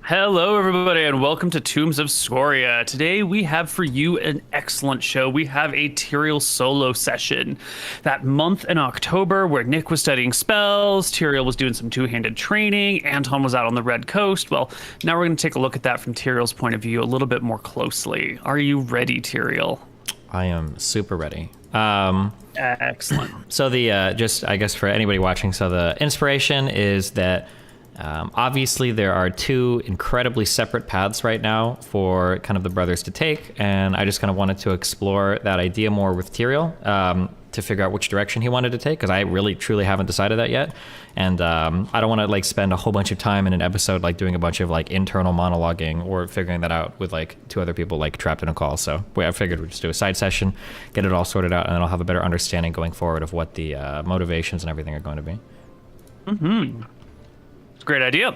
Hello, everybody, and welcome to Tombs of Scoria. Today, we have for you an excellent show. We have a Tyrael solo session. That month in October where Nick was studying spells, Tyrael was doing some two-handed training, Anton was out on the Red Coast. Well, now we're going to take a look at that from Tyrael's point of view a little bit more closely. Are you ready, Tyrael? I am super ready. Excellent. So just, I guess, for anybody watching, so the inspiration is that obviously, there are two incredibly separate paths right now for kind of the brothers to take, and I just kind of wanted to explore that idea more with Tyrael to figure out which direction he wanted to take, because I really truly haven't decided that yet, and I don't want to like spend a whole bunch of time in an episode like doing a bunch of like internal monologuing or figuring that out with like two other people like trapped in a call. So I figured we'd just do a side session, get it all sorted out, and then I'll have a better understanding going forward of what the motivations and everything are going to be. Mm-hmm. Great idea.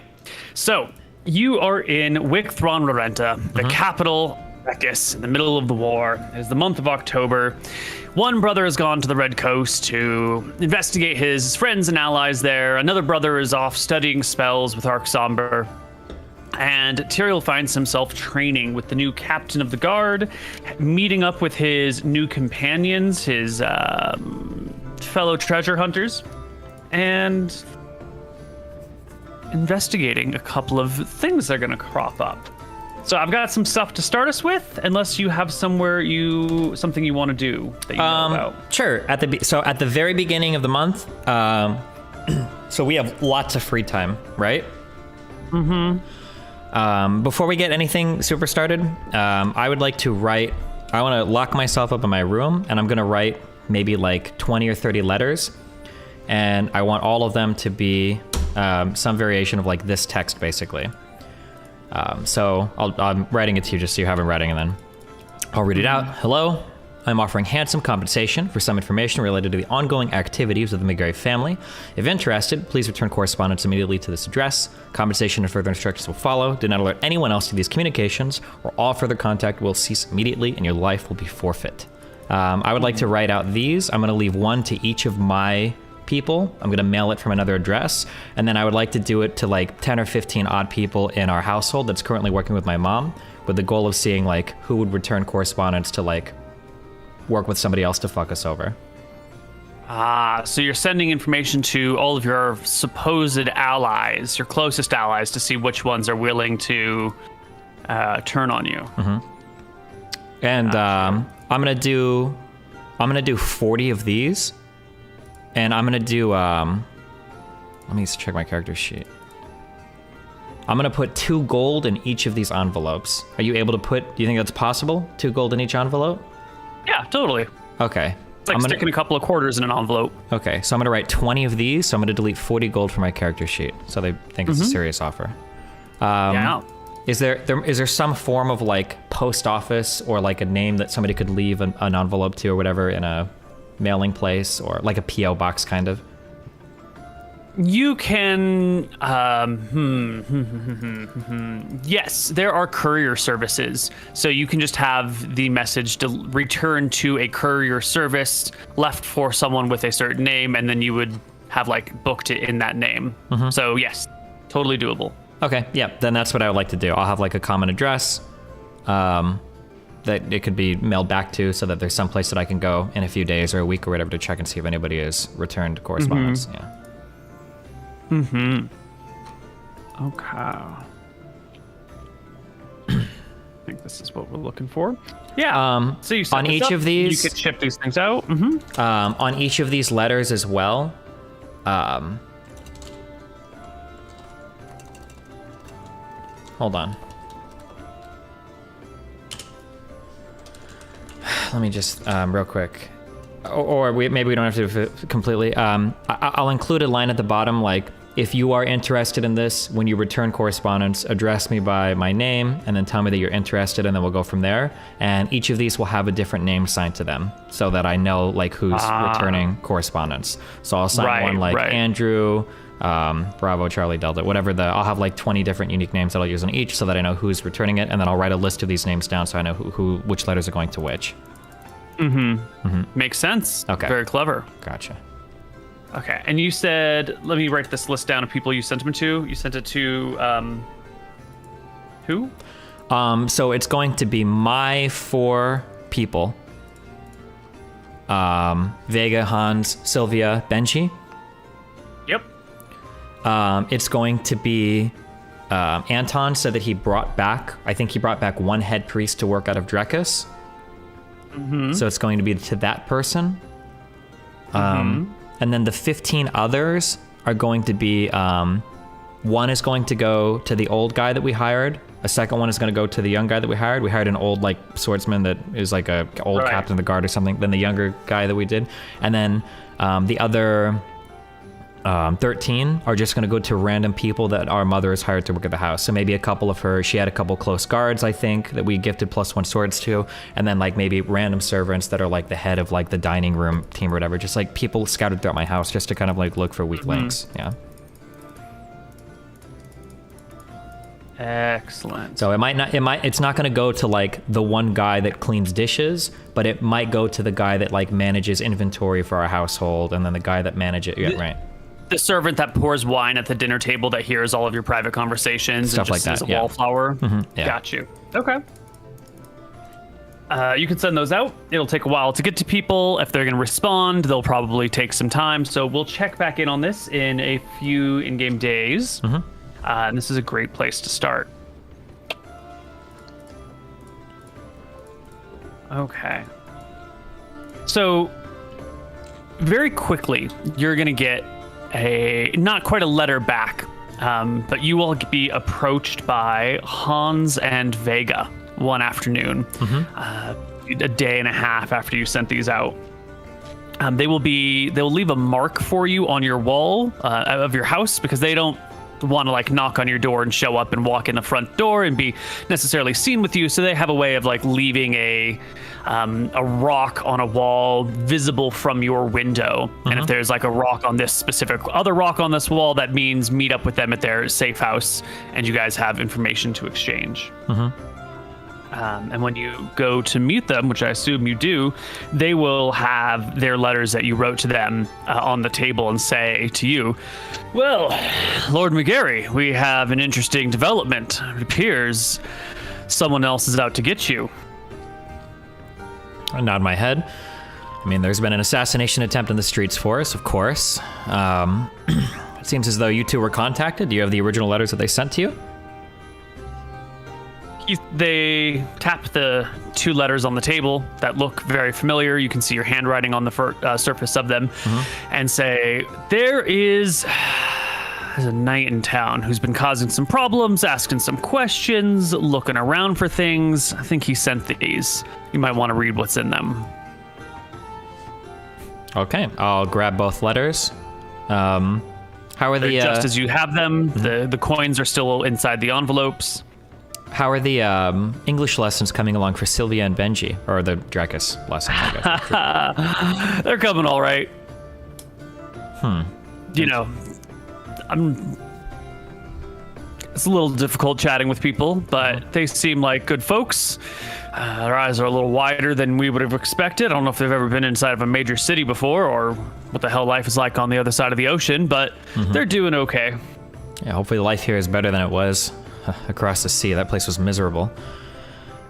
So, you are in Wicthron Lorenta, the capital Rekis, in the middle of the war. It is the month of October. One brother has gone to the Red Coast to investigate his friends and allies there. Another brother is off studying spells with Arksomber. And Tyrael finds himself training with the new captain of the guard, meeting up with his new companions, his fellow treasure hunters, and investigating a couple of things that are going to crop up. So I've got some stuff to start us with, unless you have something you want to do that you know about. Sure. At the very beginning of the month, so we have lots of free time, right? Mm-hmm. Before we get anything super started, I would like to write. I want to lock myself up in my room, and I'm going to write maybe like 20 or 30 letters, and I want all of them to be some variation of like this text, basically. So I'm writing it to you just so you have it writing, and then I'll read it out. Hello, I'm offering handsome compensation for some information related to the ongoing activities of the McGarry family. If interested, please return correspondence immediately to this address. Compensation and further instructions will follow. Do not alert anyone else to these communications, or all further contact will cease immediately and your life will be forfeit. I would like to write out these. I'm going to leave one to each of my people. I'm gonna mail it from another address, and then I would like to do it to like 10 or 15 odd people in our household that's currently working with my mom, with the goal of seeing like who would return correspondence to like work with somebody else to fuck us over. So you're sending information to all of your supposed allies, your closest allies, to see which ones are willing to turn on you. Mm-hmm. And I'm gonna do 40 of these. And I'm gonna do, let me just check my character sheet. I'm gonna put 2 gold in each of these envelopes. Are you able to do you think that's possible? 2 gold in each envelope? Yeah, totally. Okay. It's like sticking a couple of quarters in an envelope. Okay, so I'm gonna write 20 of these, so I'm gonna delete 40 gold from my character sheet, so they think it's a serious offer. Yeah. Is there some form of like post office or like a name that somebody could leave an envelope to or whatever in a mailing place, or like a P.O. box kind of? You can, yes, there are courier services. So you can just have the message to return to a courier service left for someone with a certain name, and then you would have like booked it in that name. Mm-hmm. So yes, totally doable. Okay, yeah, then that's what I would like to do. I'll have like a common address, that it could be mailed back to, so that there's some place that I can go in a few days or a week or whatever to check and see if anybody has returned correspondence. Mm-hmm. Yeah. Mm-hmm. Okay. I think this is what we're looking for. Yeah. So you on each of these, you could ship these things out. Mm-hmm. On each of these letters as well. Hold on. Let me just, real quick, maybe we don't have to do it completely. I'll include a line at the bottom, like, if you are interested in this, when you return correspondence, address me by my name, and then tell me that you're interested, and then we'll go from there. And each of these will have a different name signed to them, so that I know, like, who's returning correspondence. So I'll sign one, like, Andrew, Bravo, Charlie, Delta, whatever I'll have like 20 different unique names that I'll use on each, so that I know who's returning it, and then I'll write a list of these names down so I know which letters are going to which. Makes sense. Okay. Very clever. Gotcha. Okay, and you said, let me write this list down of people you sent them to. You sent it to Who? So it's going to be my 4 people. Vega, Hans, Sylvia, Benji. Yep. It's going to be Anton said that he brought back, I think he brought back 1 head priest to work out of Drekus. So it's going to be to that person. And then the 15 others are going to be, 1 is going to go to the old guy that we hired. A second one is going to go to the young guy that we hired. We hired an old like swordsman that is like a old captain of the guard or something. Then the younger guy that we did. And then the other 13 are just going to go to random people that our mother has hired to work at the house. So maybe a couple of her, she had a couple close guards, I think, that we gifted +1 swords to. And then like maybe random servants that are like the head of like the dining room team or whatever. Just like people scattered throughout my house just to kind of like look for weak links. Yeah. Excellent. So it's not going to go to like the one guy that cleans dishes, but it might go to the guy that like manages inventory for our household, and then the guy that manages right. The servant that pours wine at the dinner table that hears all of your private conversations Stuff and just like is that, a yeah. wallflower. Yeah. Got you. Okay. You can send those out. It'll take a while to get to people. If they're going to respond, they'll probably take some time. So we'll check back in on this in a few in-game days. And this is a great place to start. Okay. So very quickly, you're going to get not quite a letter back, but you will be approached by Hans and Vega one afternoon, a day and a half after you sent these out. They'll leave a mark for you on your wall of your house, because they don't want to like knock on your door and show up and walk in the front door and be necessarily seen with you. So they have a way of like leaving a rock on a wall visible from your window. And if there's like a rock on this specific other rock on this wall, that means meet up with them at their safe house and you guys have information to exchange. And when you go to meet them, which I assume you do, they will have their letters that you wrote to them on the table and say to you, well, Lord McGarry, we have an interesting development. It appears someone else is out to get you. I nod my head. I mean, there's been an assassination attempt in the streets for us, of course. It seems as though you two were contacted. Do you have the original letters that they sent to you? They tap the 2 letters on the table that look very familiar. You can see your handwriting on the surface of them, and say, there's a knight in town who's been causing some problems, asking some questions, looking around for things. I think he sent these. You might want to read what's in them. Okay, I'll grab both letters. How are the... just as you have them, the coins are still inside the envelopes. How are the English lessons coming along for Sylvia and Benji? Or the Drekus lessons, I guess. They're coming all right. You know, it's a little difficult chatting with people, but they seem like good folks. Their eyes are a little wider than we would have expected. I don't know if they've ever been inside of a major city before or what the hell life is like on the other side of the ocean, but they're doing okay. Yeah, hopefully life here is better than it was across the sea. That place was miserable.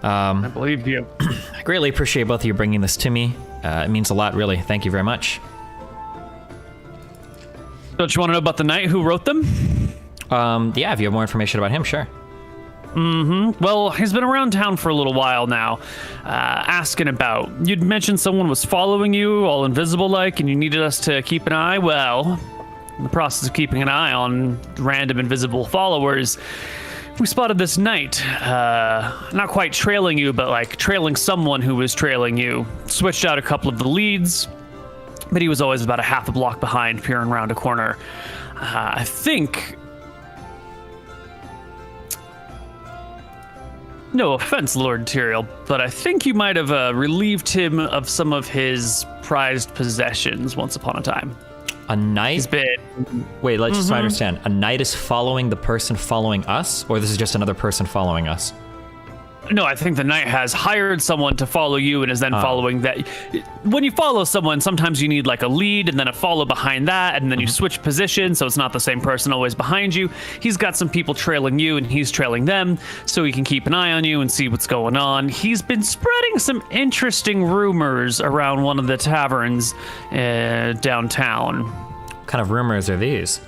I believe you. I greatly appreciate both of you bringing this to me. It means a lot, really. Thank you very much. Don't you want to know about the knight who wrote them? Yeah, if you have more information about him, sure. Well, he's been around town for a little while now, asking about. You'd mentioned someone was following you, all invisible-like, and you needed us to keep an eye. Well, in the process of keeping an eye on random invisible followers, we spotted this knight, not quite trailing you, but like trailing someone who was trailing you. Switched out a couple of the leads, but he was always about a half a block behind, peering around a corner. I think... No offense, Lord Tyrael, but I think you might have relieved him of some of his prized possessions once upon a time. A knight? He's been... Wait, let's just so I understand. A knight is following the person following us, or this is just another person following us? No, I think the knight has hired someone to follow you and is then following that. When you follow someone, sometimes you need like a lead and then a follow behind that, and then you switch positions, so it's not the same person always behind you. He's got some people trailing you and he's trailing them, so he can keep an eye on you and see what's going on. He's been spreading some interesting rumors around one of the taverns downtown. What kind of rumors are these?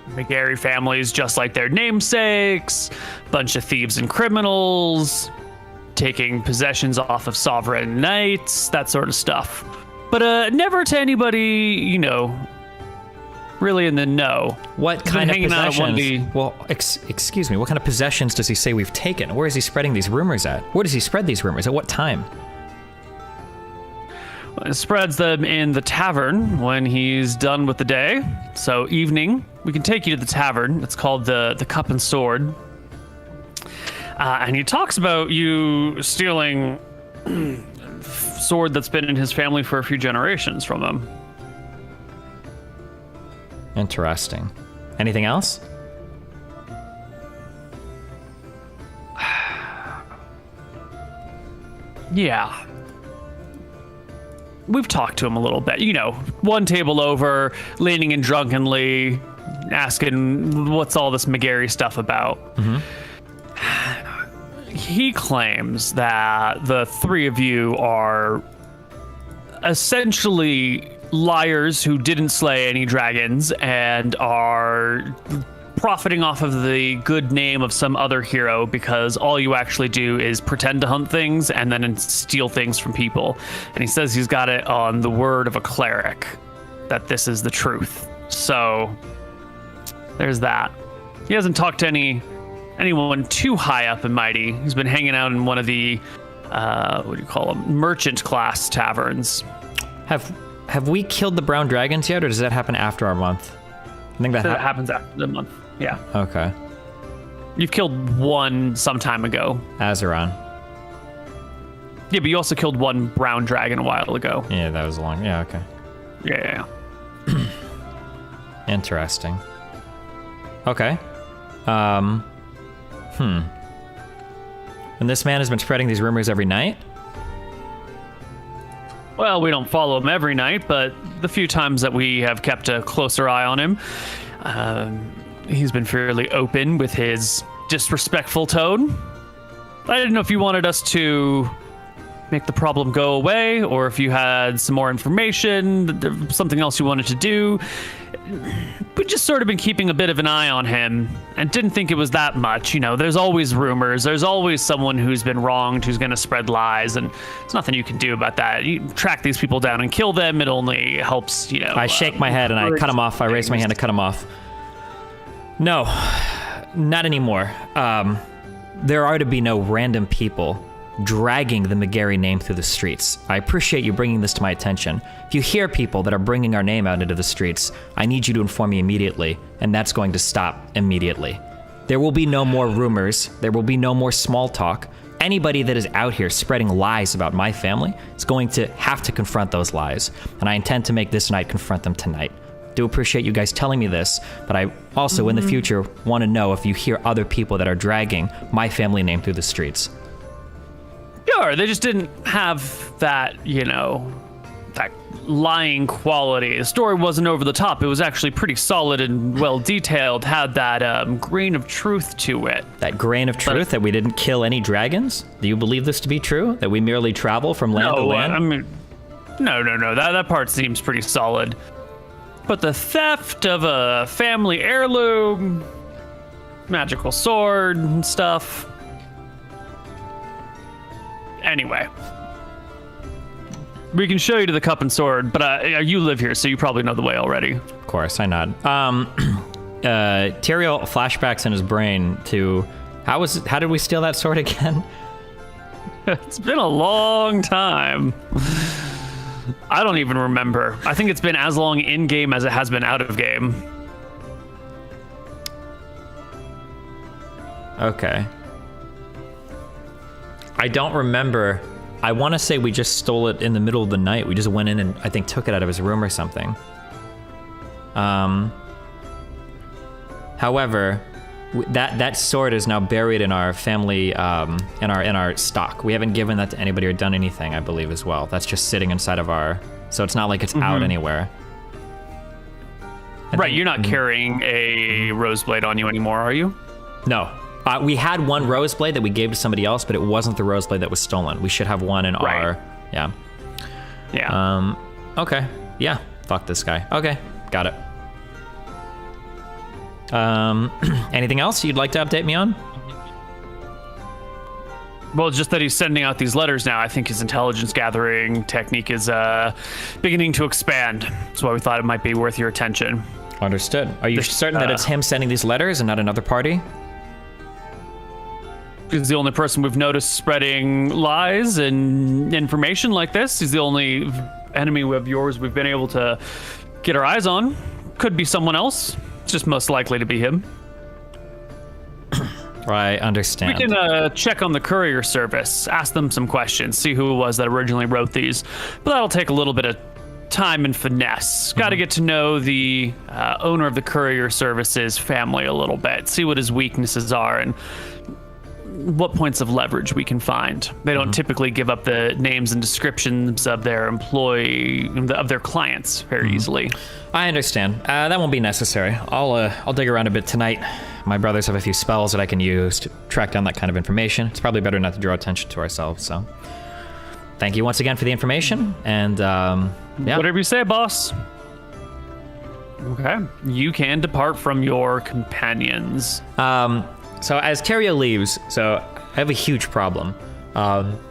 McGarry families just like their namesakes, bunch of thieves and criminals, taking possessions off of sovereign knights, that sort of stuff. But never to anybody, really in the know. What kind of possessions? Well, excuse me, what kind of possessions does he say we've taken? Where is he spreading these rumors at? Where does he spread these rumors? At what time? It spreads them in the tavern when he's done with the day. So evening, we can take you to the tavern. It's called the Cup and Sword. And he talks about you stealing sword that's been in his family for a few generations from him. Interesting. Anything else? Yeah. We've talked to him a little bit, one table over, leaning in drunkenly, asking what's all this McGarry stuff about. Mm-hmm. He claims that the three of you are essentially liars who didn't slay any dragons and are profiting off of the good name of some other hero because all you actually do is pretend to hunt things and then steal things from people. And he says he's got it on the word of a cleric that this is the truth. So there's that. He hasn't talked to anyone too high up and mighty. He's been hanging out in one of the merchant class taverns. Have we killed the brown dragons yet, or does that happen after our month? I think that happens after the month. Yeah. Okay. You've killed one some time ago. Azeron. Yeah, but you also killed one brown dragon a while ago. Yeah, that was long. Yeah, okay. Yeah. Interesting. Okay. And this man has been spreading these rumors every night? Well, we don't follow him every night, but the few times that we have kept a closer eye on him, he's been fairly open with his disrespectful tone. I didn't know if you wanted us to make the problem go away, or if you had some more information, something else you wanted to do. We've just sort of been keeping a bit of an eye on him and didn't think it was that much. There's always rumors. There's always someone who's been wronged who's going to spread lies, and there's nothing you can do about that. You track these people down and kill them. It only helps, I shake my head and I cut him off. I raise my hand to cut him off. No, not anymore. There are to be no random people dragging the McGarry name through the streets. I appreciate you bringing this to my attention. If you hear people that are bringing our name out into the streets, I need you to inform me immediately, and that's going to stop immediately. There will be no more rumors. There will be no more small talk. Anybody that is out here spreading lies about my family is going to have to confront those lies, and I intend to make this night confront them tonight. Do appreciate you guys telling me this, but I also in the future want to know if you hear other people that are dragging my family name through the streets. Sure, they just didn't have that, that lying quality. The story wasn't over the top. It was actually pretty solid and well detailed, had that grain of truth to it. That grain of truth that we didn't kill any dragons? Do you believe this to be true? That we merely travel from land to land? I mean, no. That part seems pretty solid. But the theft of a family heirloom, magical sword and stuff. Anyway, we can show you to the Cup and Sword, but you live here, so you probably know the way already. Of course, I nod. Tyrael flashbacks in his brain to how did we steal that sword again? It's been a long time. I don't even remember. I think it's been as long in game as it has been out of game. Okay. I don't remember. I want to say we just stole it in the middle of the night. We just went in and I think took it out of his room or something. However, that sword is now buried in our family, in our stock. We haven't given that to anybody or done anything, I believe, as well. That's just sitting inside of our. So it's not like it's out anywhere. Right, you're not carrying a rose blade on you anymore, are you? No. We had one rose blade that we gave to somebody else, but it wasn't the rose blade that was stolen. We should have one in our. Yeah. Yeah. Okay. Yeah. Fuck this guy. Okay. Got it. Anything else you'd like to update me on? Well, just that he's sending out these letters now. I think his intelligence gathering technique is beginning to expand. That's why we thought it might be worth your attention. Understood. Are you certain that it's him sending these letters and not another party? He's the only person we've noticed spreading lies and information like this. He's the only enemy of yours we've been able to get our eyes on. Could be someone else. It's just most likely to be him. Right, understand. We can check on the courier service, ask them some questions, see who it was that originally wrote these. But that'll take a little bit of time and finesse. Got to get to know the owner of the courier service's family a little bit, see what his weaknesses are, and what points of leverage we can find. They don't typically give up the names and descriptions of their of their clients very easily. I understand. That won't be necessary. I'll dig around a bit tonight. My brothers have a few spells that I can use to track down that kind of information. It's probably better not to draw attention to ourselves, so. Thank you once again for the information, and yeah. Whatever you say, boss. Okay. You can depart from your companions. So as Tyrael leaves, so I have a huge problem.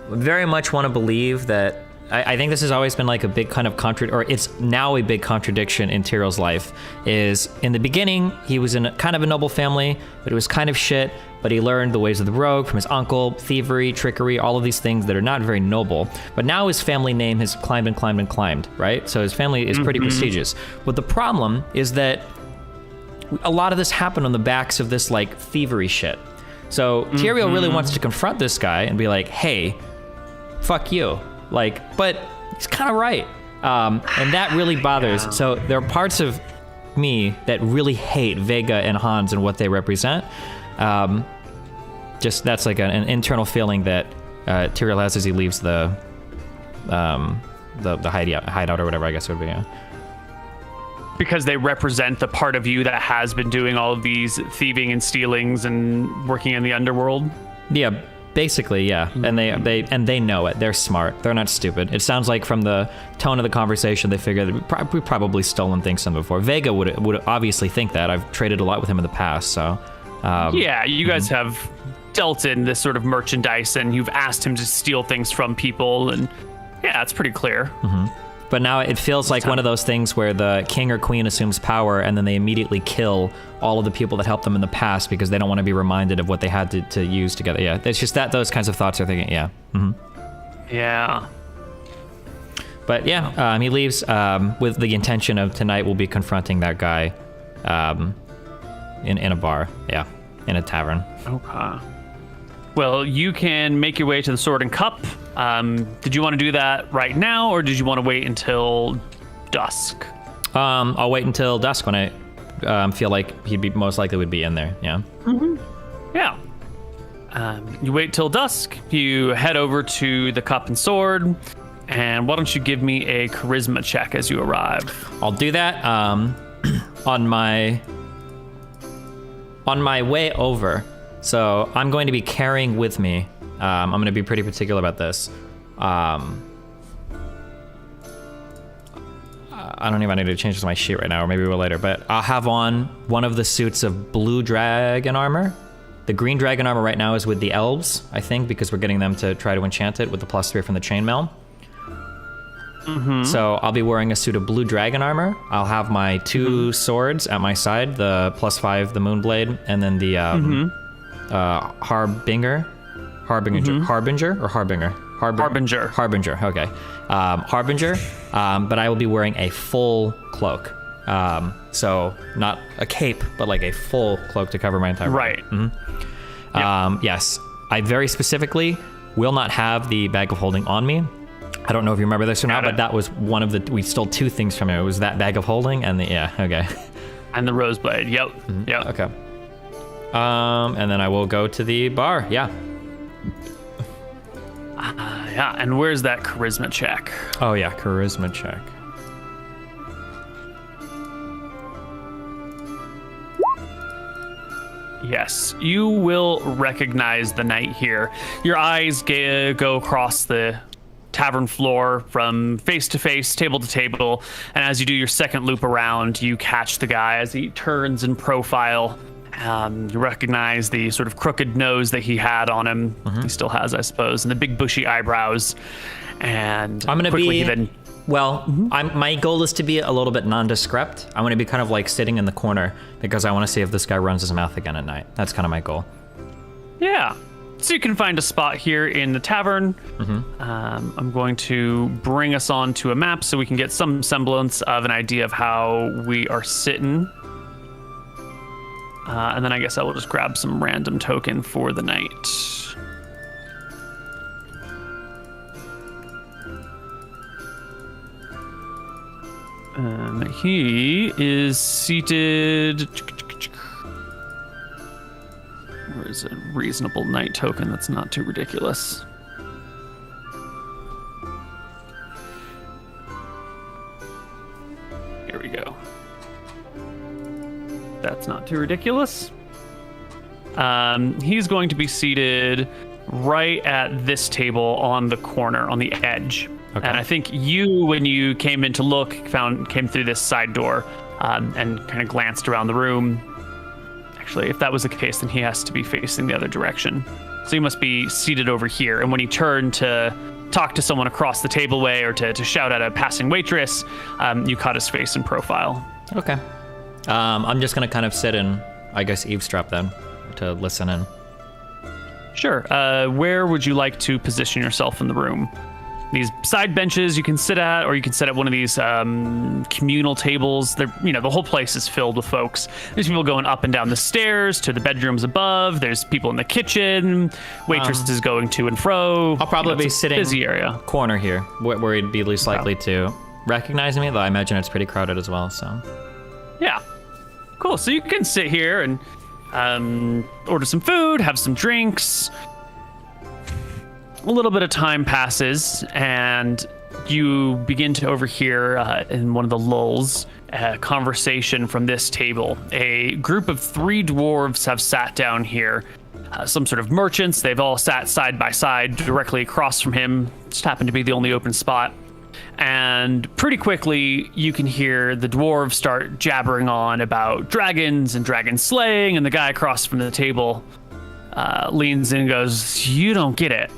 Very much want to believe that I think this has always been like a big kind of it's now a big contradiction in Tyrael's life. Is in the beginning he was in kind of a noble family, but it was kind of shit. But he learned the ways of the rogue from his uncle, thievery, trickery, all of these things that are not very noble. But now his family name has climbed and climbed and climbed, right? So his family is pretty prestigious. But the problem is that a lot of this happened on the backs of this like thievery shit. So Tyrael really wants to confront this guy and be like, hey, fuck you. Like, but he's kind of right. And that really bothers. So there are parts of me that really hate Vega and Hans and what they represent. Just that's like an internal feeling that Tyrael has as he leaves the hideout or whatever, I guess it would be. Yeah. Because they represent the part of you that has been doing all of these thieving and stealings and working in the underworld. Yeah, basically, yeah. And they know it. They're smart. They're not stupid. It sounds like from the tone of the conversation, they figure that we've probably stolen things from before. Vega would obviously think that. I've traded a lot with him in the past, so. Yeah, you guys have dealt in this sort of merchandise, and you've asked him to steal things from people, and yeah, it's pretty clear. But now it feels like one of those things where the king or queen assumes power and then they immediately kill all of the people that helped them in the past because they don't want to be reminded of what they had to use together. Yeah, it's just that those kinds of thoughts are thinking, yeah. Yeah. But yeah, he leaves with the intention of tonight we'll be confronting that guy in a bar. Yeah, in a tavern. Okay. Well, you can make your way to the Sword and Cup. Did you want to do that right now, or did you want to wait until dusk? I'll wait until dusk when I feel like he'd most likely would be in there. Yeah. Yeah. You wait till dusk. You head over to the Cup and Sword, and why don't you give me a charisma check as you arrive? I'll do that. On my way over. So I'm going to be carrying with me. I'm going to be pretty particular about this. I don't even need to change my sheet right now, or maybe we'll later. But I'll have on one of the suits of blue dragon armor. The green dragon armor right now is with the elves, I think, because we're getting them to try to enchant it with the +3 from the chainmail. So I'll be wearing a suit of blue dragon armor. I'll have my 2 swords at my side, the +5, the moonblade, and then the Harbinger, okay. Harbinger, but I will be wearing a full cloak. So not a cape, but like a full cloak to cover my entire body. Right. Yes, I very specifically will not have the bag of holding on me. I don't know if you remember this or not, but that was one of we stole 2 things from him. It was that bag of holding and okay. And the rose blade, yep. Okay. And then I will go to the bar. Yeah. Yeah, and where's that charisma check? Oh yeah, charisma check. Yes, you will recognize the knight here. Your eyes go across the tavern floor from face to face, table to table, and as you do your second loop around, you catch the guy as he turns in profile. You recognize the sort of crooked nose that he had on him. He still has, I suppose, and the big bushy eyebrows. And I'm gonna quickly be. he then Well, my goal is to be a little bit nondescript. I want to be kind of like sitting in the corner because I want to see if this guy runs his mouth again at night. That's kind of my goal. Yeah. So you can find a spot here in the tavern. I'm going to bring us onto a map so we can get some semblance of an idea of how we are sitting. And then I guess I will just grab some random token for the night. He is seated. Where is a reasonable night token that's not too ridiculous? Here we go. That's not too ridiculous. He's going to be seated right at this table on the corner, on the edge. Okay. And I think you, when you came in to look, came through this side door and kind of glanced around the room. Actually, if that was the case, then he has to be facing the other direction. So he must be seated over here. And when he turned to talk to someone across the tableway or to shout at a passing waitress, you caught his face in profile. Okay. I'm just going to kind of sit and, I guess, eavesdrop then to listen in. Sure. Where would you like to position yourself in the room? These side benches you can sit at, or you can sit at one of these communal tables. They're, the whole place is filled with folks. There's people going up and down the stairs to the bedrooms above. There's people in the kitchen. Waitresses going to and fro. I'll probably be sitting busy area corner here, where he'd be least likely to recognize me. Though I imagine it's pretty crowded as well. So, yeah, cool. So you can sit here and order some food, have some drinks. A little bit of time passes, and you begin to overhear in one of the lulls a conversation from this table. A group of 3 dwarves have sat down here. Some sort of merchants. They've all sat side by side directly across from him. Just happened to be the only open spot. And pretty quickly, you can hear the dwarves start jabbering on about dragons and dragon slaying, and the guy across from the table leans in and goes, "You don't get it.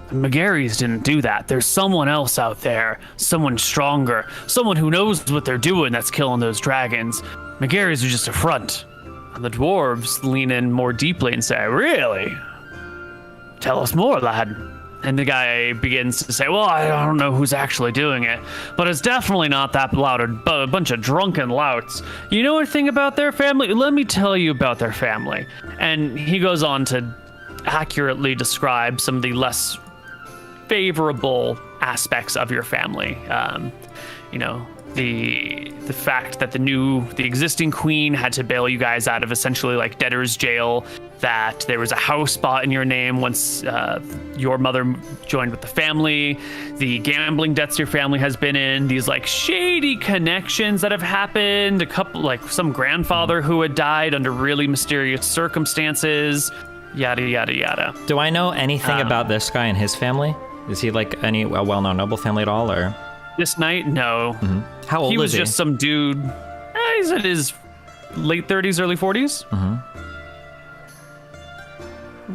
The McGarrys didn't do that. There's someone else out there, someone stronger, someone who knows what they're doing that's killing those dragons. McGarrys are just a front." And the dwarves lean in more deeply and say, "Really? Tell us more, lad." And the guy begins to say, "Well, I don't know who's actually doing it, but it's definitely not that loud, a bunch of drunken louts. You know anything about their family? Let me tell you about their family." And he goes on to accurately describe some of the less favorable aspects of your family. The fact that the existing queen had to bail you guys out of essentially like debtor's jail, that there was a house bought in your name once your mother joined with the family, the gambling debts your family has been in, these like shady connections that have happened, a couple like some grandfather who had died under really mysterious circumstances, yada yada yada. Do I know anything about this guy and his family? Is he like a well-known noble family at all, or? This night, no. Mm-hmm. How old is he? He was just some dude. He's in his late 30s, early 40s. Mm-hmm.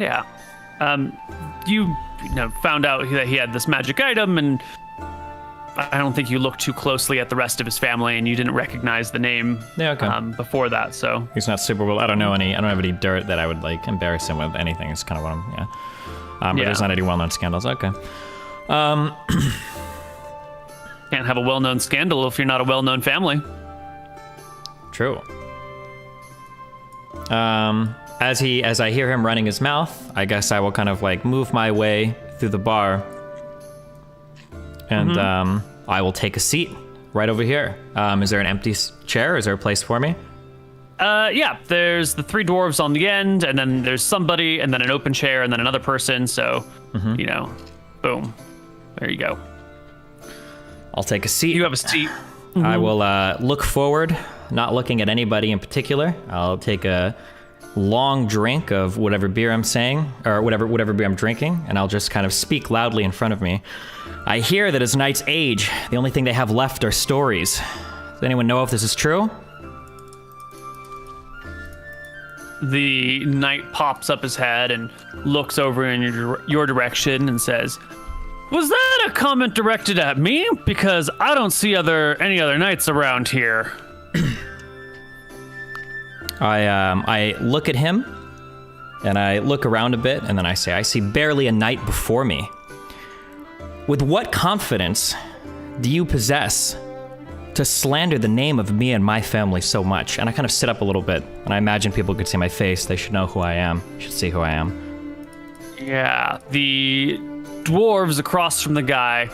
Yeah. You found out that he had this magic item, and I don't think you looked too closely at the rest of his family, and you didn't recognize the name. Yeah, okay. Before that, so he's not super well. I don't have any dirt that I would like embarrass him with anything. It's kind of what I'm. Yeah. But there's not any well-known scandals. Okay. Can't have a well-known scandal if you're not a well-known family. True. As I hear him running his mouth, I guess I will kind of like move my way through the bar, and I will take a seat right over here. Is there an empty chair? Is there a place for me? Yeah, there's the 3 dwarves on the end, and then there's somebody, and then an open chair, and then another person. So, you know, boom. There you go. I'll take a seat. You have a seat. I will look forward, not looking at anybody in particular. I'll take a long drink of whatever beer I'm saying, or whatever beer I'm drinking, and I'll just kind of speak loudly in front of me. I hear that as knights age, the only thing they have left are stories. Does anyone know if this is true? The knight pops up his head and looks over in your direction and says, "Was that a comment directed at me? Because I don't see any other knights around here." I look at him, and I look around a bit, and then I say, "I see barely a knight before me. With what confidence do you possess to slander the name of me and my family so much?" And I kind of sit up a little bit, and I imagine people could see my face. They should know who I am. Should see who I am. Yeah, the dwarves across from the guy,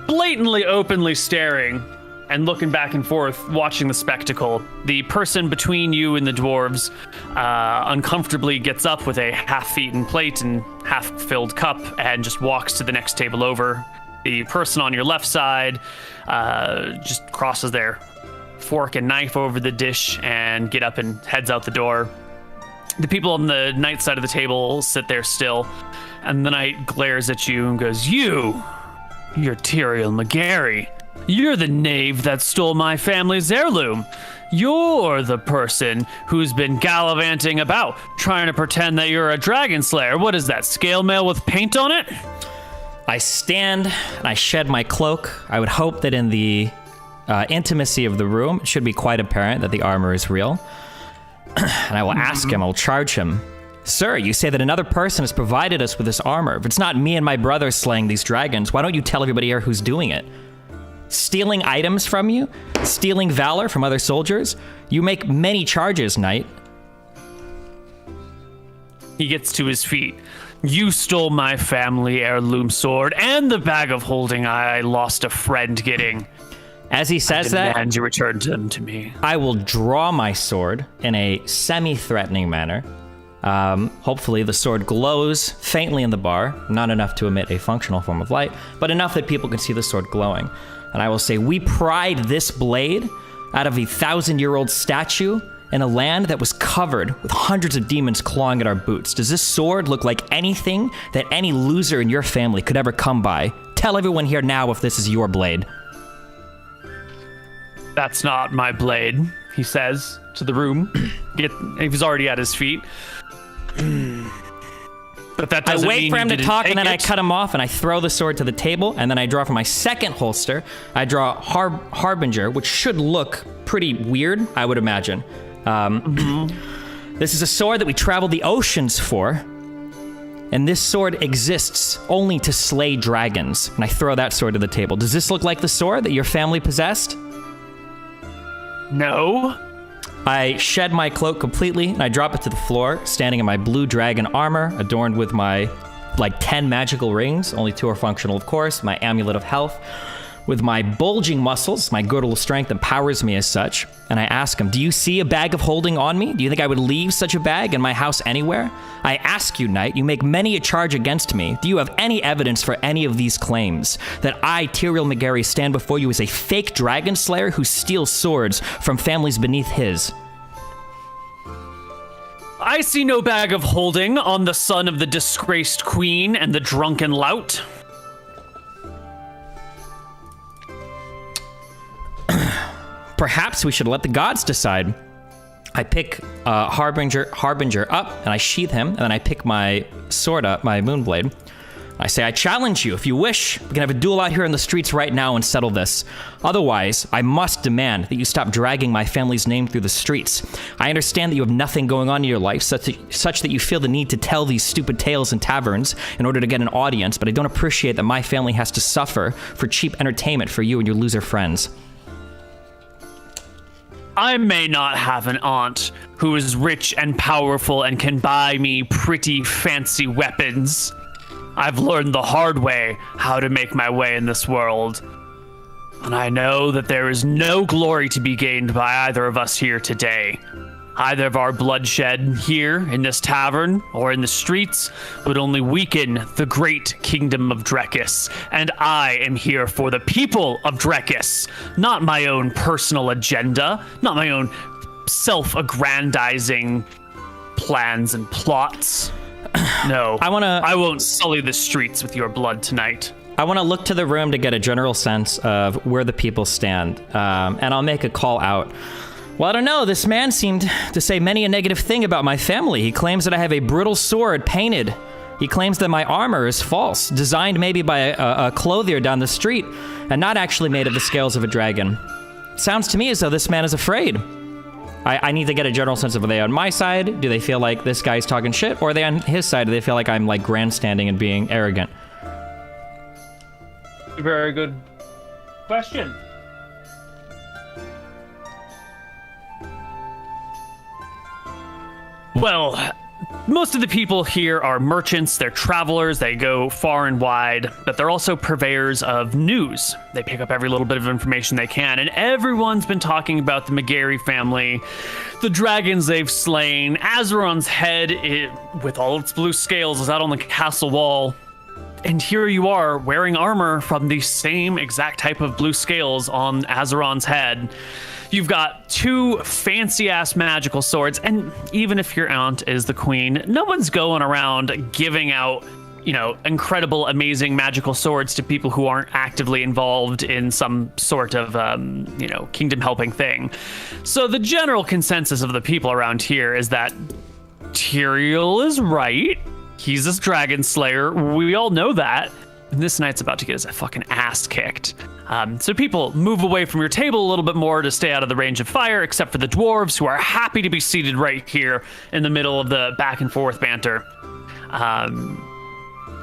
blatantly, openly staring and looking back and forth, watching the spectacle. The person between you and the dwarves uncomfortably gets up with a half-eaten plate and half-filled cup and just walks to the next table over. The person on your left side just crosses their fork and knife over the dish and get up and heads out the door. The people on the knight side of the table sit there still, and the knight glares at you and goes, You're Tyrael McGarry. You're the knave that stole my family's heirloom. You're the person who's been gallivanting about, trying to pretend that you're a dragon slayer. What is that, scale mail with paint on it?" I stand and I shed my cloak. I would hope that in the intimacy of the room, it should be quite apparent that the armor is real. And I will ask him, I will charge him, "Sir, you say that another person has provided us with this armor. If it's not me and my brother slaying these dragons, why don't you tell everybody here who's doing it? Stealing items from you? Stealing valor from other soldiers? You make many charges, knight." He gets to his feet. "You stole my family heirloom sword and the bag of holding I lost a friend getting. As he says that, and you returned them to me." I will draw my sword in a semi-threatening manner. Hopefully the sword glows faintly in the bar, not enough to emit a functional form of light, but enough that people can see the sword glowing. And I will say, "We pried this blade out of a 1,000-year-old statue in a land that was covered with hundreds of demons clawing at our boots. Does this sword look like anything that any loser in your family could ever come by? Tell everyone here now if this is your blade." "That's not my blade," he says to the room. He's already at his feet. But that doesn't I wait mean for him to talk, and then I it. cut him off, and I throw the sword to the table, and then I draw from my second holster, I draw Harbinger, which should look pretty weird, I would imagine. This is a sword that we traveled the oceans for, and this sword exists only to slay dragons. And I throw that sword to the table. Does this look like the sword that your family possessed? No. I shed my cloak completely, and I drop it to the floor, standing in my blue dragon armor, adorned with my, 10 magical rings. Only 2 are functional, of course. My amulet of health. With my bulging muscles, my girdle of strength empowers me as such. And I ask him, "Do you see a bag of holding on me? Do you think I would leave such a bag in my house anywhere? I ask you, knight, you make many a charge against me. Do you have any evidence for any of these claims? That I, Tyrael McGarry, stand before you as a fake dragon slayer who steals swords from families beneath his?" "I see no bag of holding on the son of the disgraced queen and the drunken lout." "Perhaps we should let the gods decide." I pick Harbinger up, and I sheath him, and then I pick my sword up, my moonblade. I say, "I challenge you. If you wish, we can have a duel out here in the streets right now and settle this. Otherwise, I must demand that you stop dragging my family's name through the streets. I understand that you have nothing going on in your life, such that you feel the need to tell these stupid tales in taverns in order to get an audience, but I don't appreciate that my family has to suffer for cheap entertainment for you and your loser friends." "I may not have an aunt who is rich and powerful and can buy me pretty fancy weapons. I've learned the hard way how to make my way in this world. And I know that there is no glory to be gained by either of us here today. Either of our bloodshed here in this tavern or in the streets would only weaken the great kingdom of Drekis. And I am here for the people of Drekis, not my own personal agenda, not my own self-aggrandizing plans and plots. No, I won't sully the streets with your blood tonight. I want to look to the room to get a general sense of where the people stand, and I'll make a call out. Well, I don't know. This man seemed to say many a negative thing about my family. He claims that I have a brittle sword painted. He claims that my armor is false, designed maybe by a clothier down the street, and not actually made of the scales of a dragon. Sounds to me as though this man is afraid. I need to get a general sense of, are they on my side? Do they feel like this guy's talking shit? Or are they on his side? Do they feel like I'm like grandstanding and being arrogant? Very good question. Well, most of the people here are merchants, they're travelers, they go far and wide, but they're also purveyors of news. They pick up every little bit of information they can, and everyone's been talking about the McGarry family, the dragons they've slain, Azeron's head, with all its blue scales, is out on the castle wall. And here you are, wearing armor from the same exact type of blue scales on Azeron's head. You've got two fancy-ass magical swords, and even if your aunt is the queen, no one's going around giving out, incredible, amazing magical swords to people who aren't actively involved in some sort of, kingdom-helping thing. So the general consensus of the people around here is that Tyrael is right. He's this dragon slayer. We all know that. And this knight's about to get his fucking ass kicked. So people move away from your table a little bit more to stay out of the range of fire, except for the dwarves, who are happy to be seated right here in the middle of the back and forth banter.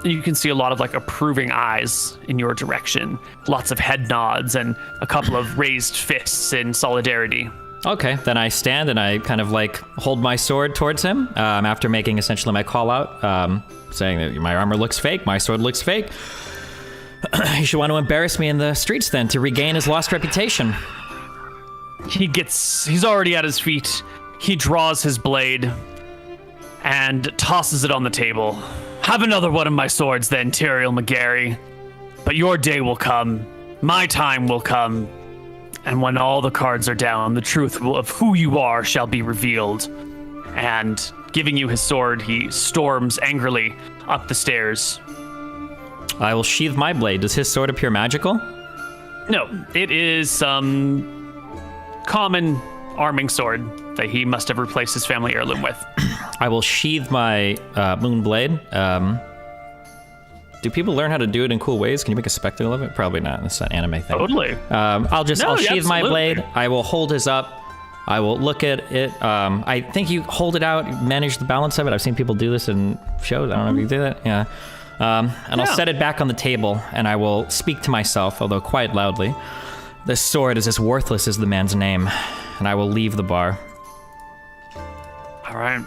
You can see a lot of approving eyes in your direction, lots of head nods, and a couple of raised fists in solidarity. Okay, then I stand and I kind of hold my sword towards him after making essentially my call out, saying that my armor looks fake, my sword looks fake. He should want to embarrass me in the streets then to regain his lost reputation. He's already at his feet. He draws his blade and tosses it on the table. Have another one of my swords then, Tyrael McGarry. But your day will come. My time will come. And when all the cards are down, the truth of who you are shall be revealed. And giving you his sword, he storms angrily up the stairs. I will sheathe my blade. Does his sword appear magical? No, it is some common arming sword that he must have replaced his family heirloom with. I will sheathe my moon blade. Do people learn how to do it in cool ways? Can you make a spectacle of it? Probably not. It's an anime thing. Totally. I'll sheathe my blade. I will hold his up. I will look at it. I think you hold it out, manage the balance of it. I've seen people do this in shows. I don't know if you do that. Yeah. I'll set it back on the table, and I will speak to myself, although quite loudly. This sword is as worthless as the man's name, and I will leave the bar. All right.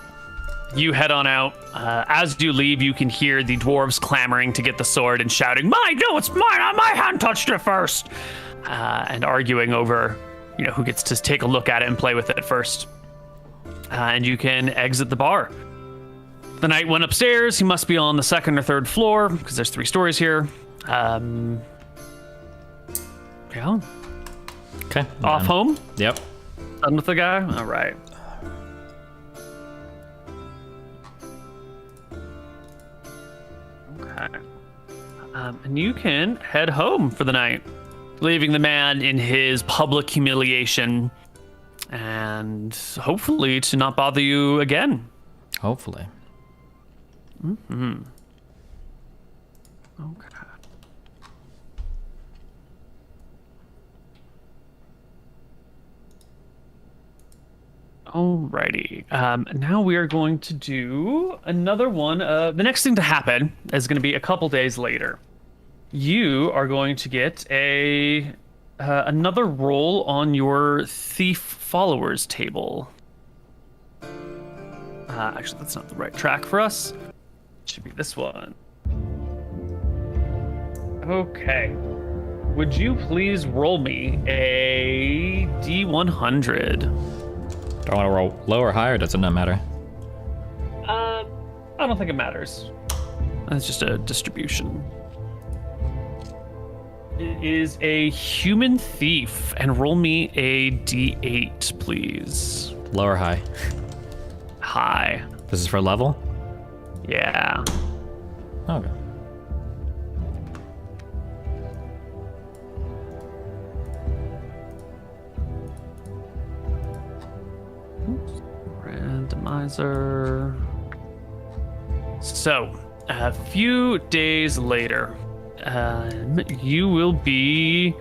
You head on out. As you leave, you can hear the dwarves clamoring to get the sword and shouting, it's mine! My hand touched it first! And arguing over, who gets to take a look at it and play with it first. And you can exit the bar. The knight went upstairs. He must be on the second or third floor, because there's 3 stories here. Yeah. Okay. Off home? Yep. Done with the guy? All right. Okay. And you can head home for the night, leaving the man in his public humiliation and hopefully to not bother you again. Hopefully. Mm-hmm. Okay. Alrighty. Now we are going to do another one. The next thing to happen is going to be a couple days later. You are going to get another roll on your thief followers table. Actually, that's not the right track for us. It should be this one. Okay. would you please roll me a D100? Do I want to roll low or high, or does it not matter? I don't think it matters. It's just a distribution. It is a human thief, and roll me a D8, please. Low or high? High. This is for level? Yeah. Okay. Randomizer. So, a few days later, you will be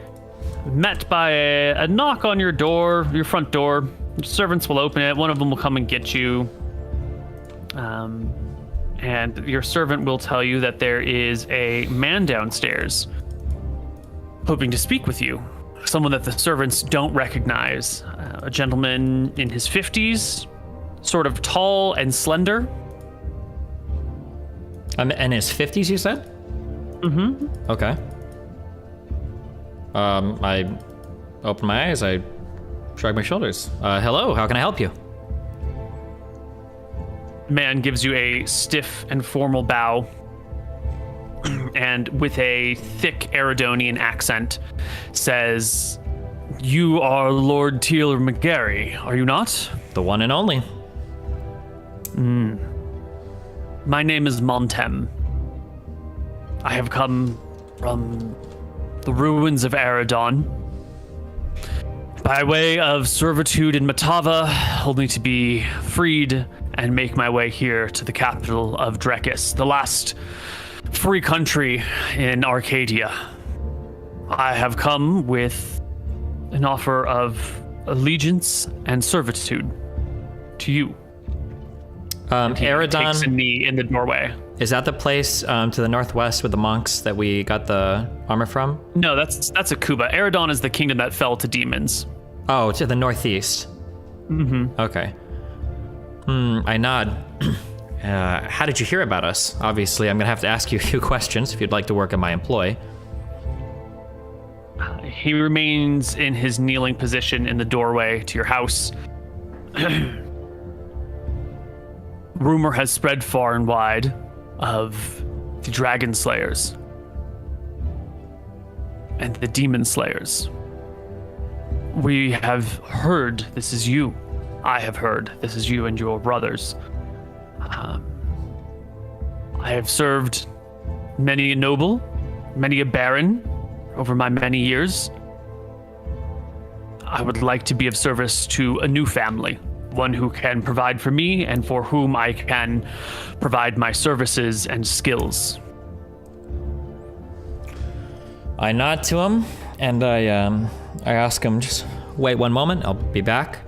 met by a knock on your door, your front door. Servants will open it. One of them will come and get you. And your servant will tell you that there is a man downstairs hoping to speak with you. Someone that the servants don't recognize. A gentleman in his 50s, sort of tall and slender. In his 50s, you said? Mm-hmm. Okay. I open my eyes, I shrug my shoulders. Hello, how can I help you? Man gives you a stiff and formal bow, and with a thick Eridonian accent says, "You are Lord Teal McGarry, are you not?" The one and only. My name is Montem. I have come from the ruins of Aradon by way of servitude in Matava, only to be freed and make my way here to the capital of Drekis, the last free country in Arcadia. I have come with an offer of allegiance and servitude to you. Takes a Aradon, knee in the doorway. is that the place to the northwest with the monks that we got the armor from? No, that's Akuba. Aradon is the kingdom that fell to demons. Oh, to the northeast. Mm-hmm. Okay. I nod. How did you hear about us? Obviously, I'm gonna have to ask you a few questions if you'd like to work in my employ. He remains in his kneeling position in the doorway to your house. Rumor has spread far and wide of the Dragon Slayers and the Demon Slayers. We have heard this is you. I have heard this is you and your brothers. I have served many a noble, many a baron over my many years. I would like to be of service to a new family, one who can provide for me and for whom I can provide my services and skills. I nod to him and I ask him, just wait one moment, I'll be back.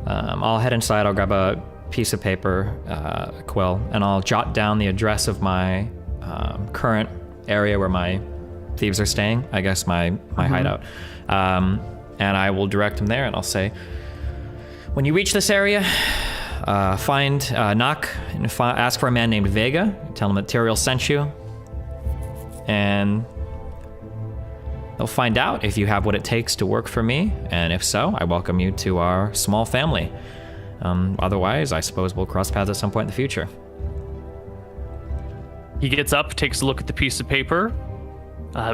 I'll head inside, I'll grab a piece of paper, a quill, and I'll jot down the address of my current area where my thieves are staying, I guess my hideout. And I will direct him there and I'll say, when you reach this area, knock and ask for a man named Vega. Tell him that Tyrael sent you. And they'll find out if you have what it takes to work for me. And if so, I welcome you to our small family. Otherwise, I suppose we'll cross paths at some point in the future. He gets up, takes a look at the piece of paper,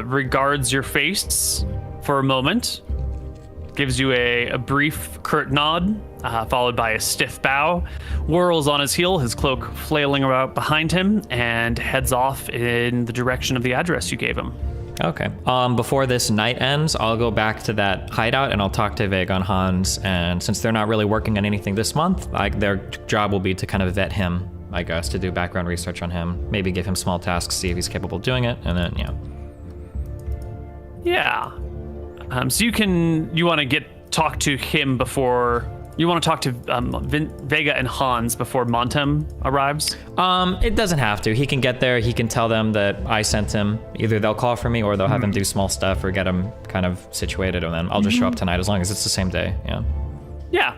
regards your face for a moment, gives you a brief curt nod, followed by a stiff bow, whirls on his heel, his cloak flailing about behind him, and heads off in the direction of the address you gave him. Okay. Before this night ends, I'll go back to that hideout and I'll talk to Vega and Hans. And since they're not really working on anything this month, their job will be to kind of vet him, I guess, to do background research on him. Maybe give him small tasks, see if he's capable of doing it, and then, yeah. Yeah. So you want to talk to him before. You want to talk to Vega and Hans before Montem arrives? It doesn't have to. He can get there. He can tell them that I sent him. Either they'll call for me or they'll have him do small stuff or get him kind of situated, and then I'll just show up tonight as long as it's the same day. Yeah. Yeah.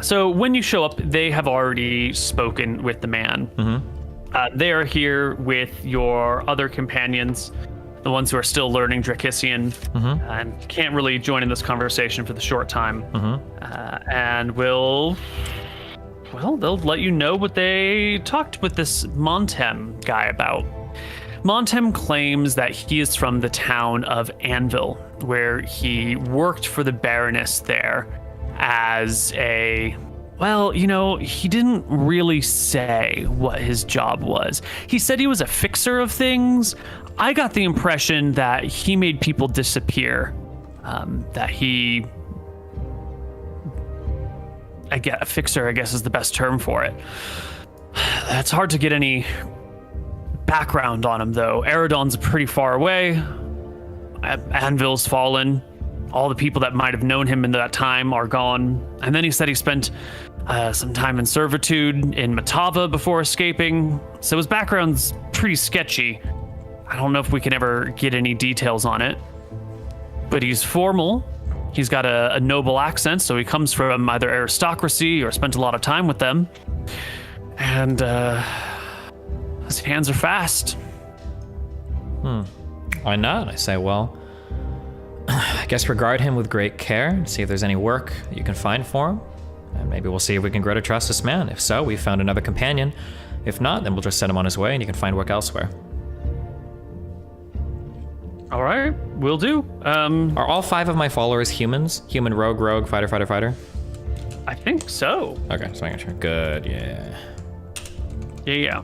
So when you show up, they have already spoken with the man. They are here with your other companions. the ones who are still learning Drakissian and can't really join in this conversation for the short time. And they'll let you know what they talked with this Montem guy about. Montem claims that he is from the town of Anvil, where he worked for the Baroness there as a... Well, you know, he didn't really say what his job was. He said he was a fixer of things. I got the impression that he made people disappear. That he... a fixer, I guess, is the best term for it. It's hard to get any background on him, though. Eridon's pretty far away. Anvil's fallen. All the people that might have known him in that time are gone. And then he said he spent some time in servitude in Matava before escaping. So his background's pretty sketchy. I don't know if we can ever get any details on it. But he's formal. He's got a noble accent, so he comes from either aristocracy or spent a lot of time with them. And his hands are fast. Why not? I say, well, I guess regard him with great care and see if there's any work you can find for him. And maybe we'll see if we can grow to trust this man. If so, we've found another companion. If not, then we'll just send him on his way and you can find work elsewhere. All right, will do. Are all 5 of my followers humans? Human, rogue, fighter, fighter, fighter? I think so. Okay, so I'm gonna try. Good, yeah. Yeah.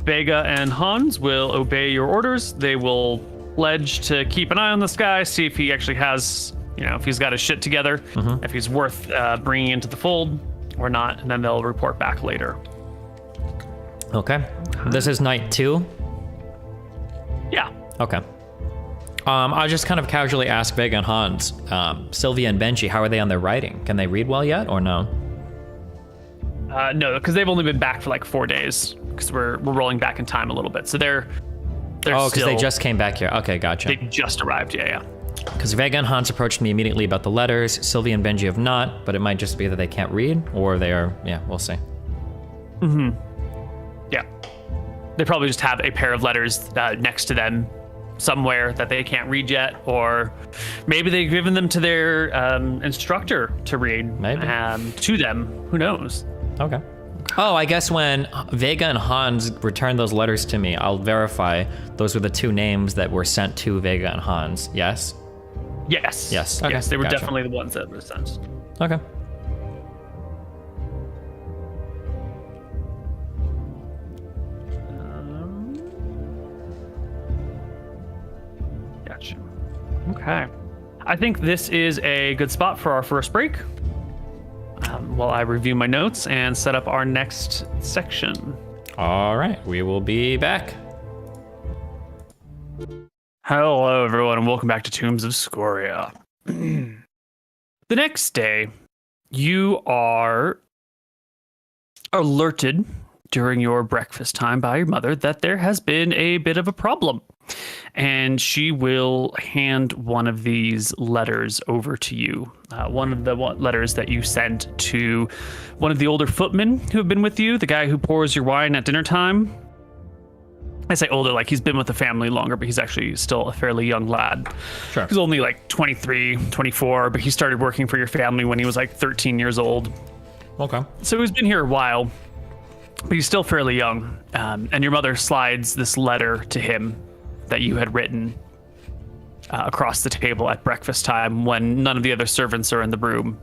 Vega and Hans will obey your orders. They will pledge to keep an eye on this guy, see if he actually has, if he's got his shit together, if he's worth bringing into the fold or not, and then they'll report back later. Okay. This is night 2? Yeah. Okay. I'll just kind of casually ask Vega and Hans, Sylvia and Benji, how are they on their writing? Can they read well yet, or no? No, because they've only been back for like 4 days, because we're rolling back in time a little bit. So they're because they just came back here. Okay, gotcha. They just arrived, yeah. Because Vega and Hans approached me immediately about the letters. Sylvia and Benji have not, but it might just be that they can't read, or they are, we'll see. Yeah. They probably just have a pair of letters next to them somewhere that they can't read yet, or maybe they've given them to their instructor to read. Maybe. To them. Who knows? Okay. Oh, I guess when Vega and Hans return those letters to me, I'll verify those were the 2 names that were sent to Vega and Hans. Yes? Yes. Yes. Okay. Yes, they were Gotcha. definitely the ones that were sent. Okay. Gotcha. Okay. I think this is a good spot for our first break. While I review my notes and set up our next section. All right, we will be back. Hello, everyone, and welcome back to Tombs of Scoria. The next day, you are alerted during your breakfast time by your mother that there has been a bit of a problem. And she will hand one of these letters over to you. One of the letters that you sent to one of the older footmen who have been with you, the guy who pours your wine at dinner time. I say older, like he's been with the family longer, but he's actually still a fairly young lad. Sure. He's only like 23, 24, but he started working for your family when he was like 13 years old. Okay. So he's been here a while, but he's still fairly young. And your mother slides this letter to him that you had written across the table at breakfast time when none of the other servants are in the room.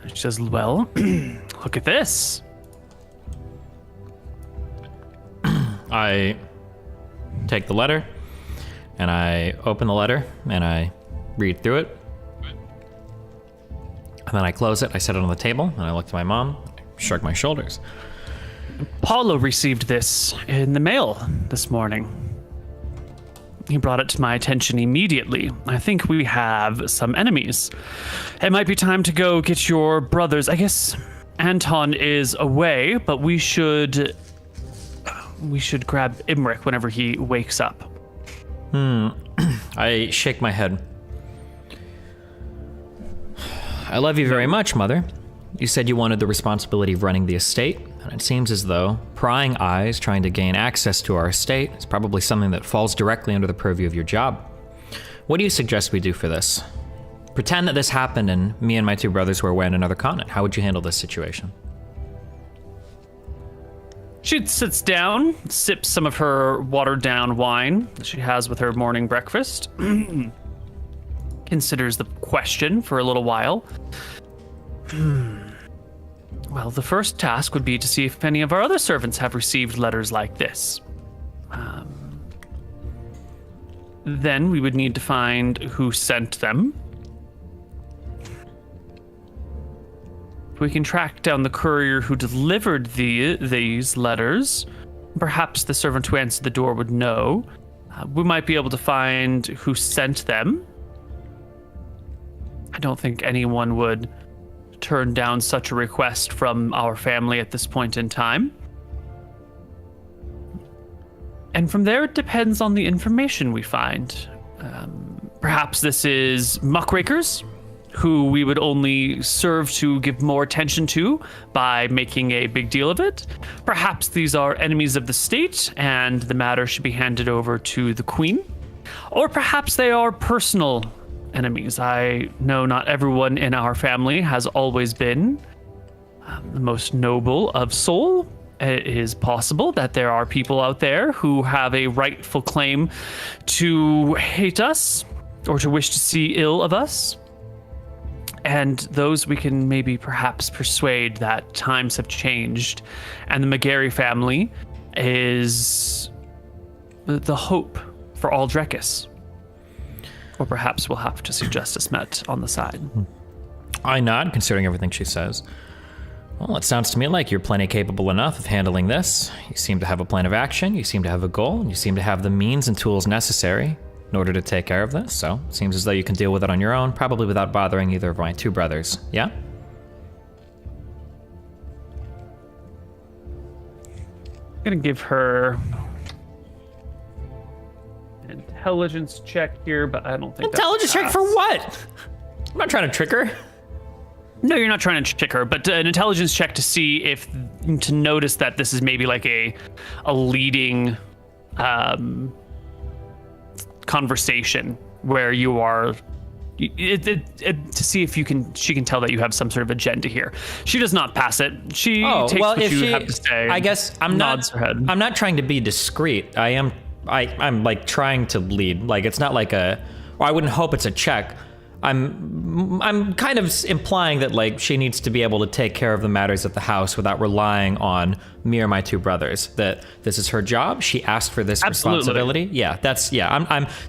She says, well, look at this. I take the letter and I open the letter and I read through it. And then I close it, I set it on the table and I look to my mom, shrug my shoulders. Paulo received this in the mail this morning. He brought it to my attention immediately. I think we have some enemies. It might be time to go get your brothers. I guess Anton is away, but we should grab Imric whenever he wakes up. I shake my head. I love you very much, Mother. You said you wanted the responsibility of running the estate. and it seems as though prying eyes trying to gain access to our estate is probably something that falls directly under the purview of your job. What do you suggest we do for this? Pretend that this happened and me and my two brothers were away on another continent. How would you handle this situation? She sits down, sips some of her watered-down wine that she has with her morning breakfast, considers the question for a little while. Well, the first task would be to see if any of our other servants have received letters like this. Then we would need to find who sent them. If we can track down the courier who delivered these letters, perhaps the servant who answered the door would know. We might be able to find who sent them. I don't think anyone would turn down such a request from our family at this point in time. And from there, it depends on the information we find. Perhaps this is muckrakers, who we would only serve to give more attention to by making a big deal of it. Perhaps these are enemies of the state, and the matter should be handed over to the queen. Or perhaps they are personal enemies. I know not everyone in our family has always been the most noble of soul. It is possible that there are people out there who have a rightful claim to hate us or to wish to see ill of us. And those we can maybe perhaps persuade that times have changed and the McGarry family is the hope for all Drekis. Or perhaps we'll have to see justice met on the side. I nod, considering everything she says. Well, it sounds to me like you're plenty capable enough of handling this. You seem to have a plan of action, you seem to have a goal, and you seem to have the means and tools necessary in order to take care of this. So it seems as though you can deal with it on your own, probably without bothering either of my two brothers. Yeah? I'm gonna give her an intelligence check here, but I don't think Intelligence check for what? I'm not trying to trick her. No, you're not trying to trick her, but an intelligence check to see if to notice that this is maybe like a leading conversation where you are to see if she can tell that you have some sort of agenda here. She does not pass it. She takes what you have to say. I guess nods her head. I'm not trying to be discreet. I'm like trying to lead. Like it's not like I wouldn't hope it's a check. I'm kind of implying that like she needs to be able to take care of the matters at the house without relying on me or my two brothers. That this is her job. She asked for this responsibility. Yeah,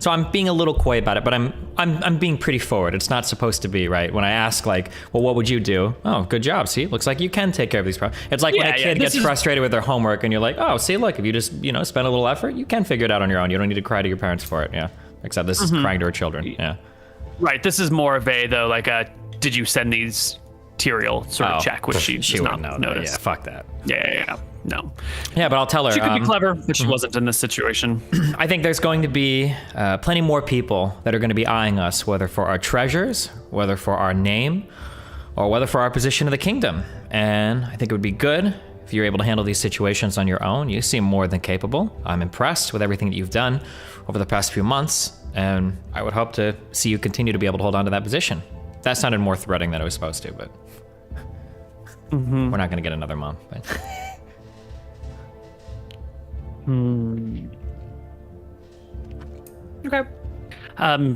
I'm being a little coy about it, but I'm being pretty forward. It's not supposed to be right. When I ask like, well, what would you do? Oh, good job. See, looks like you can take care of these problems. It's like when a kid gets frustrated with their homework and you're like, oh, see, look, if you just spend a little effort, you can figure it out on your own. You don't need to cry to your parents for it. Yeah, except this is crying to her children. Yeah. Right, this is more of a, though, like a, did you send these Tyrael sort of check, which she does not notice. Yeah, fuck that. Yeah, no. Yeah, but I'll tell her. She could be clever, but she wasn't in this situation. I think there's going to be plenty more people that are going to be eyeing us, whether for our treasures, whether for our name, or whether for our position in the kingdom. And I think it would be good if you're able to handle these situations on your own. You seem more than capable. I'm impressed with everything that you've done over the past few months. And I would hope to see you continue to be able to hold on to that position. That sounded more threatening than it was supposed to, but we're not going to get another mom. But Okay.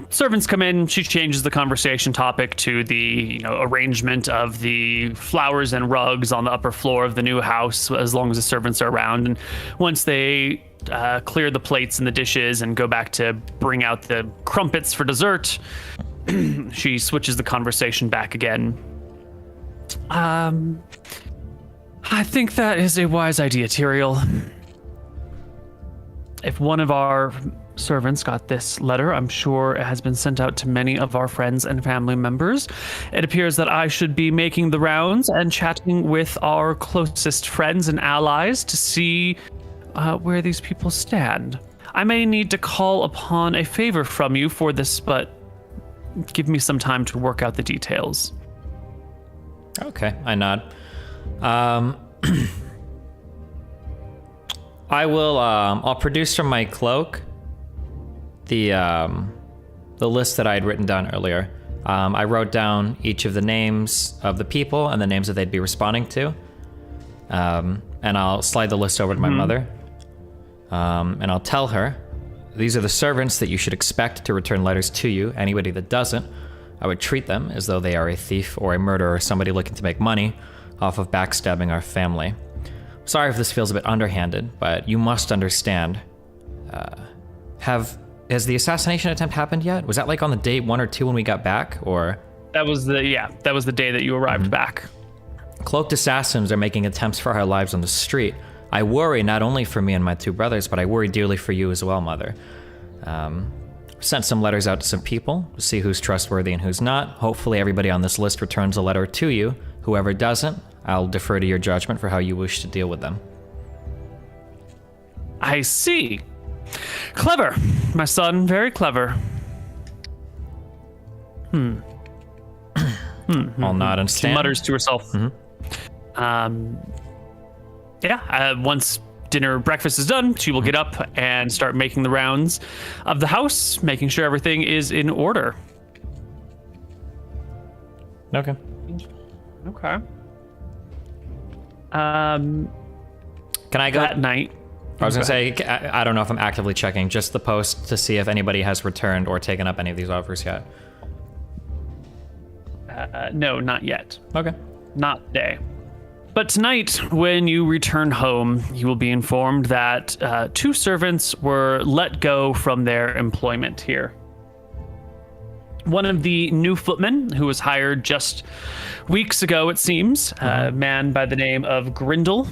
Servants come in. She changes the conversation topic to the arrangement of the flowers and rugs on the upper floor of the new house, as long as the servants are around. And once they clear the plates and the dishes and go back to bring out the crumpets for dessert, she switches the conversation back again. I think that is a wise idea, Tyrael. If one of our servants got this letter, I'm sure it has been sent out to many of our friends and family members. It appears that I should be making the rounds and chatting with our closest friends and allies to see where these people stand. I may need to call upon a favor from you for this, but give me some time to work out the details. Okay, I nod. I will. I'll produce from my cloak the list that I had written down earlier. I wrote down each of the names of the people and the names that they'd be responding to. And I'll slide the list over to my mother. And I'll tell her, these are the servants that you should expect to return letters to you. Anybody that doesn't, I would treat them as though they are a thief or a murderer or somebody looking to make money off of backstabbing our family. Sorry if this feels a bit underhanded, but you must understand. Has the assassination attempt happened yet? Was that like on the day 1 or 2 when we got back, or? That was the day that you arrived back. Cloaked assassins are making attempts for our lives on the street. I worry not only for me and my 2 brothers, but I worry dearly for you as well, Mother. Sent some letters out to some people to see who's trustworthy and who's not. Hopefully everybody on this list returns a letter to you. Whoever doesn't, I'll defer to your judgment for how you wish to deal with them. I see. Clever, my son, very clever. I'll nod and She stand. mutters to herself. Once breakfast is done, she will get up and start making the rounds of the house, making sure everything is in order. Okay. Okay. Can I go? That night. I was going to say, I don't know if I'm actively checking just the post to see if anybody has returned or taken up any of these offers yet. No, not yet. Okay. Not today. But tonight, when you return home, you will be informed that 2 servants were let go from their employment here. One of the new footmen, who was hired just weeks ago, it seems, a man by the name of Grindle.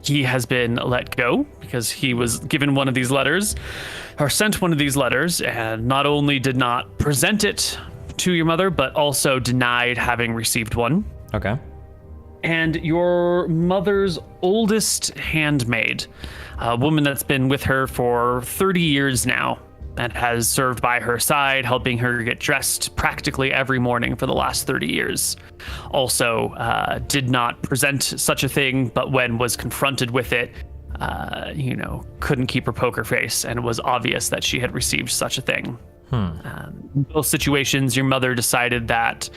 He has been let go because he was given one of these letters, or sent one of these letters, and not only did not present it to your mother, but also denied having received one. Okay. And your mother's oldest handmaid, a woman that's been with her for 30 years now and has served by her side, helping her get dressed practically every morning for the last 30 years. Also did not present such a thing, but when was confronted with it, couldn't keep her poker face, and it was obvious that she had received such a thing. In both situations, your mother decided that,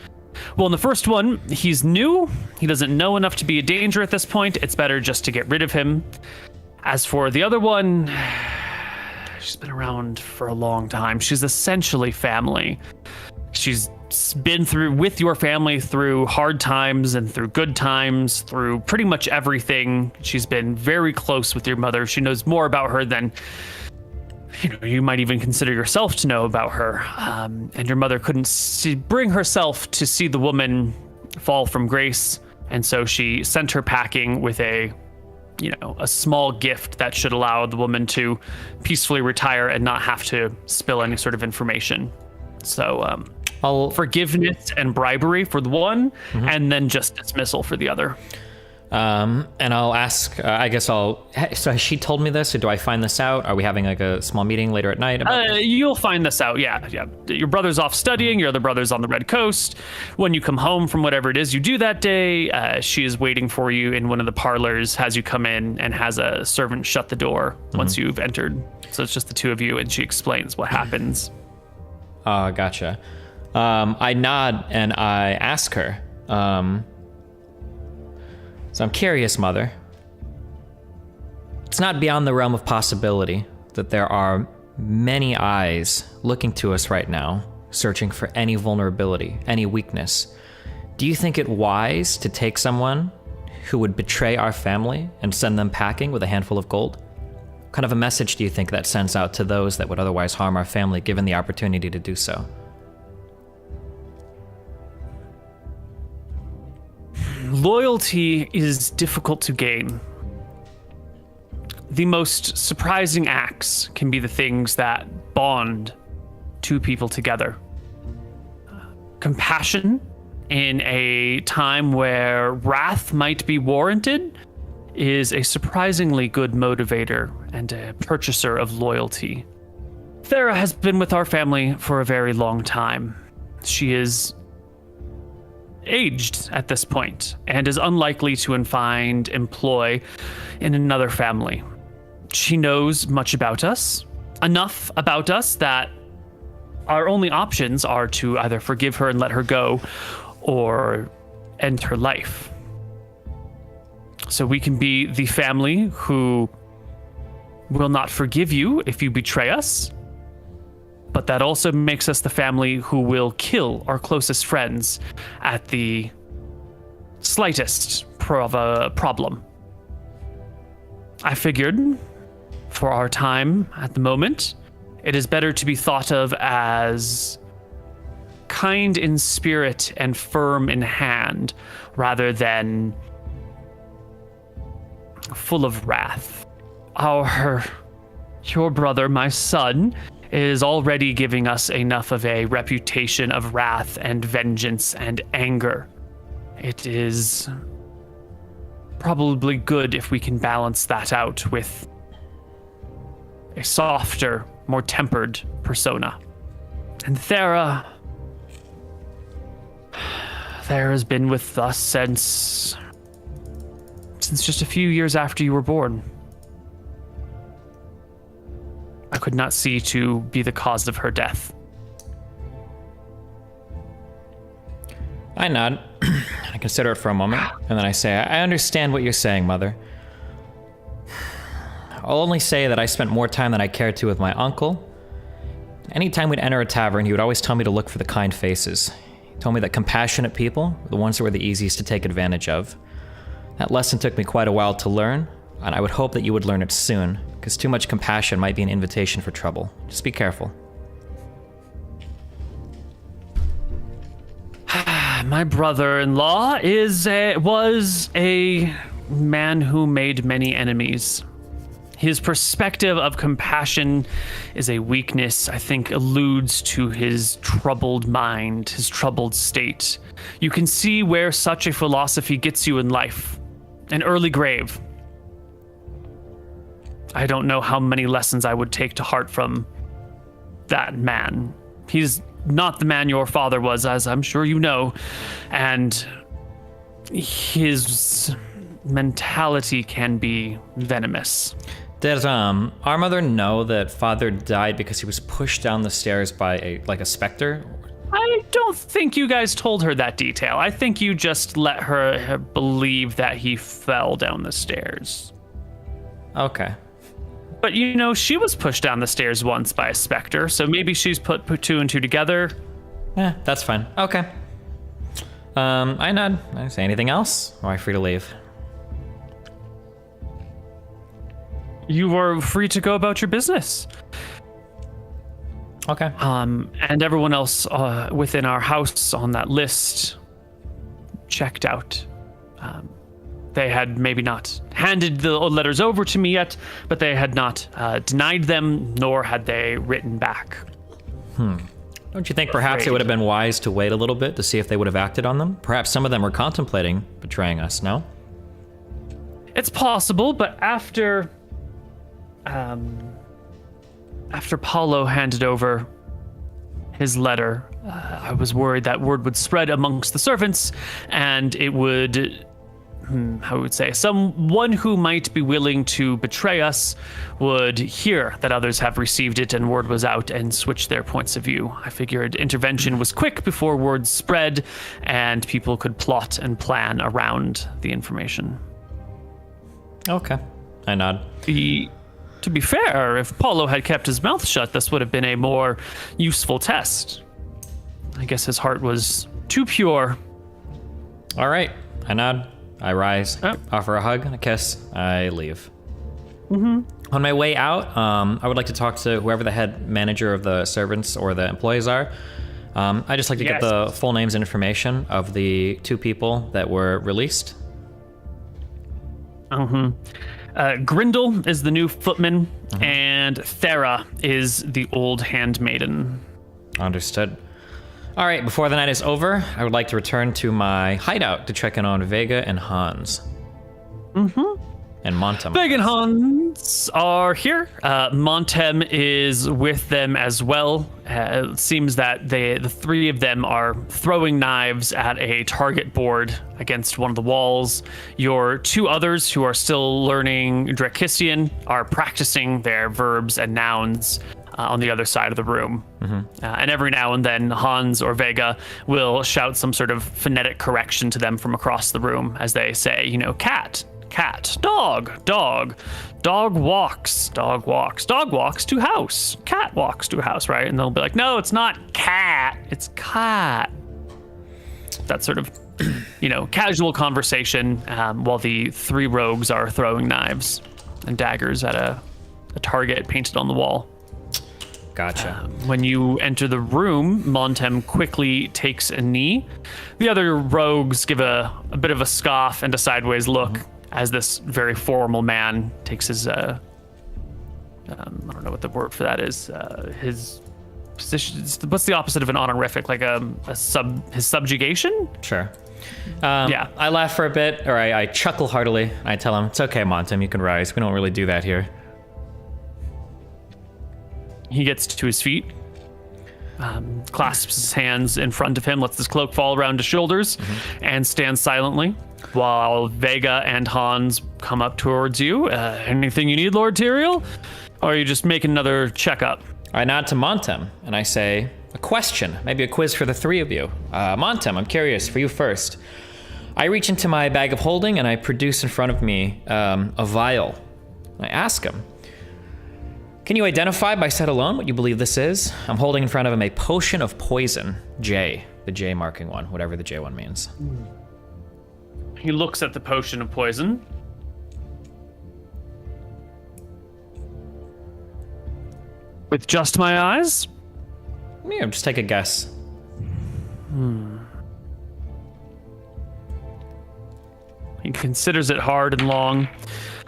well, in the first one, he's new. He doesn't know enough to be a danger at this point. It's better just to get rid of him. As for the other one, she's been around for a long time. She's essentially family. She's been with your family through hard times and through good times, through pretty much everything. She's been very close with your mother. She knows more about her than you might even consider yourself to know about her. And your mother couldn't bring herself to see the woman fall from grace. And so she sent her packing with a small gift that should allow the woman to peacefully retire and not have to spill any sort of information. So forgiveness and bribery for the one, and then just dismissal for the other. And I'll ask, so has she told me this, or do I find this out? Are we having like a small meeting later at night about this? You'll find this out, yeah. Your brother's off studying, your other brother's on the Red Coast. When you come home from whatever it is you do that day, she is waiting for you in one of the parlors, has you come in, and has a servant shut the door once you've entered. So it's just the 2 of you, and she explains what happens. Gotcha. I nod and I ask her, so I'm curious, Mother. It's not beyond the realm of possibility that there are many eyes looking to us right now, searching for any vulnerability, any weakness. Do you think it wise to take someone who would betray our family and send them packing with a handful of gold? What kind of a message do you think that sends out to those that would otherwise harm our family given the opportunity to do so? Loyalty is difficult to gain. The most surprising acts can be the things that bond 2 people together. Compassion in a time where wrath might be warranted is a surprisingly good motivator and a purchaser of loyalty. Thera has been with our family for a very long time. She is aged at this point and is unlikely to find employ in another family. She knows much about us, enough about us that our only options are to either forgive her and let her go or end her life. So we can be the family who will not forgive you if you betray us, but that also makes us the family who will kill our closest friends at the slightest problem. I figured, for our time at the moment, it is better to be thought of as kind in spirit and firm in hand, rather than full of wrath. Your brother, my son, is already giving us enough of a reputation of wrath and vengeance and anger. It is probably good if we can balance that out with a softer, more tempered persona. And Thera's been with us since just a few years after you were born. I could not see to be the cause of her death. I nod. I consider it for a moment, and then I say, I understand what you're saying, Mother. I'll only say that I spent more time than I cared to with my uncle. Anytime we'd enter a tavern, he would always tell me to look for the kind faces. He told me that compassionate people were the ones that were the easiest to take advantage of. That lesson took me quite a while to learn, and I would hope that you would learn it soon, because too much compassion might be an invitation for trouble. Just be careful. My brother-in-law was a man who made many enemies. His perspective of compassion is a weakness, I think, alludes to his troubled mind, his troubled state. You can see where such a philosophy gets you in life. An early grave. I don't know how many lessons I would take to heart from that man. He's not the man your father was, as I'm sure you know, and his mentality can be venomous. Did our mother know that father died because he was pushed down the stairs by a specter? I don't think you guys told her that detail. I think you just let her believe that he fell down the stairs. Okay. But, you know, she was pushed down the stairs once by a specter, so maybe she's put two and two together. That's fine. Okay. I nod. I say anything else? Or am I free to leave? You are free to go about your business. Okay. And everyone else within our house on that list checked out. They had maybe not handed the letters over to me yet, but they had not denied them, nor had they written back. Don't you think perhaps it would have been wise to wait a little bit to see if they would have acted on them? Perhaps some of them were contemplating betraying us, no? It's possible, but after Paulo handed over his letter, I was worried that word would spread amongst the servants, and it would, I would say, someone who might be willing to betray us would hear that others have received it and word was out and switch their points of view. I figured intervention was quick before word spread and people could plot and plan around the information. Okay. I nod. To be fair, if Paulo had kept his mouth shut, this would have been a more useful test. I guess his heart was too pure. All right. I nod. I rise, offer a hug and a kiss. I leave. On my way out, I would like to talk to whoever the head manager of the servants or the employees are. I just like to get the full names and information of the two people that were released. Grindel is the new footman, and Thera is the old handmaiden. Understood. All right, before the night is over, I would like to return to my hideout to check in on Vega and Hans. And Montem. Veg and Hans are here. Montem is with them as well. It seems that the three of them are throwing knives at a target board against one of the walls. Your two others who are still learning Drakistian are practicing their verbs and nouns on the other side of the room. And every now and then Hans or Vega will shout some sort of phonetic correction to them from across the room as they say, you know, cat, cat, dog, dog, dog walks to house, cat walks to house, right? And they'll be like, no, it's not cat, it's cat. That sort of, you know, casual conversation while the three rogues are throwing knives and daggers at a target painted on the wall. Gotcha. When you enter the room, Montem quickly takes a knee. The other rogues give a bit of a scoff and a sideways look as this very formal man takes his, I don't know what the word for that is, his position. What's the opposite of an honorific? Like his subjugation? Sure. Yeah. I laugh for a bit, or I chuckle heartily. I tell him, it's okay, Montem, you can rise. We don't really do that here. He gets to his feet, clasps his hands in front of him, lets his cloak fall around his shoulders, and stands silently while Vega and Hans come up towards you. Anything you need, Lord Tyrael? Or are you just making another checkup? I nod to Montem, and I say, a question, maybe a quiz for the three of you. Montem, I'm curious, for you first. I reach into my bag of holding, and I produce in front of me a vial. I ask him, can you identify by sight alone what you believe this is? I'm holding in front of him a potion of poison, J, the J marking one, whatever the J one means. He looks at the potion of poison. With just my eyes? Yeah, just take a guess. He considers it hard and long,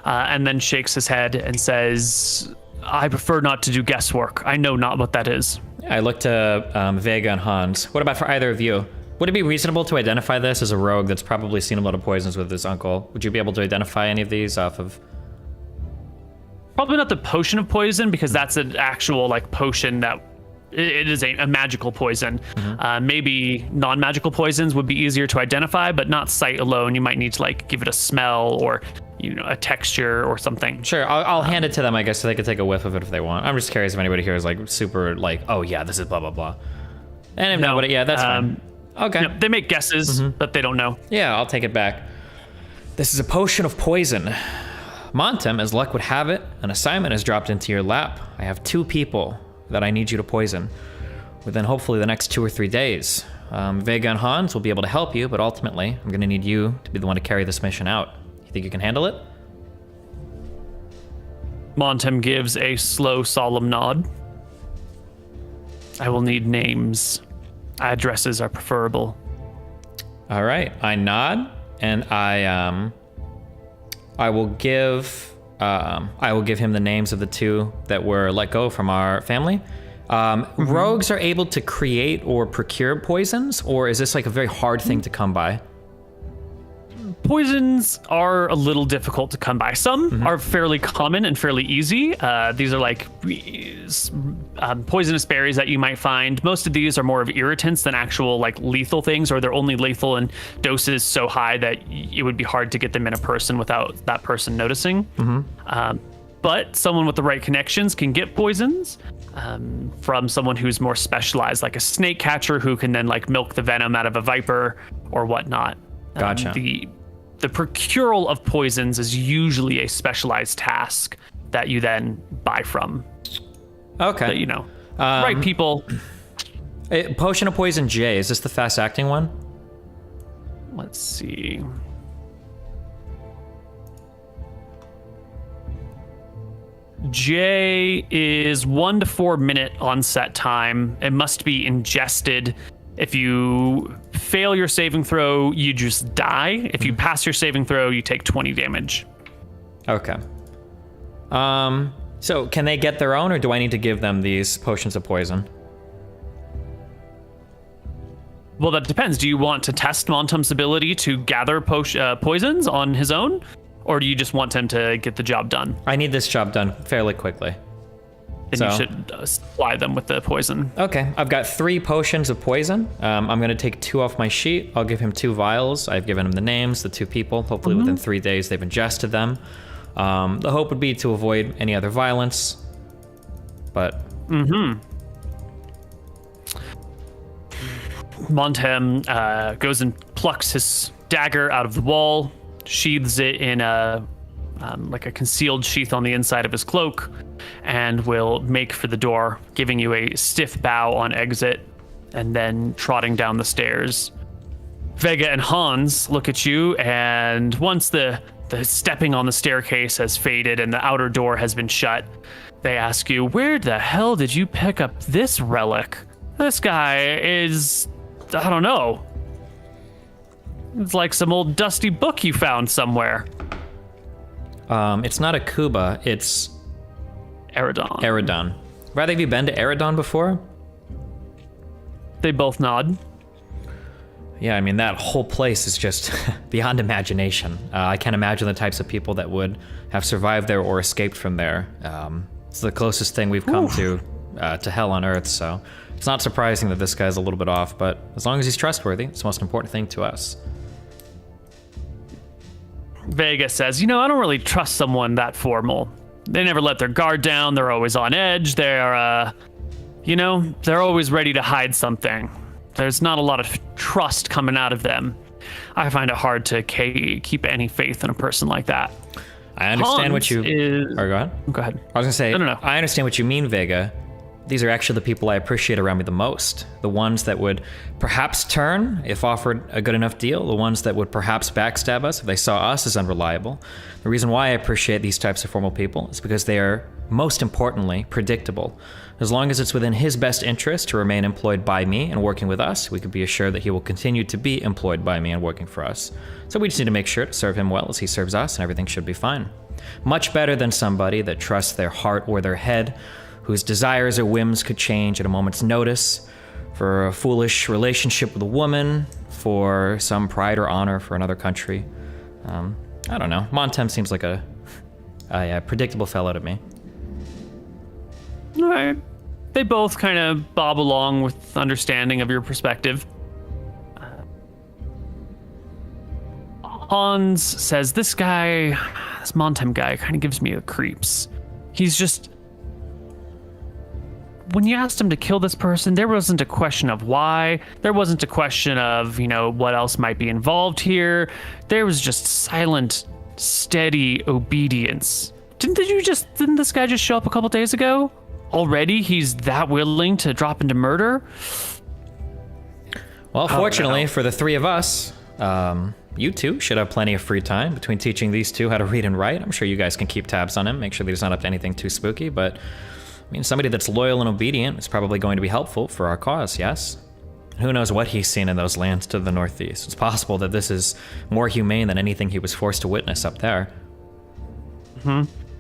and then shakes his head and says, I prefer not to do guesswork. I know not what that is. I look to Vega and Hans. What about for either of you? Would it be reasonable to identify this as a rogue that's probably seen a lot of poisons with his uncle? Would you be able to identify any of these off of... Probably not the potion of poison, because that's an actual like potion that it is a magical poison. Maybe non-magical poisons would be easier to identify, but not sight alone. You might need to like give it a smell or, you know, a texture or something. Sure, I'll hand it to them, I guess, so they can take a whiff of it if they want. I'm just curious if anybody here is like super like, oh yeah, this is blah, blah, blah. And if nobody, yeah, that's fine. Okay. You know, they make guesses, but they don't know. Yeah, I'll take it back. This is a potion of poison. Montem, as luck would have it, an assignment has dropped into your lap. I have 2 people that I need you to poison within hopefully the next 2 or 3 days. Vega and Hans will be able to help you, but ultimately, I'm gonna need you to be the one to carry this mission out. You think you can handle it? Montem gives a slow, solemn nod. I will need names. Addresses are preferable. All right, I nod, and I will give him the names of the 2 that were let go from our family. Rogues are able to create or procure poisons, or is this like a very hard thing to come by? Poisons are a little difficult to come by. Some are fairly common and fairly easy. These are like poisonous berries that you might find. Most of these are more of irritants than actual like lethal things, or they're only lethal in doses so high that it would be hard to get them in a person without that person noticing. But someone with the right connections can get poisons from someone who's more specialized, like a snake catcher who can then like milk the venom out of a viper or whatnot. Gotcha. The procural of poisons is usually a specialized task that you then buy from. Okay. But, you know, right people. Potion of Poison J, is this the fast acting one? Let's see. J is 1 to 4 minute onset time. It must be ingested. If you fail your saving throw, you just die. If you pass your saving throw, you take 20 damage. Okay. So can they get their own, or do I need to give them these potions of poison? Well, that depends. Do you want to test Montem's ability to gather poisons on his own? Or do you just want him to get the job done? I need this job done fairly quickly. Then you should supply them with the poison. Okay, I've got 3 potions of poison. I'm going to take 2 off my sheet. I'll give him 2 vials. I've given him the names, the 2 people. Hopefully within 3 days they've ingested them. The hope would be to avoid any other violence. But... Montem goes and plucks his dagger out of the wall, sheathes it in like a concealed sheath on the inside of his cloak, and will make for the door, giving you a stiff bow on exit, and then trotting down the stairs. Vega and Hans look at you, and once the stepping on the staircase has faded and the outer door has been shut, they ask you, where the hell did you pick up this relic? This guy is, I don't know. It's like some old dusty book you found somewhere. It's not a Kuba, it's... Eridon. Rather, have you been to Eridon before? They both nod. Yeah, I mean, that whole place is just beyond imagination. I can't imagine the types of people that would have survived there or escaped from there. It's the closest thing we've come to hell on Earth, so it's not surprising that this guy's a little bit off, but as long as he's trustworthy, it's the most important thing to us. Vega says, I don't really trust someone that formal. They never let their guard down. They're always on edge. They're, they're always ready to hide something. There's not a lot of trust coming out of them. I find it hard to keep any faith in a person like that. I understand what you... Or go ahead. Go ahead. I was going to say, No. I understand what you mean, Vega. These are actually the people I appreciate around me the most. The ones that would perhaps turn if offered a good enough deal. The ones that would perhaps backstab us if they saw us as unreliable. The reason why I appreciate these types of formal people is because they are, most importantly, predictable. As long as it's within his best interest to remain employed by me and working with us, we can be assured that he will continue to be employed by me and working for us. So we just need to make sure to serve him well as he serves us, and everything should be fine. Much better than somebody that trusts their heart or their head, whose desires or whims could change at a moment's notice, for a foolish relationship with a woman, for some pride or honor for another country. I don't know. Montem seems like a predictable fellow to me. All right. They both kind of bob along with understanding of your perspective. Hans says, this Montem guy kind of gives me the creeps. He's just... When you asked him to kill this person, there wasn't a question of why. There wasn't a question of, what else might be involved here. There was just silent, steady obedience. Didn't this guy just show up a couple days ago? Already he's that willing to drop into murder? Well, fortunately for the 3 of us, you 2 should have plenty of free time between teaching these 2 how to read and write. I'm sure you guys can keep tabs on him, make sure that he's not up to anything too spooky, but... somebody that's loyal and obedient is probably going to be helpful for our cause, yes? Who knows what he's seen in those lands to the northeast. It's possible that this is more humane than anything he was forced to witness up there.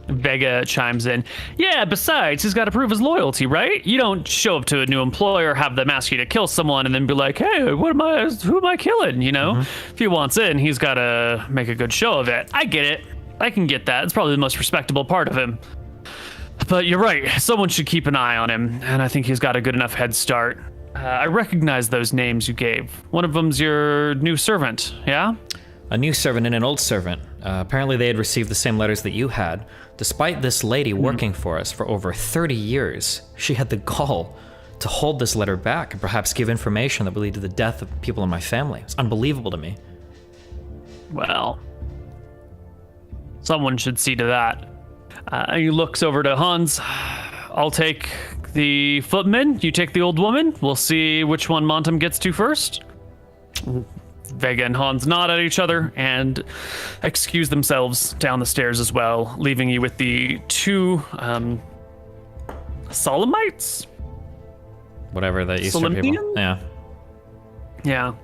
Vega chimes in. Yeah, besides, he's got to prove his loyalty, right? You don't show up to a new employer, have them ask you to kill someone, and then be like, hey, who am I killing, If he wants in, he's got to make a good show of it. I get it. I can get that. It's probably the most respectable part of him. But you're right, someone should keep an eye on him, and I think he's got a good enough head start. I recognize those names you gave. One of them's your new servant, yeah? A new servant and an old servant. Apparently they had received the same letters that you had. Despite this lady working for us for over 30 years, she had the gall to hold this letter back and perhaps give information that would lead to the death of people in my family. It's unbelievable to me. Well, someone should see to that. He looks over to Hans. I'll take the footman. You take the old woman. We'll see which one Montem gets to first. Vega and Hans nod at each other and excuse themselves down the stairs as well, leaving you with the 2 Solommites? Whatever the Eastern people. Yeah.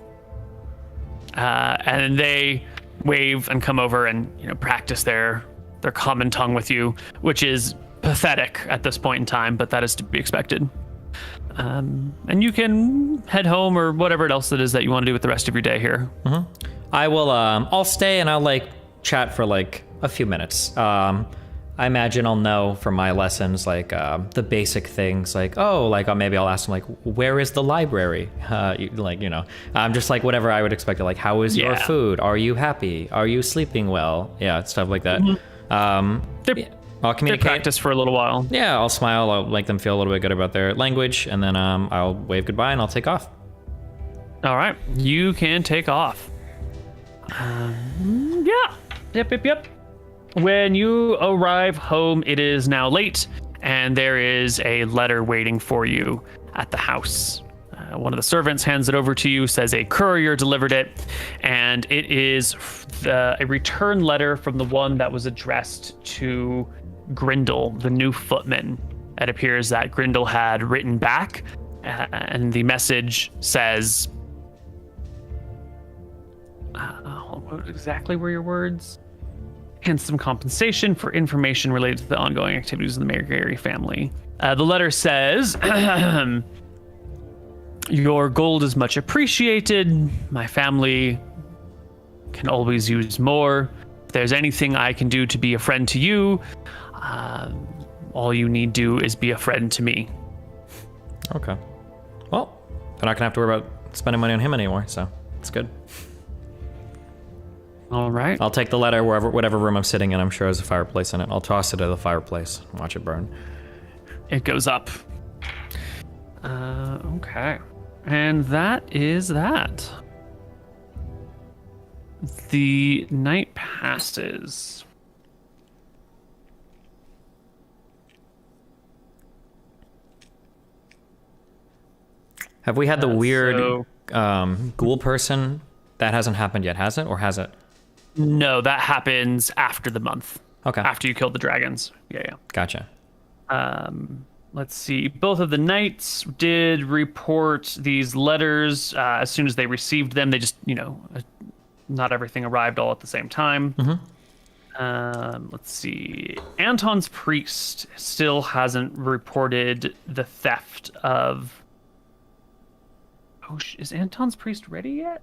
And they wave and come over and practice their common tongue with you, which is pathetic at this point in time, but that is to be expected. And you can head home or whatever else it is that you want to do with the rest of your day here. I will, I'll stay and I'll chat for like a few minutes. I imagine I'll know from my lessons, like the basic things, like, maybe I'll ask them, like, where is the library? Just like whatever I would expect. Like, how is your food? Are you happy? Are you sleeping well? Yeah, stuff like that. I'll communicate. Practice for a little while. Yeah, I'll smile. I'll make them feel a little bit good about their language, and then I'll wave goodbye and I'll take off. All right, you can take off. Yep. When you arrive home, it is now late, and there is a letter waiting for you at the house. One of the servants hands it over to you, says a courier delivered it, and it is a return letter from the one that was addressed to Grindel, the new footman. It appears that Grindel had written back, and the message says... what exactly were your words? Handsome compensation for information related to the ongoing activities of the Marigary family. The letter says, your gold is much appreciated. My family can always use more. If there's anything I can do to be a friend to you, all you need do is be a friend to me. Okay. Well, they're not gonna have to worry about spending money on him anymore, so it's good. All right. I'll take the letter whatever room I'm sitting in. I'm sure there's a fireplace in it. I'll toss it at the fireplace and watch it burn. It goes up. Okay. And that is that. The night passes. Have we had the weird ghoul person? That hasn't happened yet, has it? Or has it? No, that happens after the month. Okay. After you kill the dragons. Yeah. Gotcha. Let's see. Both of the knights did report these letters as soon as they received them. They just, not everything arrived all at the same time. Mm-hmm. Let's see. Anton's priest still hasn't reported the theft of... is Anton's priest ready yet?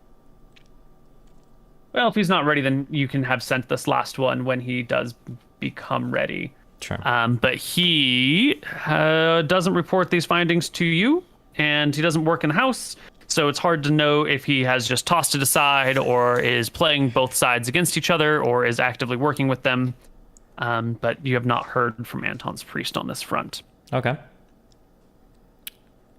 Well, if he's not ready, then you can have sent this last one when he does become ready. Sure. But he doesn't report these findings to you, and he doesn't work in the house, so it's hard to know if he has just tossed it aside or is playing both sides against each other or is actively working with them. But you have not heard from Anton's priest on this front. Okay.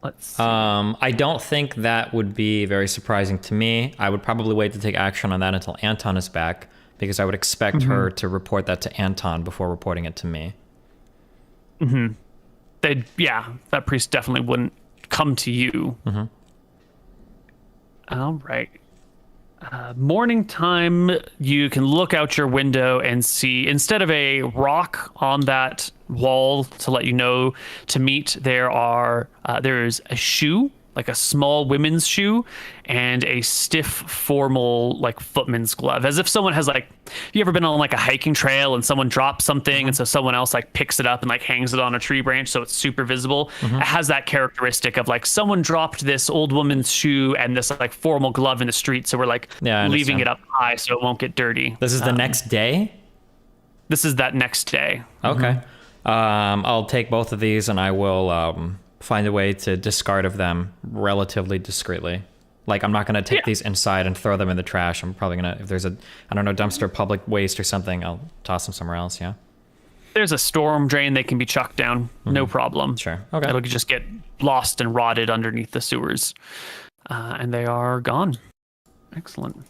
Let's see. I don't think that would be very surprising to me. I would probably wait to take action on that until Anton is back, because I would expect her to report that to Anton before reporting it to me. Mm-hmm. That priest definitely wouldn't come to you. Mm-hmm. All right. Morning time, you can look out your window and see, instead of a rock on that wall to let you know to meet, there's a shoe, like a small women's shoe, and a stiff formal like footman's glove, as if someone has you ever been on like a hiking trail and someone drops something and so someone else like picks it up and like hangs it on a tree branch so it's super visible. It has that characteristic of like someone dropped this old woman's shoe and this like formal glove in the street, so we're like leaving it up high so it won't get dirty. This is the next day? This is that next day. Okay. I'll take both of these and I will find a way to discard of them relatively discreetly. Like, I'm not going to take these inside and throw them in the trash. I'm probably going to, if there's a, dumpster, public waste or something, I'll toss them somewhere else, yeah? There's a storm drain, they can be chucked down. No problem. Sure. Okay. It'll just get lost and rotted underneath the sewers. And they are gone. Excellent.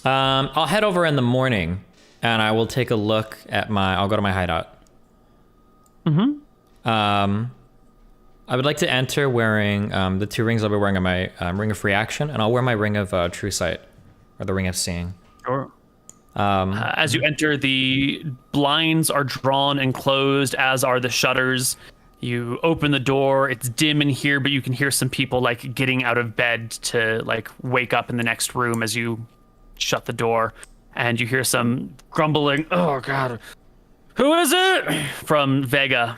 I'll head over in the morning and I will take a look at I'll go to my hideout. I would like to enter wearing the 2 rings I'll be wearing on my Ring of Free Action, and I'll wear my Ring of True Sight, or the Ring of Seeing. Sure. As you enter, the blinds are drawn and closed, as are the shutters. You open the door, it's dim in here, but you can hear some people like getting out of bed to like wake up in the next room as you shut the door. And you hear some grumbling, "Oh God, who is it?" from Vega.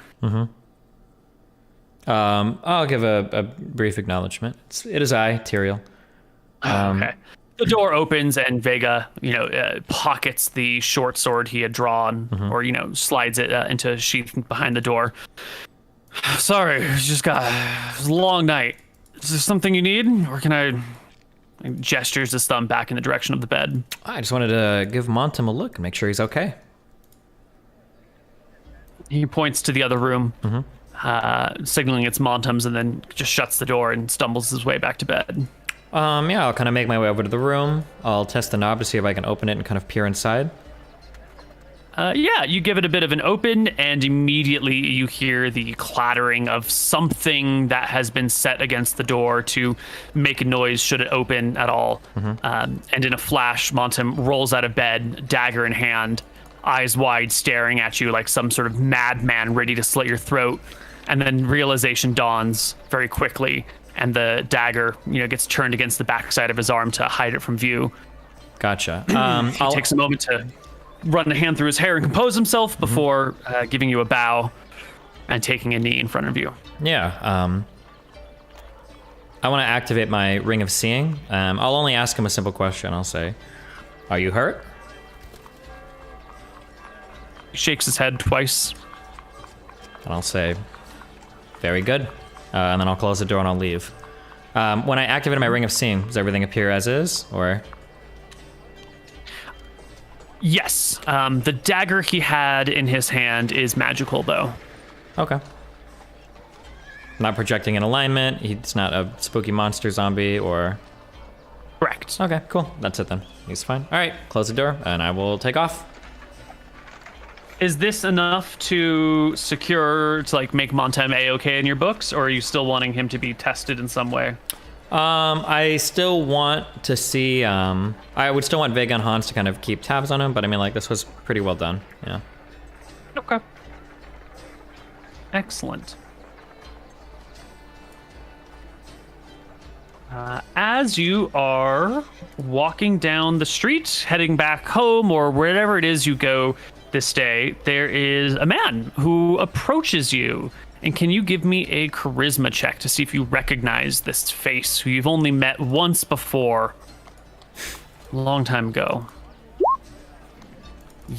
I'll give a brief acknowledgement. It is I, Tyrael. Okay. The door opens and Vega, pockets the short sword he had drawn, or slides it into a sheath behind the door. Sorry, it was a long night. Is there something you need, or can I? He gestures his thumb back in the direction of the bed. I just wanted to give Montum a look and make sure he's okay. He points to the other room, signaling it's Montum's, and then just shuts the door and stumbles his way back to bed. Yeah, I'll kind of make my way over to the room. I'll test the knob to see if I can open it and kind of peer inside. Yeah, you give it a bit of an open, and immediately you hear the clattering of something that has been set against the door to make a noise should it open at all. And in a flash, Montum rolls out of bed, dagger in hand, eyes wide, staring at you like some sort of madman ready to slit your throat. And then realization dawns very quickly, and the dagger, gets turned against the backside of his arm to hide it from view. Gotcha. He takes a moment to run a hand through his hair and compose himself before giving you a bow and taking a knee in front of you. Yeah. I want to activate my Ring of Seeing. I'll only ask him a simple question. I'll say, "Are you hurt?" He shakes his head twice. And I'll say, "Very good." And then I'll close the door and I'll leave. When I activated my Ring of Seeing, does everything appear as is, or? Yes. The dagger he had in his hand is magical, though. Okay. Not projecting an alignment. He's not a spooky monster zombie, or? Correct. Okay, cool. That's it then. He's fine. All right, close the door and I will take off. Is this enough to make Montum A-okay in your books, or are you still wanting him to be tested in some way? I still want to see, I would still want Vega and Hans to kind of keep tabs on him, but I mean, this was pretty well done, yeah. Okay. Excellent. As you are walking down the street, heading back home, or wherever it is you go this day, there is a man who approaches you. And can you give me a charisma check to see if you recognize this face who you've only met once before, a long time ago?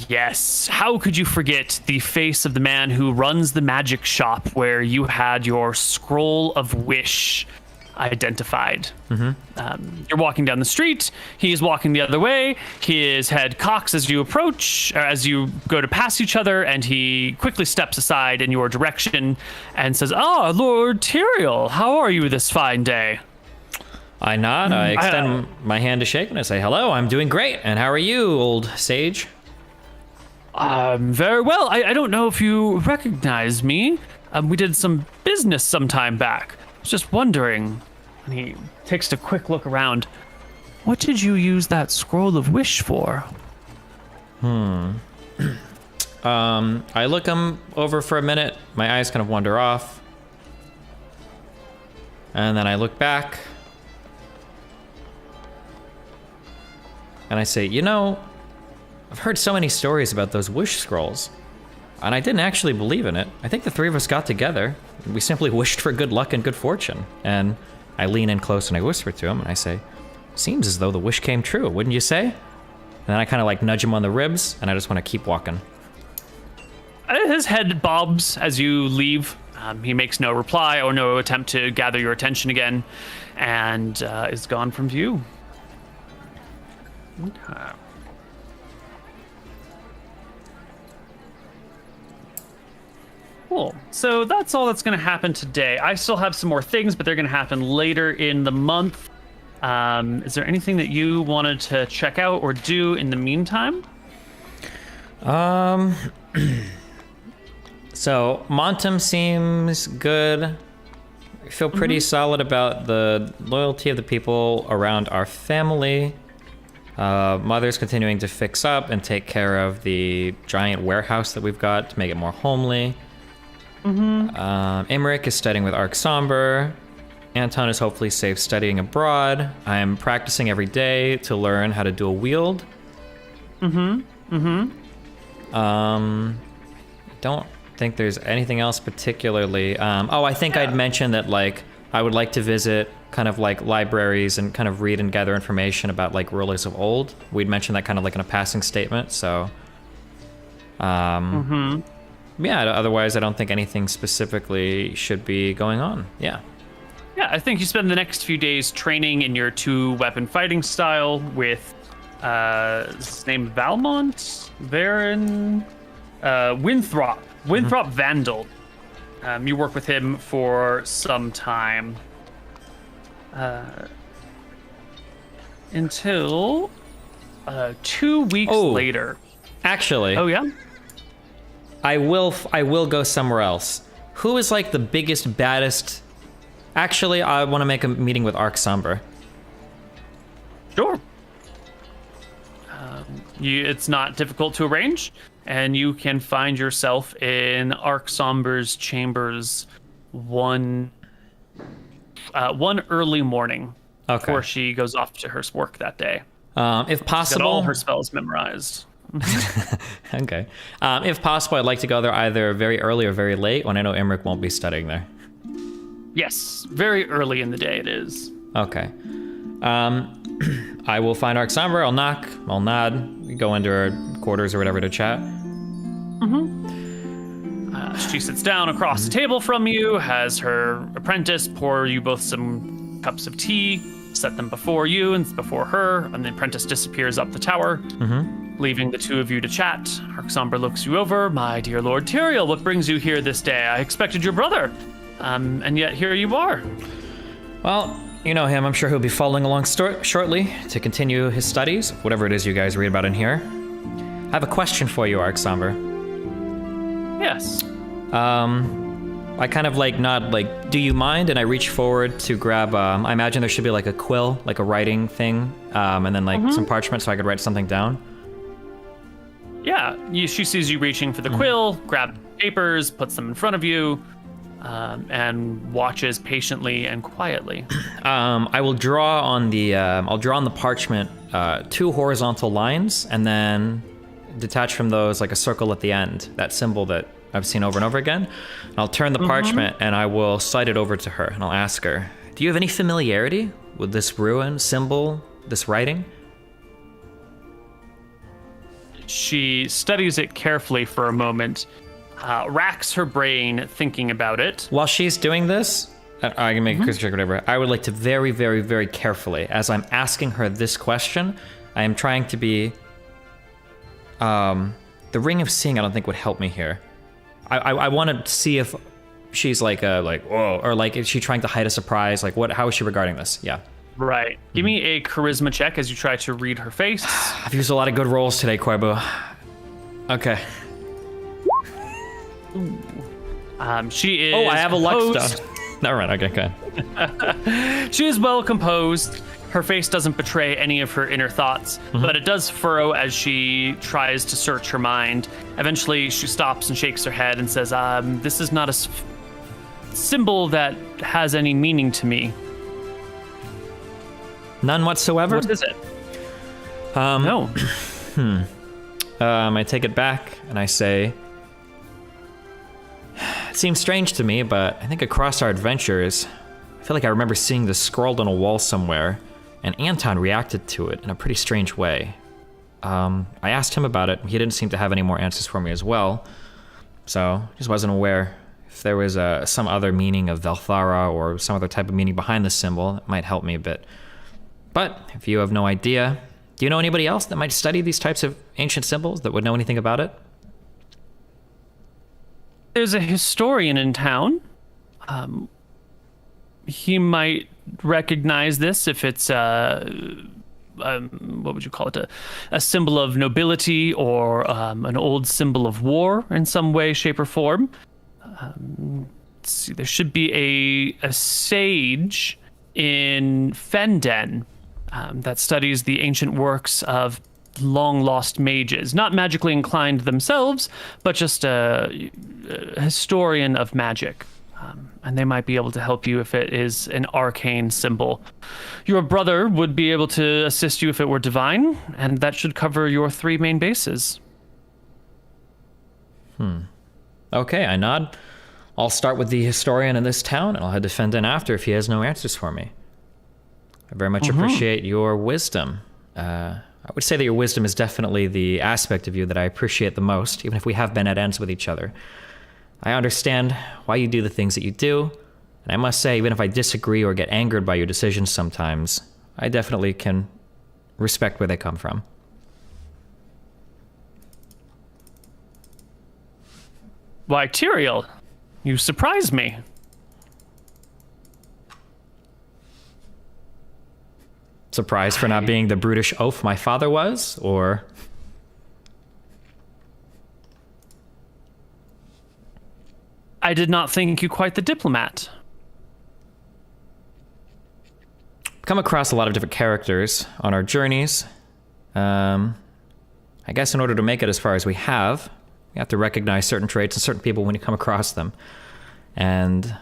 Yes. How could you forget the face of the man who runs the magic shop where you had your scroll of wish identified? You're walking down the street. He's walking the other way. His head cocks as you approach, or as you go to pass each other, and he quickly steps aside in your direction and says, "Ah, Lord Tyrael, how are you this fine day?" I nod. I extend my hand to shake and I say, "Hello, I'm doing great. And how are you, old sage?" Very well. I don't know if you recognize me. We did some business some time back. I was just wondering. And he takes a quick look around. What did you use that scroll of wish for? I look him over for a minute. My eyes kind of wander off. And then I look back. And I say, I've heard so many stories about those wish scrolls. And I didn't actually believe in it. I think the three of us got together. We simply wished for good luck and good fortune. And I lean in close and I whisper to him and I say, "Seems as though the wish came true, wouldn't you say?" And then I kind of nudge him on the ribs and I just want to keep walking. His head bobs as you leave. He makes no reply or no attempt to gather your attention again, and is gone from view. Okay. Cool. So that's all that's going to happen today. I still have some more things, but they're going to happen later in the month. Is there anything that you wanted to check out or do in the meantime? So Montum seems good. I feel pretty solid about the loyalty of the people around our family. Mother's continuing to fix up and take care of the giant warehouse that we've got to make it more homely. Emmerich is studying with Arc Somber. Anton is hopefully safe studying abroad. I'm practicing every day to learn how to dual wield. Don't think there's anything else particularly. I think I'd mentioned that, like, I would like to visit kind of like libraries and kind of read and gather information about like rulers of old. We'd mentioned that kind of like in a passing statement. So, yeah. Otherwise, I don't think anything specifically should be going on. Yeah. Yeah, I think you spend the next few days training in your 2-weapon fighting style with his name Valmont, Varen, Winthrop Vandal. You work with him for some time. Until 2 weeks later. Actually. Oh yeah? I will go somewhere else. Who is like the biggest, baddest? Actually, I want to make a meeting with Arc Somber. Sure. It's not difficult to arrange, and you can find yourself in Arc Somber's chambers one early morning before she goes off to her work that day. If possible, got all her spells memorized. Okay. If possible, I'd like to go there either very early or very late when I know Imric won't be studying there. Yes, very early in the day it is. Okay. I will find Arc Somber. I'll knock. I'll nod. We go into her quarters or whatever to chat. She sits down across the table from you, has her apprentice pour you both some cups of tea, set them before you and before her, and the apprentice disappears up the tower, leaving the two of you to chat. Arc Somber looks you over. My dear Lord Tyrael, what brings you here this day? I expected your brother, and yet here you are. Well, you know him. I'm sure he'll be following along shortly to continue his studies, whatever it is you guys read about in here. I have a question for you, Arc Somber. Yes. I kind of like nod, like, do you mind? And I reach forward to grab, I imagine there should be like a quill, like a writing thing, and then like some parchment so I could write something down. Yeah, she sees you reaching for the quill, grabs papers, puts them in front of you, and watches patiently and quietly. I will draw on the, parchment 2 horizontal lines, and then detach from those like a circle at the end, that symbol that I've seen over and over again. And I'll turn the parchment and I will slide it over to her and I'll ask her, do you have any familiarity with this ruin symbol, this writing? She studies it carefully for a moment, racks her brain thinking about it. While she's doing this, I can make a quick check, whatever. I would like to very, very, very carefully, as I'm asking her this question, I am trying to be, the Ring of Seeing I don't think would help me here. I want to see if she's like whoa, or like is she trying to hide a surprise? Like how is she regarding this? Yeah. Right. Give me a charisma check as you try to read her face. I've used a lot of good rolls today, Koibu. Okay. She is. Oh, I have a luck composed. stone. Never mind. Okay, good. She is well composed. Her face doesn't betray any of her inner thoughts, but it does furrow as she tries to search her mind. Eventually, she stops and shakes her head and says, this is not a symbol that has any meaning to me. None whatsoever? What is it? No. I take it back and I say, it seems strange to me, but I think across our adventures, I feel like I remember seeing this scrawled on a wall somewhere, and Anton reacted to it in a pretty strange way. I asked him about it. He didn't seem to have any more answers for me as well, so just wasn't aware if there was some other meaning of Velthara or some other type of meaning behind the symbol. It might help me a bit. But if you have no idea, do you know anybody else that might study these types of ancient symbols that would know anything about it? There's a historian in town. He might recognize this if it's what would you call it? A symbol of nobility or an old symbol of war in some way, shape, or form. Let's see, there should be a sage in Fenden that studies the ancient works of long-lost mages. Not magically inclined themselves, but just a historian of magic. And they might be able to help you if it is an arcane symbol. Your brother would be able to assist you if it were divine, and that should cover your 3 main bases. Okay, I nod. I'll start with the historian in this town, and I'll head to Fenden after if he has no answers for me. I very much appreciate your wisdom. I would say that your wisdom is definitely the aspect of you that I appreciate the most, even if we have been at ends with each other. I understand why you do the things that you do, and I must say, even if I disagree or get angered by your decisions sometimes, I definitely can respect where they come from. Why, Tyrael, you surprise me. Surprised for not being the brutish oaf my father was, or... I did not think you quite the diplomat. Come across a lot of different characters on our journeys. I guess in order to make it as far as we have to recognize certain traits and certain people when you come across them. And,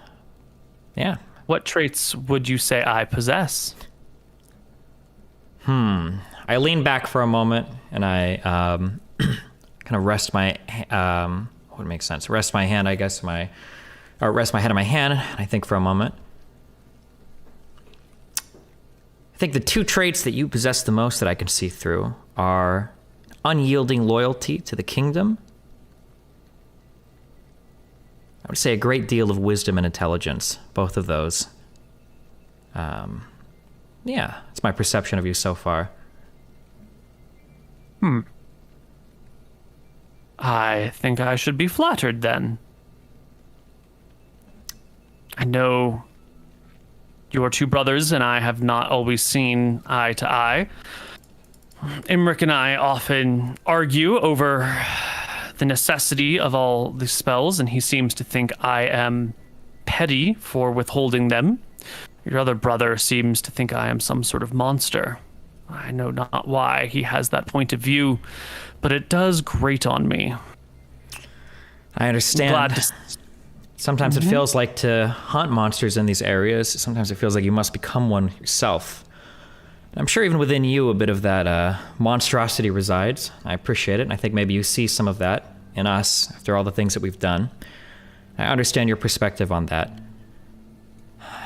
yeah. What traits would you say I possess? I lean back for a moment and I kind of rest my what makes sense? Rest my hand, I guess, or rest my head on my hand, and I think for a moment. I think the two traits that you possess the most that I can see through are unyielding loyalty to the kingdom. I would say a great deal of wisdom and intelligence, both of those. Yeah, it's my perception of you so far. I think I should be flattered then. I know your two brothers and I have not always seen eye to eye. Imric and I often argue over the necessity of all the spells, and he seems to think I am petty for withholding them. Your other brother seems to think I am some sort of monster. I know not why he has that point of view, but it does grate on me. I understand. Sometimes it feels like to hunt monsters in these areas, sometimes it feels like you must become one yourself. I'm sure even within you a bit of that monstrosity resides. I appreciate it, and I think maybe you see some of that in us after all the things that we've done. I understand your perspective on that.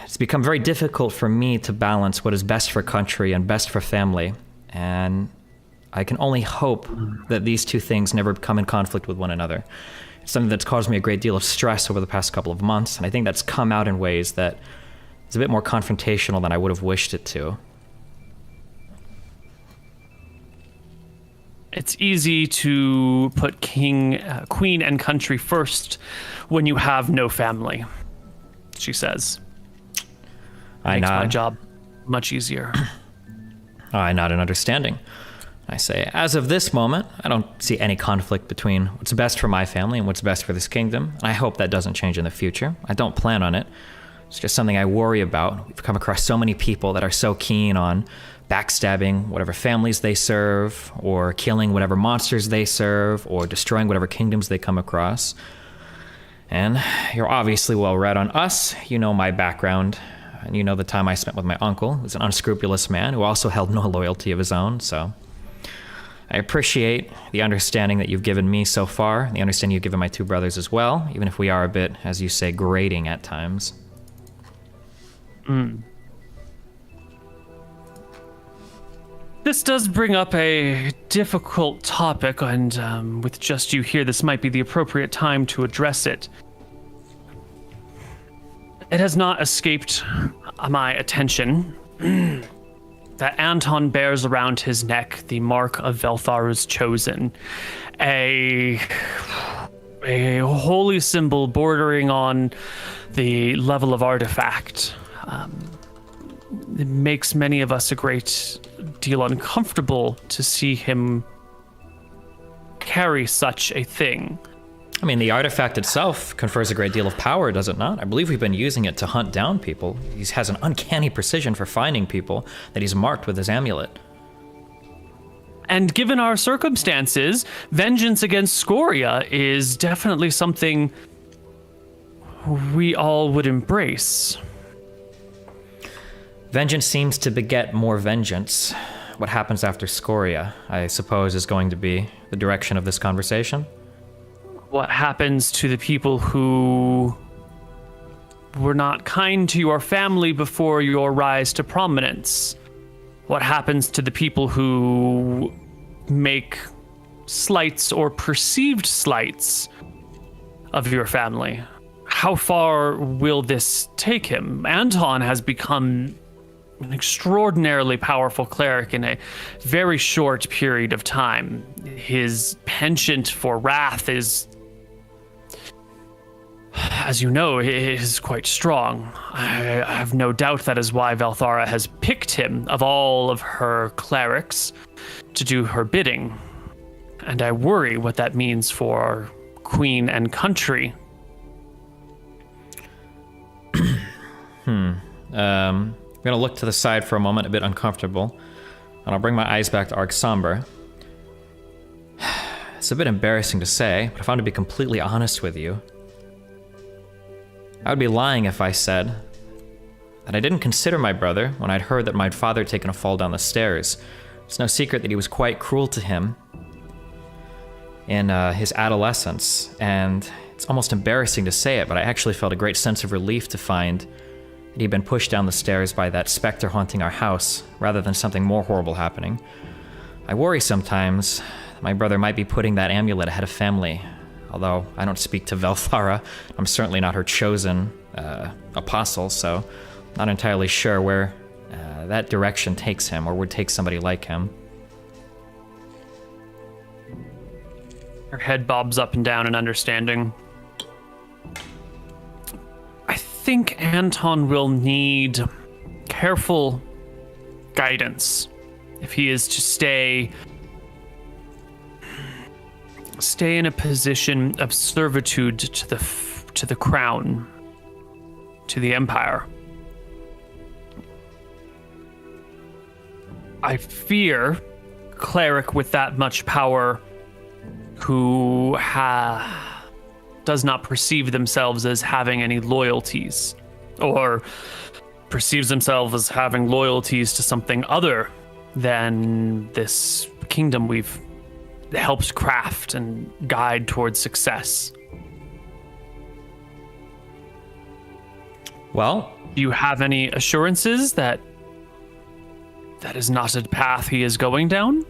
It's become very difficult for me to balance what is best for country and best for family, and I can only hope that these two things never come in conflict with one another. It's something that's caused me a great deal of stress over the past couple of months, and I think that's come out in ways that is a bit more confrontational than I would have wished it to. It's easy to put king, queen, and country first when you have no family, she says. I Makes nod. my job much easier. I nod in understanding. I say, as of this moment, I don't see any conflict between what's best for my family and what's best for this kingdom. And I hope that doesn't change in the future. I don't plan on it. It's just something I worry about. We've come across so many people that are so keen on backstabbing whatever families they serve, or killing whatever monsters they serve, or destroying whatever kingdoms they come across. And you're obviously well read on us. You know my background. And you know the time I spent with my uncle, who's an unscrupulous man who also held no loyalty of his own, so I appreciate the understanding that you've given me so far, the understanding you've given my two brothers as well, even if we are a bit, as you say, grating at times. This does bring up a difficult topic, and with just you here, this might be the appropriate time to address it. It has not escaped my attention that Anton bears around his neck the mark of Velthar's Chosen, a holy symbol bordering on the level of artifact. It makes many of us a great deal uncomfortable to see him carry such a thing. I mean, the artifact itself confers a great deal of power, does it not? I believe we've been using it to hunt down people. He has an uncanny precision for finding people that he's marked with his amulet. And given our circumstances, vengeance against Scoria is definitely something we all would embrace. Vengeance seems to beget more vengeance. What happens after Scoria, I suppose, is going to be the direction of this conversation. What happens to the people who were not kind to your family before your rise to prominence? What happens to the people who make slights or perceived slights of your family? How far will this take him? Anton has become an extraordinarily powerful cleric in a very short period of time. His penchant for wrath is, as you know, is quite strong. I have no doubt that is why Velthara has picked him of all of her clerics to do her bidding. And I worry what that means for our queen and country. I'm gonna look to the side for a moment, a bit uncomfortable, and I'll bring my eyes back to Arc Somber. It's a bit embarrassing to say, but if I'm to be completely honest with you, I would be lying if I said that I didn't consider my brother when I'd heard that my father had taken a fall down the stairs. It's no secret that he was quite cruel to him in his adolescence, and it's almost embarrassing to say it, but I actually felt a great sense of relief to find that he'd been pushed down the stairs by that specter haunting our house, rather than something more horrible happening. I worry sometimes that my brother might be putting that amulet ahead of family, although I don't speak to Velthara. I'm certainly not her chosen apostle, so not entirely sure where that direction takes him, or would take somebody like him. Her head bobs up and down in understanding. I think Anton will need careful guidance if he is to stay in a position of servitude to the crown, to the empire. I fear cleric with that much power who does not perceive themselves as having any loyalties, or perceives themselves as having loyalties to something other than this kingdom we've helped craft and guide towards success. Well, do you have any assurances that that is not a path he is going down?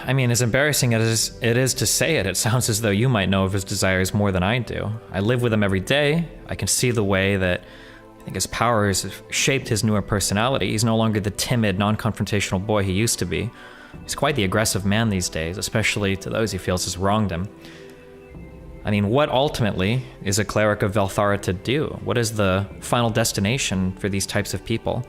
I mean, as embarrassing as it is to say it, it sounds as though you might know of his desires more than I do. I live with him every day. I can see the way that I think his power has shaped his newer personality. He's no longer the timid, non-confrontational boy he used to be. He's quite the aggressive man these days, especially to those he feels has wronged him. I mean, what ultimately is a cleric of Velthara to do? What is the final destination for these types of people?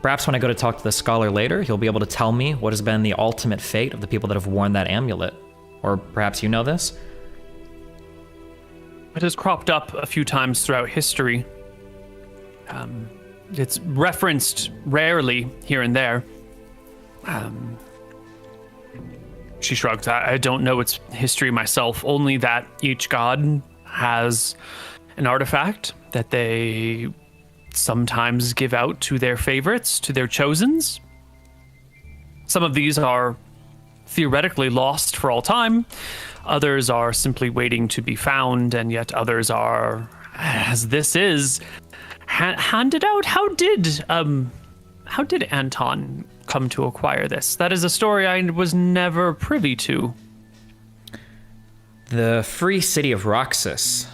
Perhaps when I go to talk to the scholar later, he'll be able to tell me what has been the ultimate fate of the people that have worn that amulet. Or perhaps you know this? It has cropped up a few times throughout history. It's referenced rarely here and there. She shrugged. I don't know its history myself, only that each god has an artifact that they sometimes give out to their favorites, to their chosens. Some of these are theoretically lost for all time. Others are simply waiting to be found, and yet others are, as this is, handed out. How did Anton come to acquire this? That is a story I was never privy to. The free city of Roxas,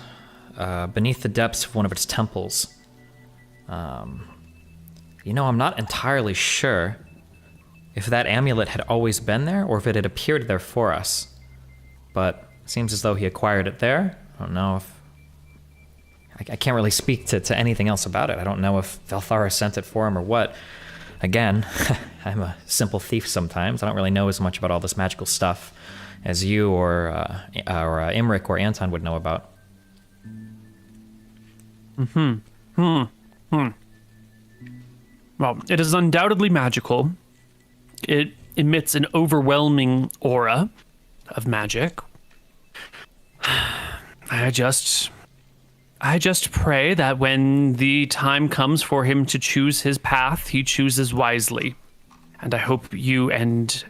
beneath the depths of one of its temples. I'm not entirely sure if that amulet had always been there or if it had appeared there for us. But it seems as though he acquired it there. I don't know if... I can't really speak to anything else about it. I don't know if Velthara sent it for him or what. Again, I'm a simple thief sometimes. I don't really know as much about all this magical stuff as you or Imric or Anton would know about. Well, it is undoubtedly magical. It emits an overwhelming aura of magic. I just pray that when the time comes for him to choose his path, he chooses wisely. And I hope you and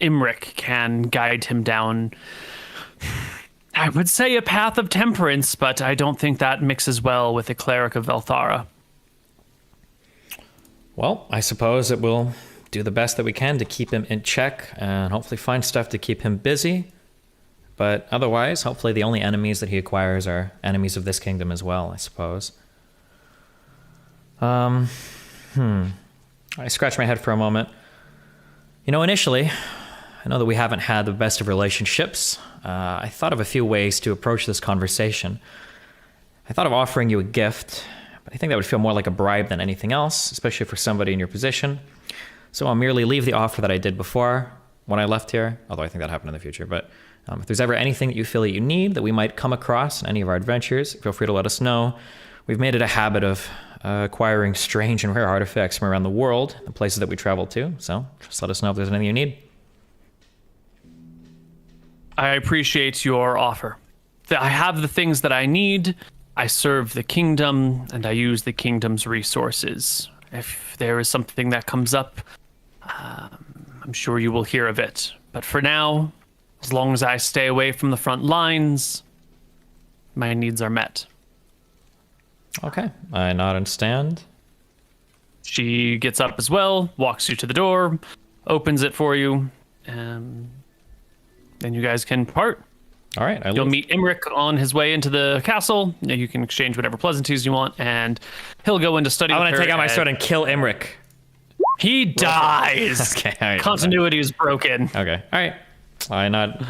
Imric can guide him down I would say a path of temperance, but I don't think that mixes well with the cleric of Velthara. Well, I suppose it will do the best that we can to keep him in check and hopefully find stuff to keep him busy. But otherwise, hopefully the only enemies that he acquires are enemies of this kingdom as well, I suppose. I scratched my head for a moment. You know, initially, I know that we haven't had the best of relationships. I thought of a few ways to approach this conversation. I thought of offering you a gift, but I think that would feel more like a bribe than anything else, especially for somebody in your position. So I'll merely leave the offer that I did before when I left here, although I think that happened in the future. But if there's ever anything that you feel that you need that we might come across in any of our adventures, feel free to let us know. We've made it a habit of acquiring strange and rare artifacts from around the world, the places that we travel to. So just let us know if there's anything you need. I appreciate your offer. I have the things that I need. I serve the kingdom, and I use the kingdom's resources. If there is something that comes up, I'm sure you will hear of it. But for now, as long as I stay away from the front lines, my needs are met. Okay, I nod and stand. She gets up as well, walks you to the door, opens it for you, and then you guys can part. All right, You'll meet Imric on his way into the castle. You can exchange whatever pleasantries you want, and he'll go into study. I want to take out my sword and kill Imric. He dies. Okay, all right. Continuity is broken. Okay, all right. I nod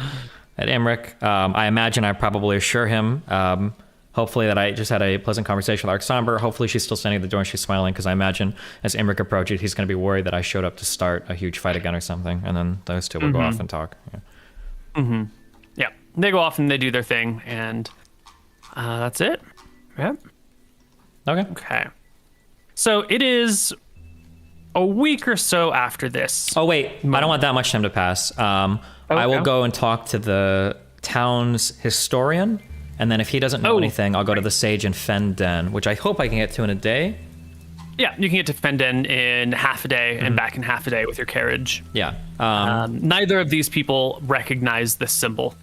at Imric. I imagine I probably assure him, hopefully, that I just had a pleasant conversation with Arxamber. Hopefully she's still standing at the door and she's smiling, because I imagine as Imric approaches, he's going to be worried that I showed up to start a huge fight again or something, and then those two will go off and talk. Yeah. Yeah, they go off and they do their thing, and that's it. Yep. Okay. So it is a week or so after this. Oh, wait. I don't want that much time to pass. I will go and talk to the town's historian, and then if he doesn't know anything, I'll go to the sage in Fenden, which I hope I can get to in a day. Yeah, you can get to Fenden in half a day and back in half a day with your carriage. Yeah. Neither of these people recognize this symbol.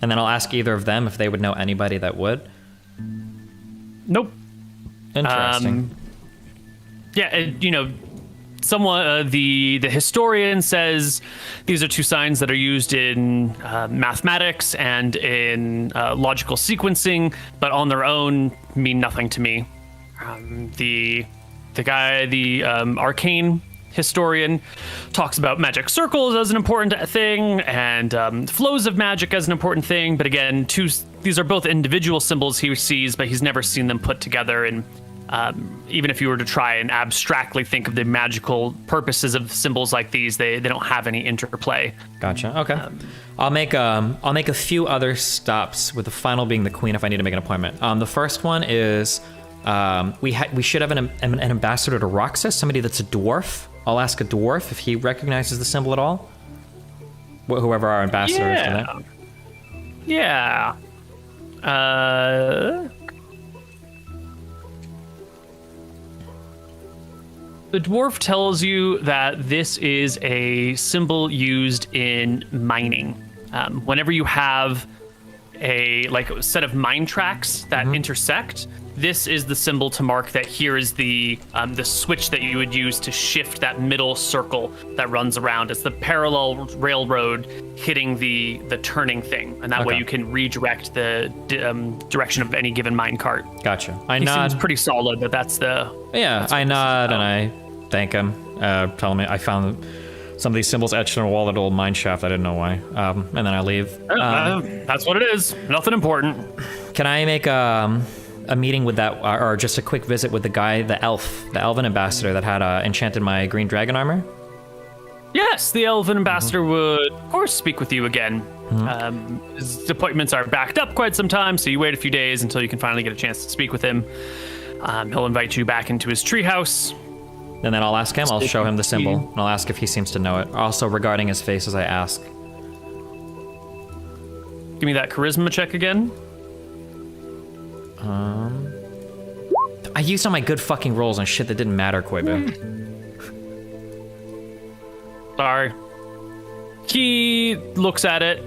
And then I'll ask either of them if they would know anybody that would. Nope. Interesting. Someone, the historian says these are two signs that are used in mathematics and in logical sequencing, but on their own mean nothing to me. The arcane historian talks about magic circles as an important thing, and flows of magic as an important thing. But again, these are both individual symbols he sees, but he's never seen them put together. And even if you were to try and abstractly think of the magical purposes of symbols like these, they don't have any interplay. Gotcha. Okay. I'll make a few other stops, with the final being the queen if I need to make an appointment. The first one is we should have an ambassador to Roxas, somebody that's a dwarf. I'll ask a dwarf if he recognizes the symbol at all. Whoever our ambassador is today. Yeah. The dwarf tells you that this is a symbol used in mining. Whenever you have a set of mine tracks that intersect, this is the symbol to mark that here is the switch that you would use to shift that middle circle that runs around. It's the parallel railroad hitting the turning thing, and that way you can redirect the direction of any given mine cart. Gotcha. He seems pretty solid that that's the... Yeah, I nod and I thank him, tell him I found some of these symbols etched on a wall at an old mine shaft. I didn't know why. And then I leave. That's what it is. Nothing important. Can I make a meeting with that, or just a quick visit with the guy, the elven ambassador that had enchanted my green dragon armor? Yes, the elven ambassador would, of course, speak with you again. His appointments are backed up quite some time, so you wait a few days until you can finally get a chance to speak with him. He'll invite you back into his treehouse. And then I'll ask him, I'll show him the symbol, and I'll ask if he seems to know it. Also, regarding his face as I ask. Give me that charisma check again. I used all my good fucking rolls on shit that didn't matter, Koibu. Sorry. He looks at it.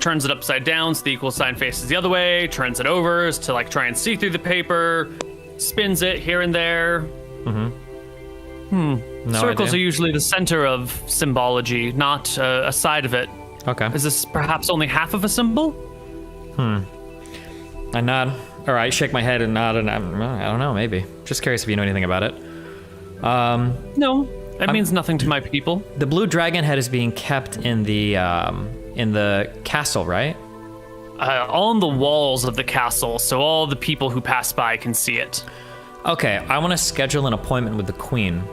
turns it upside down so the equal sign faces the other way, turns it over to like try and see through the paper, spins it here and there. No Circles idea. are usually the center of symbology, not a side of it. Okay. Is this perhaps only half of a symbol? I nod. Or I shake my head and nod, and I don't know, maybe. Just curious if you know anything about it. No, it means nothing to my people. The blue dragon head is being kept in the castle, right? On the walls of the castle, so all the people who pass by can see it. Okay, I want to schedule an appointment with the queen,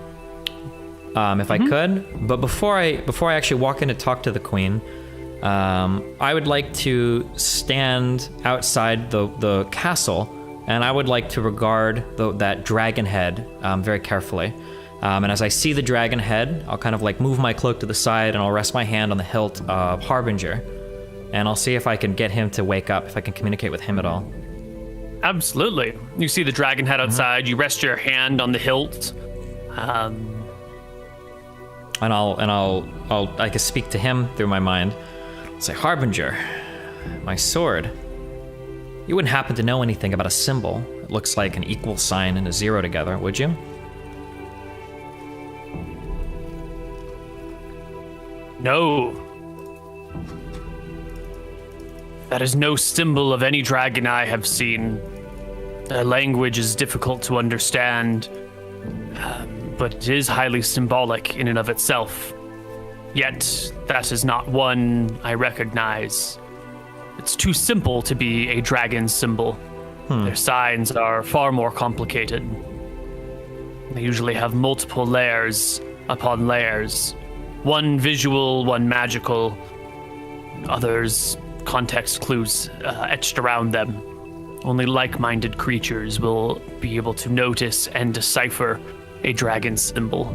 if I could. But before I actually walk in to talk to the queen, I would like to stand outside the castle, and I would like to regard that dragon head very carefully. And as I see the dragon head, I'll kind of like move my cloak to the side, and I'll rest my hand on the hilt of Harbinger, and I'll see if I can get him to wake up, if I can communicate with him at all. Absolutely. You see the dragon head outside. You rest your hand on the hilt. And I can speak to him through my mind. Say, Harbinger, my sword. You wouldn't happen to know anything about a symbol. It looks like an equal sign and a zero together, would you? No. That is no symbol of any dragon I have seen. The language is difficult to understand, but it is highly symbolic in and of itself. Yet, that is not one I recognize. It's too simple to be a dragon symbol. Their signs are far more complicated. They usually have multiple layers upon layers. One visual, one magical, others context clues etched around them. Only like-minded creatures will be able to notice and decipher a dragon symbol.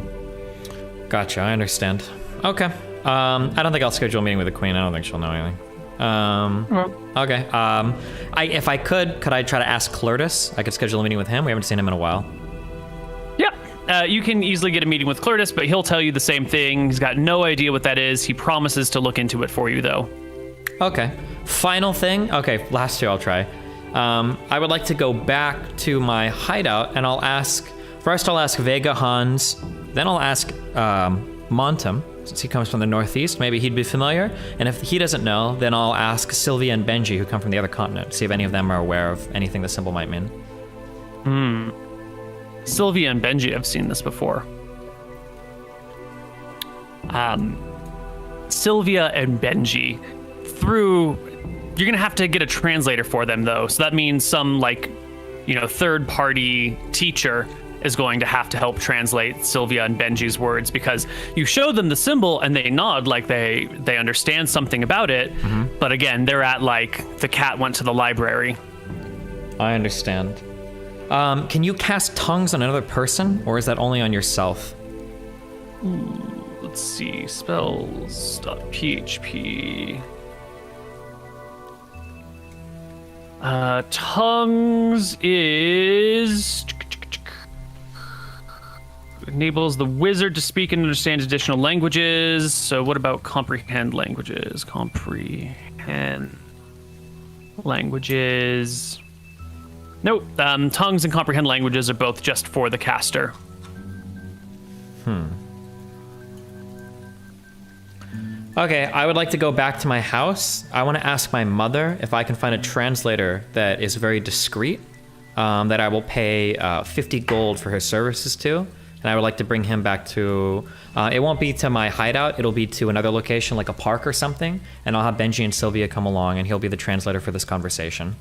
Gotcha, I understand. Okay. I don't think I'll schedule a meeting with the queen. I don't think she'll know anything. Okay. If I could I try to ask Clertus? I could schedule a meeting with him. We haven't seen him in a while. Yeah. You can easily get a meeting with Clertus, but he'll tell you the same thing. He's got no idea what that is. He promises to look into it for you, though. Okay. Final thing. Okay, last two I'll try. I would like to go back to my hideout, and I'll ask Vega Hans, then I'll ask Montum, since he comes from the northeast. Maybe he'd be familiar. And if he doesn't know, then I'll ask Sylvia and Benji, who come from the other continent, see if any of them are aware of anything the symbol might mean. Sylvia and Benji have seen this before. Sylvia and Benji, you're gonna have to get a translator for them, though. So that means some third-party teacher is going to have to help translate Sylvia and Benji's words, because you show them the symbol and they nod like they understand something about it. But again, they're at like the cat went to the library. I understand. Can you cast tongues on another person, or is that only on yourself? Let's see, spells.php. Tongues enables the wizard to speak and understand additional languages. So what about comprehend languages? Comprehend languages. Nope. Tongues and comprehend languages are both just for the caster. Okay, I would like to go back to my house. I want to ask my mother if I can find a translator that is very discreet, that I will pay 50 gold for her services to. And I would like to bring him back to, it won't be to my hideout, it'll be to another location like a park or something. And I'll have Benji and Sylvia come along, and he'll be the translator for this conversation.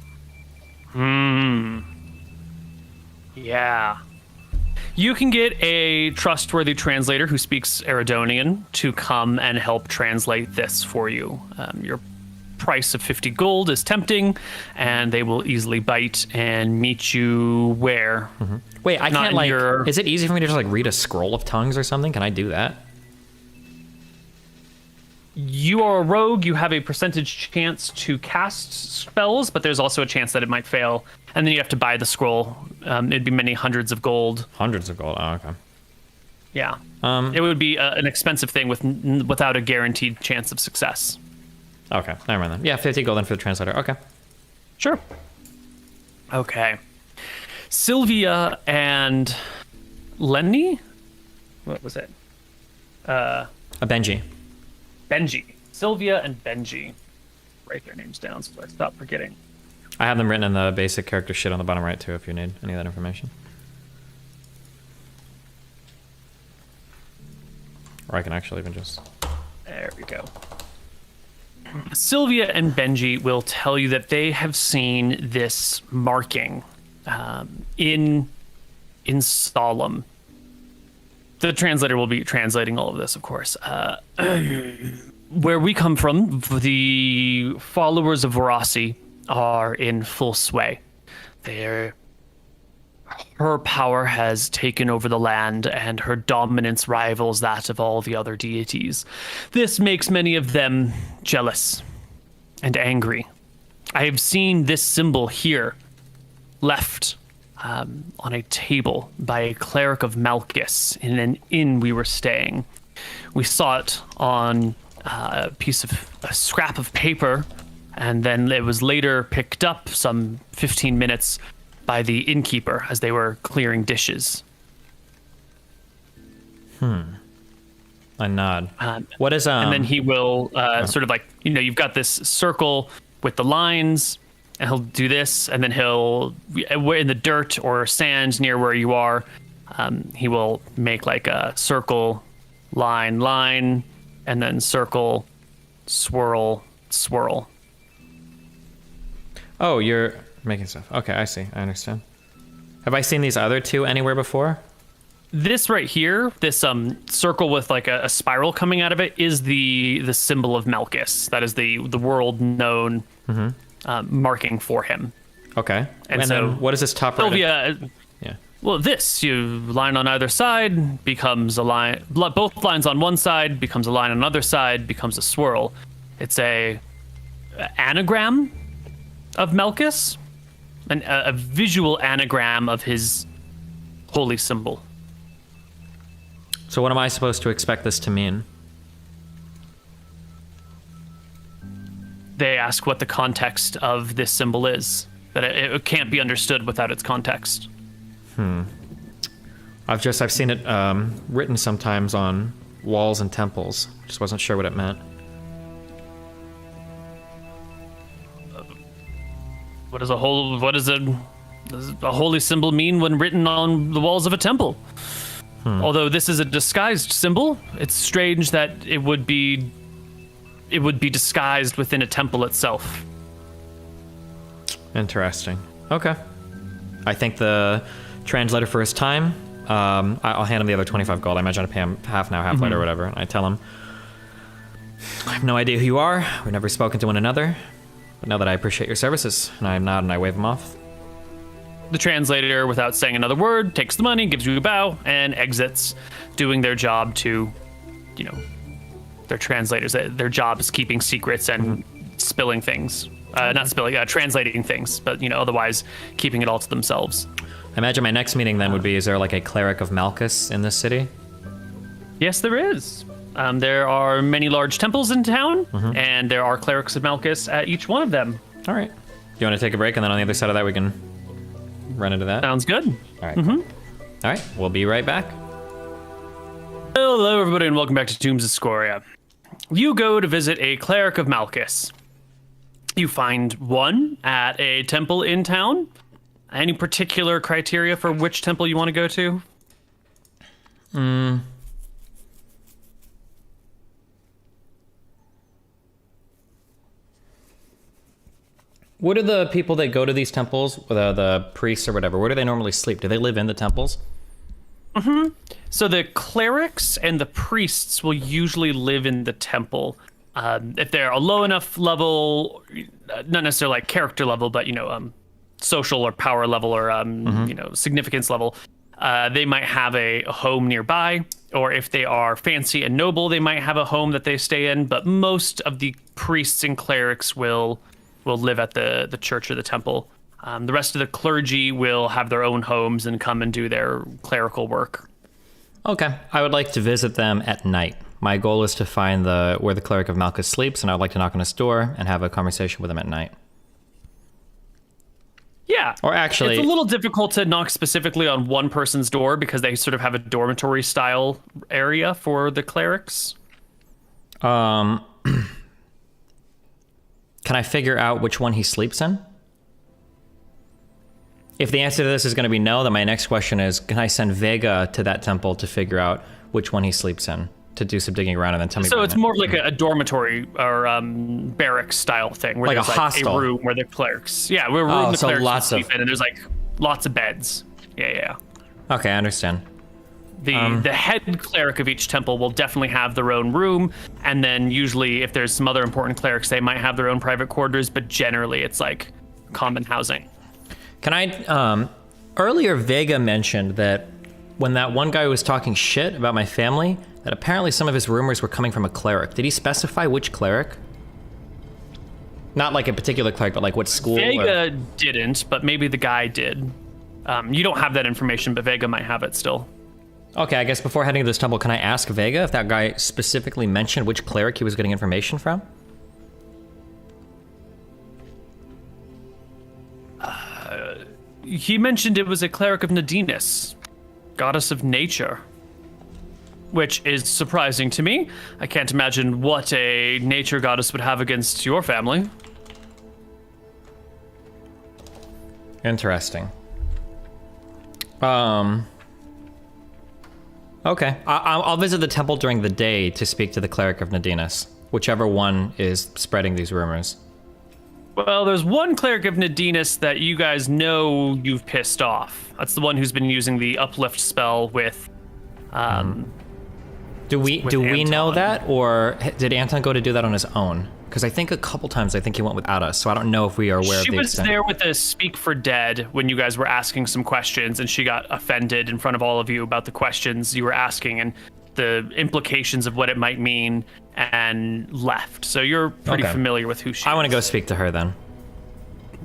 Yeah. You can get a trustworthy translator who speaks Eridonian to come and help translate this for you. Your price of 50 gold is tempting, and they will easily bite and meet you where? Wait, I can't is it easy for me to just read a scroll of tongues or something? Can I do that? You are a rogue. You have a percentage chance to cast spells, but there's also a chance that it might fail. And then you have to buy the scroll. It'd be many hundreds of gold. Hundreds of gold. Oh, okay. Yeah. It would be an expensive thing without a guaranteed chance of success. Okay, never mind then. Yeah, 50 gold then for the translator. Okay. Sure. Okay. Sylvia and Lenny? What was it? A Benji. Benji. Sylvia and Benji. Write their names down so I stop forgetting. I have them written in the basic character shit on the bottom right too if you need any of that information. Or I can actually even just... There we go. Sylvia and Benji will tell you that they have seen this marking in Solemn. The translator will be translating all of this, of course. Where we come from, the followers of Vorasi are in full sway. Her power has taken over the land, and her dominance rivals that of all the other deities. This makes many of them jealous and angry. I have seen this symbol here, left on a table by a cleric of Malchus in an inn we were staying. We saw it on a scrap of paper, and then it was later picked up some 15 minutes by the innkeeper as they were clearing dishes. I nod. What is And then he will sort of like, you've got this circle with the lines, and he'll do this, and then he'll, in the dirt or sand near where you are, he will make like a circle, line, and then circle, swirl, swirl. Oh, you're making stuff. Okay, I see. I understand. Have I seen these other two anywhere before? This right here, this circle with like a spiral coming out of it, is the symbol of Malchus. That is the world known marking for him. Okay. And so then what is this top right? Sylvia, Yeah. well, you line on either side becomes a line. Both lines on one side becomes a line on the other side becomes a swirl. It's a anagram of Malchus, a visual anagram of his holy symbol. So what am I supposed to expect this to mean? They ask what the context of this symbol is. That it can't be understood without its context. I've seen it written sometimes on walls and temples. Just wasn't sure what it meant. What does a holy symbol mean when written on the walls of a temple? Although this is a disguised symbol, it's strange that it would be disguised within a temple itself. Interesting. Okay. I thank the translator for his time. I'll hand him the other 25 gold. I imagine I pay him half now, half later, or whatever. And I tell him, I have no idea who you are. We've never spoken to one another. But know that I appreciate your services. And I nod and I wave him off. The translator, without saying another word, takes the money, gives you a bow, and exits, doing their job to, they're translators. Their job is keeping secrets and spilling things. Not spilling, translating things, but, otherwise keeping it all to themselves. I imagine my next meeting then would be, is there like a cleric of Malchus in this city? Yes, there is. There are many large temples in town, and there are clerics of Malchus at each one of them. All right. You want to take a break, and then on the other side of that, we can run into that? Sounds good. All right. Cool. All right. We'll be right back. Hello, everybody, and welcome back to Tombs of Scoria. You go to visit a cleric of Malchus. You find one at a temple in town. Any particular criteria for which temple you want to go to? What are the people that go to these temples, the priests or whatever, where do they normally sleep? Do they live in the temples? So the clerics and the priests will usually live in the temple. If they're a low enough level, not necessarily like character level, but, social or power level or, significance level, they might have a home nearby. Or if they are fancy and noble, they might have a home that they stay in. But most of the priests and clerics will live at the church or the temple. The rest of the clergy will have their own homes and come and do their clerical work. Okay. I would like to visit them at night My goal is to find where the cleric of Malchus sleeps, and I'd like to knock on his door and have a conversation with him at night. Yeah. Or actually, it's a little difficult to knock specifically on one person's door because they sort of have a dormitory style area for the clerics. Can I figure out which one he sleeps in? If the answer to this is going to be no, then my next question is, can I send Vega to that temple to figure out which one he sleeps in, to do some digging around and then tell me? So it's more like a dormitory or barracks style thing, where like there's a hostel. a room where the clerics, where the so clerics lots sleep of... in, and there's like lots of beds. Yeah. Okay, I understand. The head cleric of each temple will definitely have their own room, and then usually if there's some other important clerics, they might have their own private quarters, but generally it's like common housing. Can I, earlier Vega mentioned that when that one guy was talking shit about my family, that apparently some of his rumors were coming from a cleric. Did he specify which cleric? Not like a particular cleric, but like what school? Vega didn't, but maybe the guy did. You don't have that information, but Vega might have it still. Okay, I guess before heading to this temple, can I ask Vega if that guy specifically mentioned which cleric he was getting information from? He mentioned it was a cleric of Nadinus, goddess of nature, which is surprising to me. I can't imagine what a nature goddess would have against your family. Interesting. Okay, I'll visit the temple during the day to speak to the cleric of Nadinus, whichever one is spreading these rumors. Well, there's one cleric of Nadinus that you guys know you've pissed off. That's the one who's been using the uplift spell with. Do we know that, or did Anton go to do that on his own? Because I think a couple times he went without us, so I don't know if we are aware of the extent. She was there with the Speak for Dead when you guys were asking some questions, and she got offended in front of all of you about the questions you were asking and the implications of what it might mean, and left. So you're pretty familiar with who she is. I want to go speak to her then.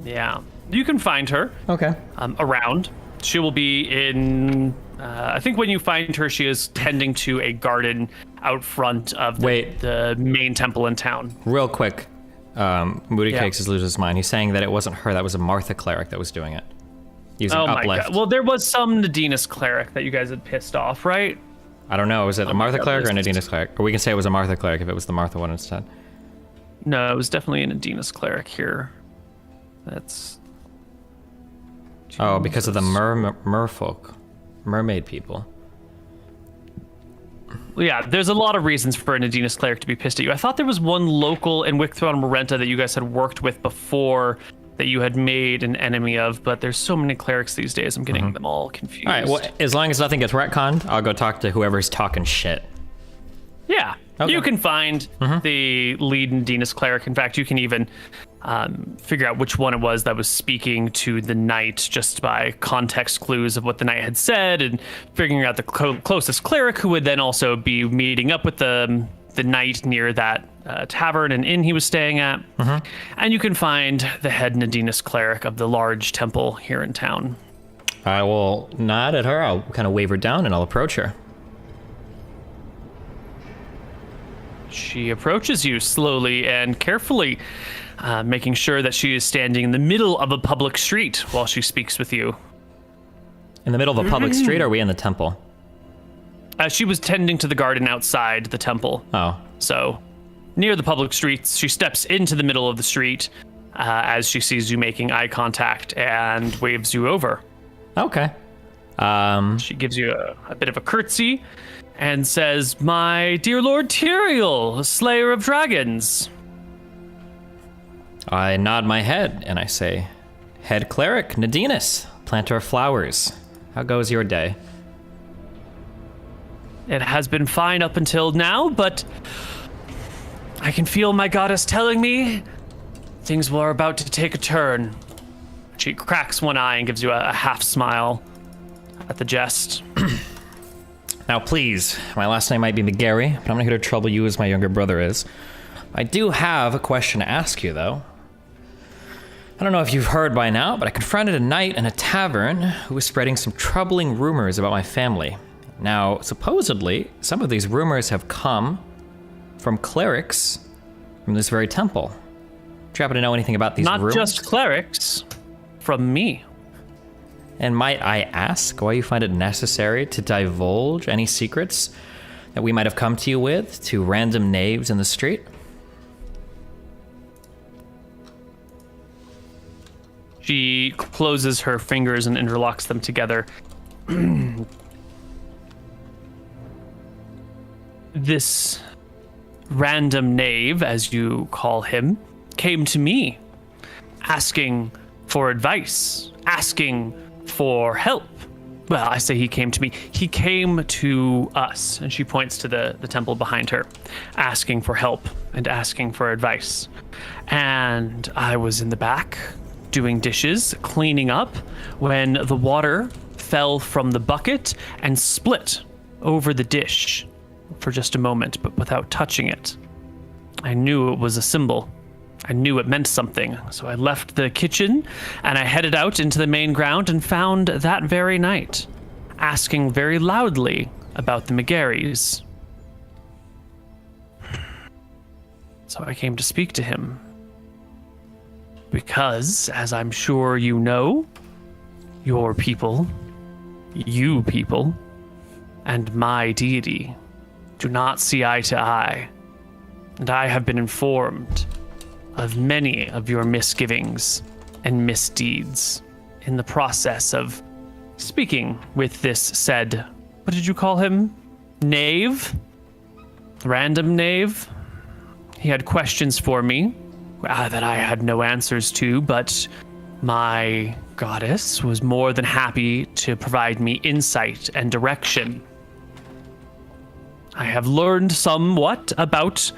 Yeah. You can find her. Okay. Around. She will be in... I think when you find her, she is tending to a garden out front of the main temple in town. Real quick. Moody Cakes is losing his mind. He's saying that it wasn't her, that was a Martha cleric that was doing it. Using uplift. My God. Well, there was some Nadinus cleric that you guys had pissed off, right? I don't know. Was it a Martha cleric or a Nadinus cleric? Or we can say it was a Martha cleric if it was the Martha one instead. No, it was definitely a Nadinus cleric here. That's... Oh, because of the merfolk. Mermaid people. Well, yeah, there's a lot of reasons for a Nadinus cleric to be pissed at you. I thought there was one local in Wickthrone Marenta that you guys had worked with before that you had made an enemy of, but there's so many clerics these days, I'm getting them all confused. All right, well, as long as nothing gets retconned, I'll go talk to whoever's talking shit. Yeah, you can find the lead Nadinus cleric. In fact, you can even figure out which one it was that was speaking to the knight just by context clues of what the knight had said, and figuring out the closest cleric who would then also be meeting up with the knight near that tavern and inn he was staying at. And you can find the head Nadinus cleric of the large temple here in town. I will nod at her. I'll kind of wave her down and I'll approach her. She approaches you slowly and carefully, making sure that she is standing in the middle of a public street while she speaks with you. In the middle of a public street, or are we in the temple? She was tending to the garden outside the temple. Oh. So, near the public streets, she steps into the middle of the street as she sees you making eye contact and waves you over. Okay. She gives you a bit of a curtsy and says, "My dear Lord Tyrael, Slayer of Dragons." I nod my head and I say, "Head cleric, Nadinus, planter of flowers. How goes your day?" It has been fine up until now, but I can feel my goddess telling me things were about to take a turn. She cracks one eye and gives you a half smile at the jest. Now, please, my last name might be McGarry, but I'm not here to trouble you as my younger brother is. I do have a question to ask you, though. I don't know if you've heard by now, but I confronted a knight in a tavern who was spreading some troubling rumors about my family. Now, supposedly, some of these rumors have come from clerics from this very temple. Do you happen to know anything about these Not rooms? just clerics, from me. And might I ask why you find it necessary to divulge any secrets that we might have come to you with to random knaves in the street? She closes her fingers and interlocks them together. This random knave, as you call him, came to me asking for advice, asking for help. Well, I say he came to me. He came to us, and she points to the temple behind her, asking for help and asking for advice. And I was in the back doing dishes, cleaning up, when the water fell from the bucket and split over the dish for just a moment, but without touching it. I knew it was a symbol. I knew it meant something, so I left the kitchen and I headed out into the main ground and found that very knight, asking very loudly about the McGarrys. So I came to speak to him. Because, as I'm sure you know, your people, you people, and my deity do not see eye to eye. And I have been informed of many of your misgivings and misdeeds in the process of speaking with this said, what did you call him? Knave? Random knave? He had questions for me that I had no answers to, but my goddess was more than happy to provide me insight and direction. I have learned somewhat about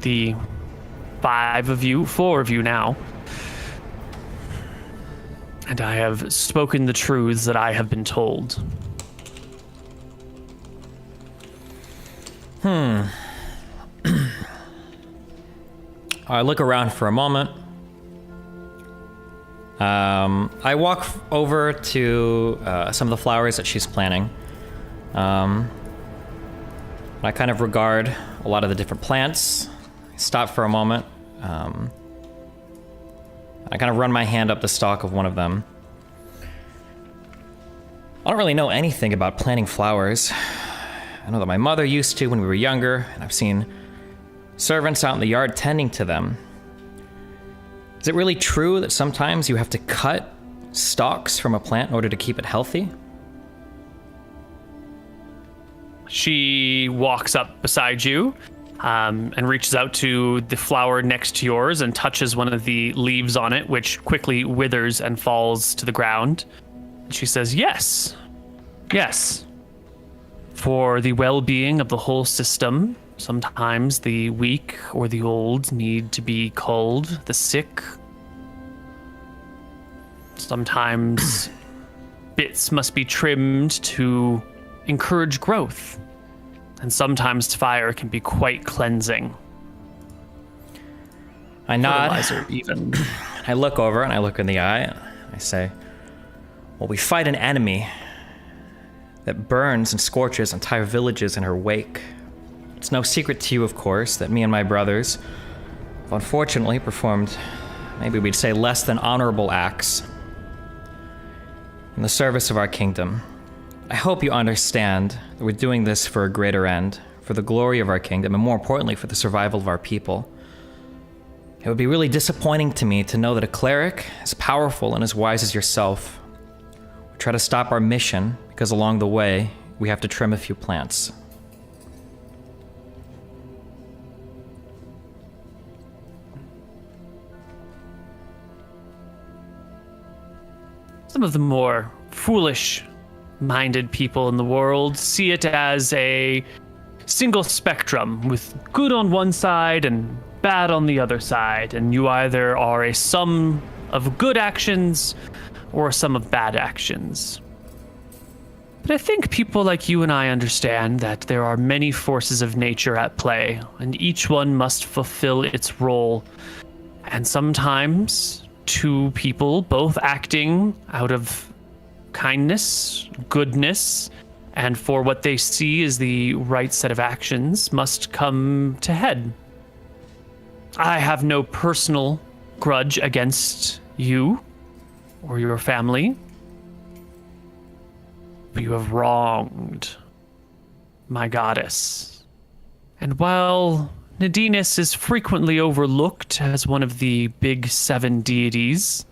the 4 of you now. And I have spoken the truths that I have been told. I look around for a moment. I walk over to some of the flowers that she's planting. I kind of regard a lot of the different plants. I stop for a moment. I kind of run my hand up the stalk of one of them. I don't really know anything about planting flowers. I know that my mother used to when we were younger, and I've seen servants out in the yard tending to them. Is it really true that sometimes you have to cut stalks from a plant in order to keep it healthy? She walks up beside you and reaches out to the flower next to yours and touches one of the leaves on it, which quickly withers and falls to the ground. And she says, yes. For the well-being of the whole system, sometimes the weak or the old need to be culled, the sick. Sometimes bits must be trimmed to encourage growth. And sometimes fire can be quite cleansing. I nod. Fertilizer, even. I look over and I look in the eye. And I say, well, we fight an enemy that burns and scorches entire villages in her wake. It's no secret to you, of course, that me and my brothers have unfortunately performed, maybe we'd say, less than honorable acts in the service of our kingdom. I hope you understand that we're doing this for a greater end, for the glory of our kingdom, and more importantly, for the survival of our people. It would be really disappointing to me to know that a cleric as powerful and as wise as yourself would try to stop our mission because along the way, we have to trim a few plants. Some of the more foolish-minded people in the world see it as a single spectrum with good on one side and bad on the other side, and you either are a sum of good actions or a sum of bad actions. But I think people like you and I understand that there are many forces of nature at play, and each one must fulfill its role. And sometimes two people, both acting out of kindness, goodness, And for what they see as the right set of actions must come to head. I have no personal grudge against you or your family, but you have wronged my goddess. And while Nadinus is frequently overlooked as one of the big 7 deities,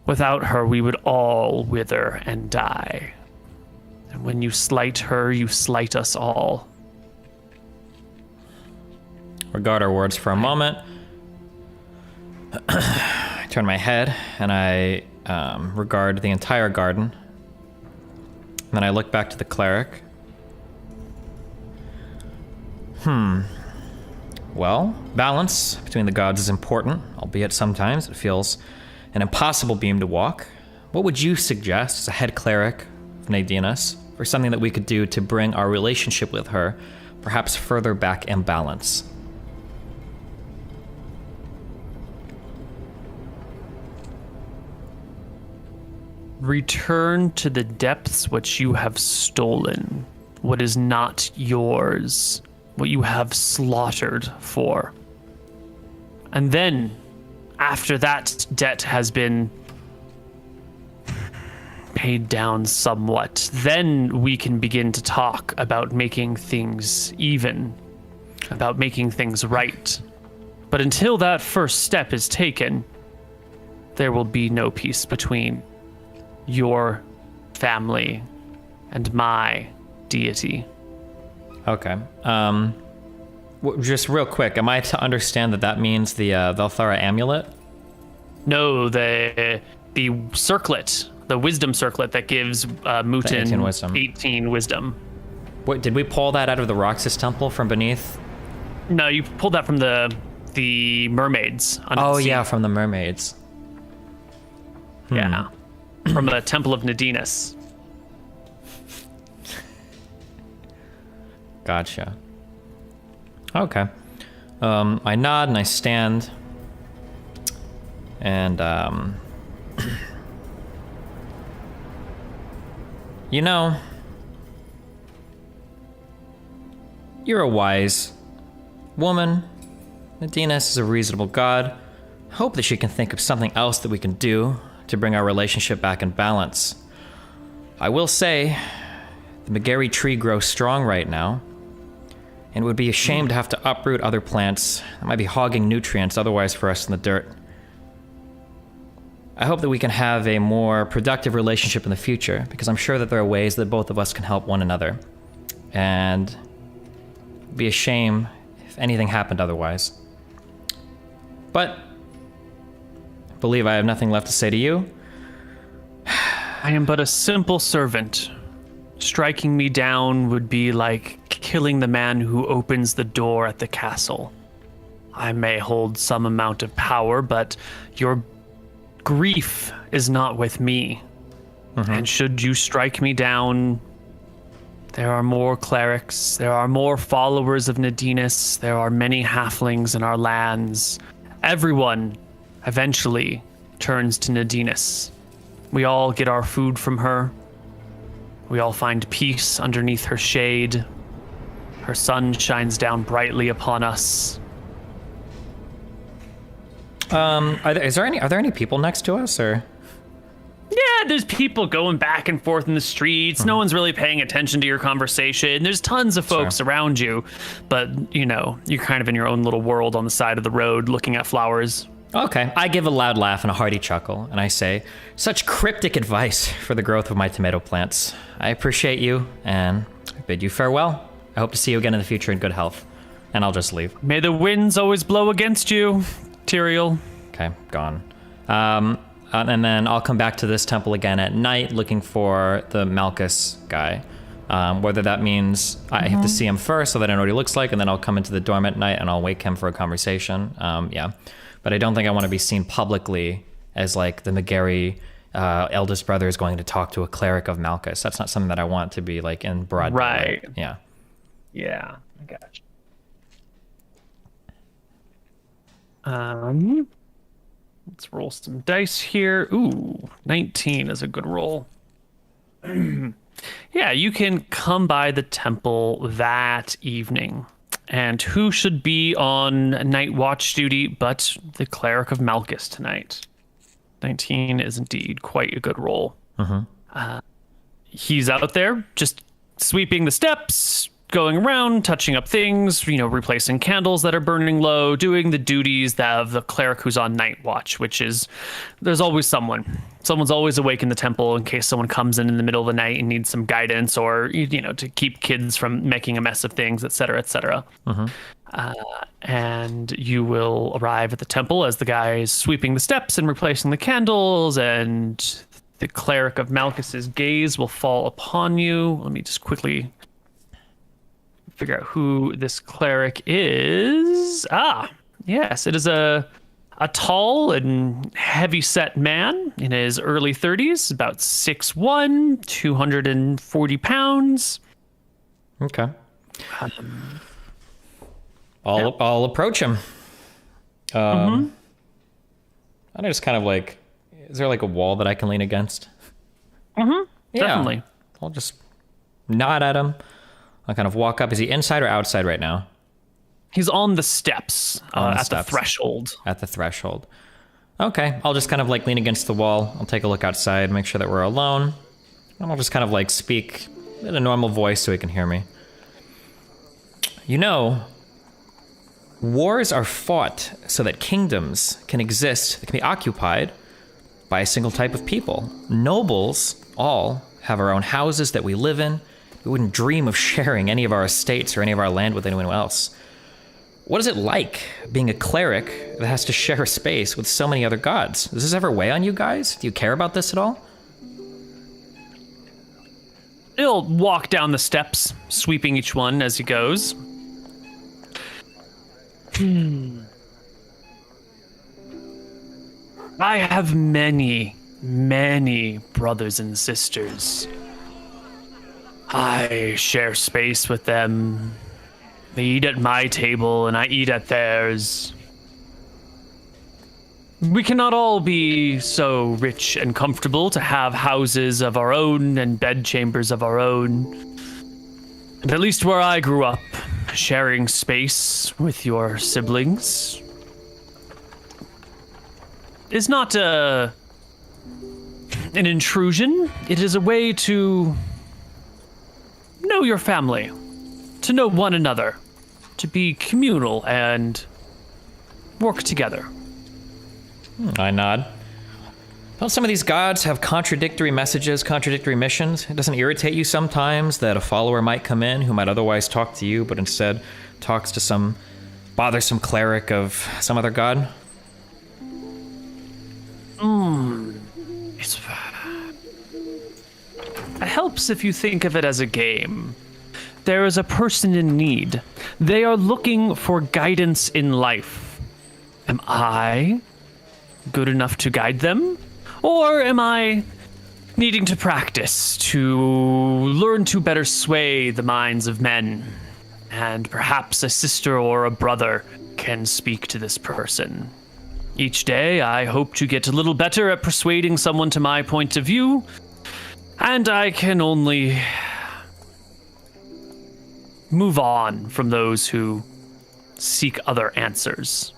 without her we would all wither and die. And when you slight her, you slight us all. Regard our words for a moment. I turn my head and I regard the entire garden. Then I look back to the cleric. Well, balance between the gods is important, albeit sometimes it feels an impossible beam to walk. What would you suggest as a head cleric of Nadinus for something that we could do to bring our relationship with her perhaps further back in balance? Return to the depths what you have stolen, what is not yours, what you have slaughtered for. And then, after that debt has been paid down somewhat, then we can begin to talk about making things even, about making things right. But until that first step is taken, there will be no peace between your family and my deity. Okay. Just real quick, am I to understand that that means the Valthara amulet? No, the circlet, the wisdom circlet that gives Mouton 18 wisdom. 18 wisdom. What, did we pull that out of the Roxas temple from beneath? No, you pulled that from the mermaids. Under Oh the sea. yeah, from the mermaids. Yeah, from the Temple of Nadinus. Gotcha. Okay. I nod and I stand. And, you know, you're a wise woman. Nadinus is a reasonable god. I hope that she can think of something else that we can do to bring our relationship back in balance. I will say, the Megari tree grows strong right now, and it would be a shame to have to uproot other plants that might be hogging nutrients otherwise for us in the dirt. I hope that we can have a more productive relationship in the future, because I'm sure that there are ways that both of us can help one another. And it'd be a shame if anything happened otherwise. But I believe I have nothing left to say to you. I am but a simple servant. Striking me down would be like killing the man who opens the door at the castle. I may hold some amount of power, but your grief is not with me. And should you strike me down, there are more clerics, there are more followers of Nadinus, there are many halflings in our lands. Everyone eventually turns to Nadinus. We all get our food from her. We all find peace underneath her shade. Her sun shines down brightly upon us. Are there any people next to us, or? Yeah, there's people going back and forth in the streets. No one's really paying attention to your conversation. There's tons of folks around you, but, you know, you're kind of in your own little world on the side of the road looking at flowers. Okay, I give a loud laugh and a hearty chuckle, and I say, such cryptic advice for the growth of my tomato plants. I appreciate you, and I bid you farewell. I hope to see you again in the future in good health. And I'll just leave. May the winds always blow against you, Tyrael. Okay, gone. And then I'll come back to this temple again at night looking for the Malchus guy. Whether that means I have to see him first so that I know what he looks like, and then I'll come into the dorm at night and I'll wake him for a conversation. Yeah. But I don't think I want to be seen publicly as like the Megari eldest brother is going to talk to a cleric of Malchus. That's not something that I want to be like in broad daylight. Right. Yeah. Yeah, I gotcha. Let's roll some dice here. Ooh, 19 is a good roll. Yeah, you can come by the temple that evening. And who should be on night watch duty but the cleric of Malchus tonight? 19 is indeed quite a good roll. He's out there just sweeping the steps, going around, touching up things, replacing candles that are burning low, doing the duties of the cleric who's on night watch, which is, there's always someone. Someone's always awake in the temple in case someone comes in the middle of the night and needs some guidance, or, to keep kids from making a mess of things, etc., etc. And you will arrive at the temple as the guy is sweeping the steps and replacing the candles, and the cleric of Malchus's gaze will fall upon you. Let me just quickly figure out who this cleric is. Yes, it is a tall and heavy-set man in his early 30s, about 6'1", 240 pounds. Okay. I'll approach him. I just kind of like, is there like a wall that I can lean against? Yeah. Definitely. I'll just nod at him. I'll kind of walk up. Is he inside or outside right now? He's on the steps, the threshold. At the threshold. Okay, I'll just kind of like lean against the wall. I'll take a look outside, make sure that we're alone. And I'll just kind of like speak in a normal voice so he can hear me. Wars are fought so that kingdoms can exist, that can be occupied by a single type of people. Nobles all have our own houses that we live in. We wouldn't dream of sharing any of our estates or any of our land with anyone else. What is it like being a cleric that has to share a space with so many other gods? Does this ever weigh on you guys? Do you care about this at all? He'll walk down the steps, sweeping each one as he goes. I have many, many brothers and sisters. I share space with them. They eat at my table and I eat at theirs. We cannot all be so rich and comfortable to have houses of our own and bedchambers of our own. And at least where I grew up, sharing space with your siblings is not an intrusion. It is a way to know your family, to know one another, to be communal and work together. I nod. Don't some of these gods have contradictory messages, contradictory missions? It doesn't irritate you sometimes that a follower might come in who might otherwise talk to you, but instead talks to some bothersome cleric of some other god? It helps if you think of it as a game. There is a person in need. They are looking for guidance in life. Am I good enough to guide them? Or am I needing to practice to learn to better sway the minds of men? And perhaps a sister or a brother can speak to this person. Each day, I hope to get a little better at persuading someone to my point of view, and I can only move on from those who seek other answers.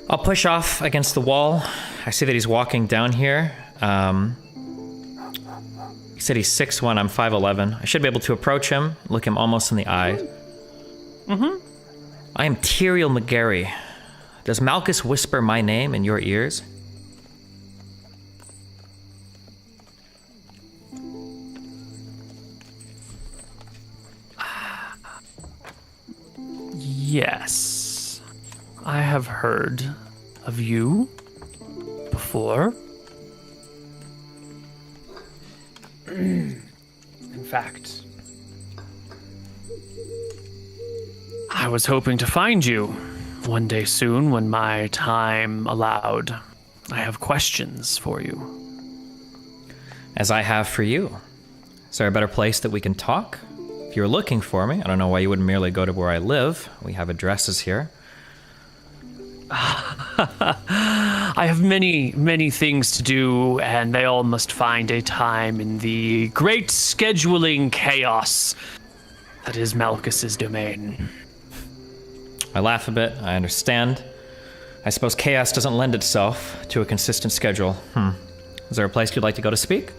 I'll push off against the wall. I see that he's walking down here. He said he's 6'1", I'm 5'11". I should be able to approach him, look him almost in the eye. I am Tyrael McGarry. Does Malchus whisper my name in your ears? Yes. I have heard of you before. In fact, I was hoping to find you one day soon when my time allowed. I have questions for you. As I have for you. Is there a better place that we can talk? If you're looking for me, I don't know why you wouldn't merely go to where I live. We have addresses here. I have many, many things to do, and they all must find a time in the great scheduling chaos that is Malchus's domain. I laugh a bit. I understand. I suppose chaos doesn't lend itself to a consistent schedule. Is there a place you'd like to go to speak?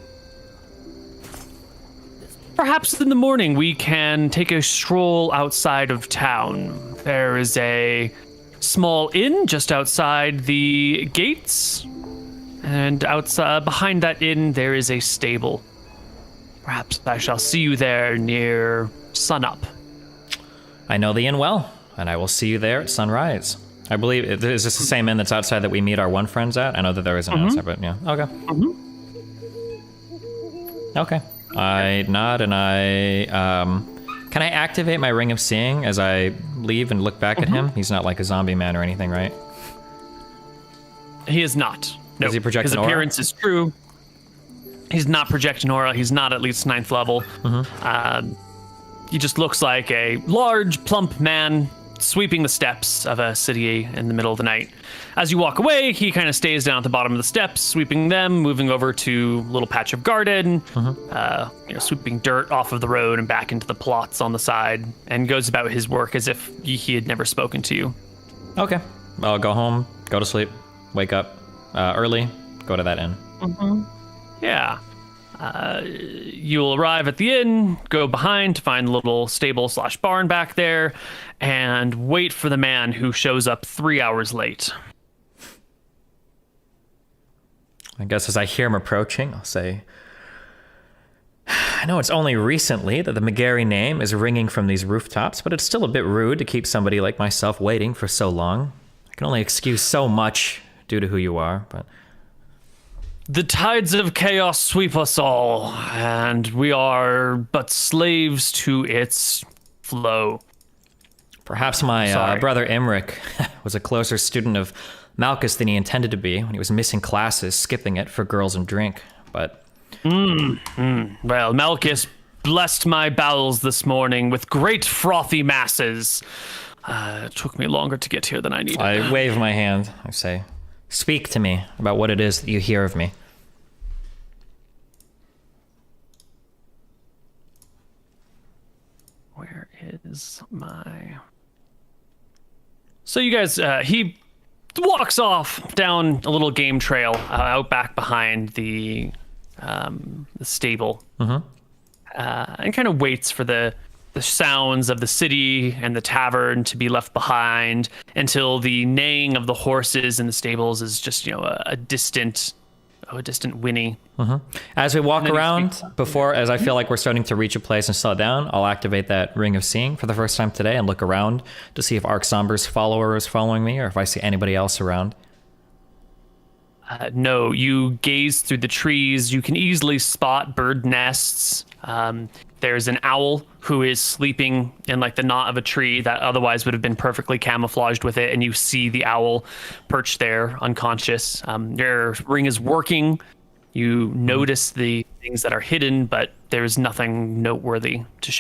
Perhaps in the morning we can take a stroll outside of town. There is a small inn just outside the gates, and outside behind that inn there is a stable. Perhaps I shall see you there near sunup. I know the inn well, and I will see you there at sunrise. I believe, is this the same inn that's outside that we meet our one friends at? I know that there is an outside, but yeah, okay. Okay. I nod and can I activate my Ring of Seeing as I leave and look back at him? He's not like a zombie man or anything, right? He is not. No. Does he project His an aura? appearance is true. He's not projecting aura. He's not at least 9th level. He just looks like a large, plump man sweeping the steps of a city in the middle of the night. As you walk away, he kind of stays down at the bottom of the steps, sweeping them, moving over to a little patch of garden, sweeping dirt off of the road and back into the plots on the side, and goes about his work as if he had never spoken to you. Okay. I'll go home, go to sleep, wake up early, go to that inn. Yeah. You'll arrive at the inn, go behind to find the little stable/barn back there, and wait for the man who shows up 3 hours late. I guess as I hear him approaching, I'll say, I know it's only recently that the McGarry name is ringing from these rooftops, but it's still a bit rude to keep somebody like myself waiting for so long. I can only excuse so much due to who you are, but... The tides of chaos sweep us all, and we are but slaves to its flow. Perhaps my brother Imric was a closer student of Malchus than he intended to be when he was missing classes, skipping it for girls and drink, but... Well, Malchus blessed my bowels this morning with great frothy masses. It took me longer to get here than I needed. I wave my hand. I say, speak to me about what it is that you hear of me. Where is my... So you guys, he walks off down a little game trail out back behind the stable, and kind of waits for the sounds of the city and the tavern to be left behind until the neighing of the horses in the stables is just a distant whinny. As we walk around, as I feel like we're starting to reach a place and slow down, I'll activate that Ring of Seeing for the first time today and look around to see if Arc Somber's follower is following me or if I see anybody else around. No, you gaze through the trees. You can easily spot bird nests. There's an owl who is sleeping in like the knot of a tree that otherwise would have been perfectly camouflaged with it, and you see the owl perched there unconscious. Your ring is working. You notice the things that are hidden, but there's nothing noteworthy to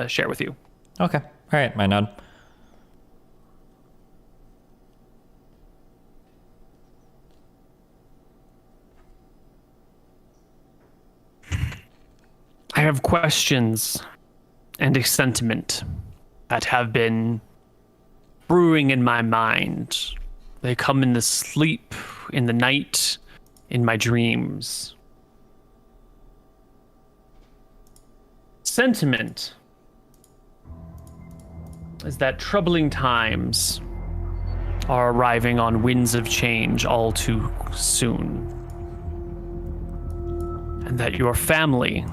share with you. Okay. All right, my nod. I have questions and a sentiment that have been brewing in my mind. They come in the sleep, in the night, in my dreams. Sentiment is that troubling times are arriving on winds of change all too soon. And that your family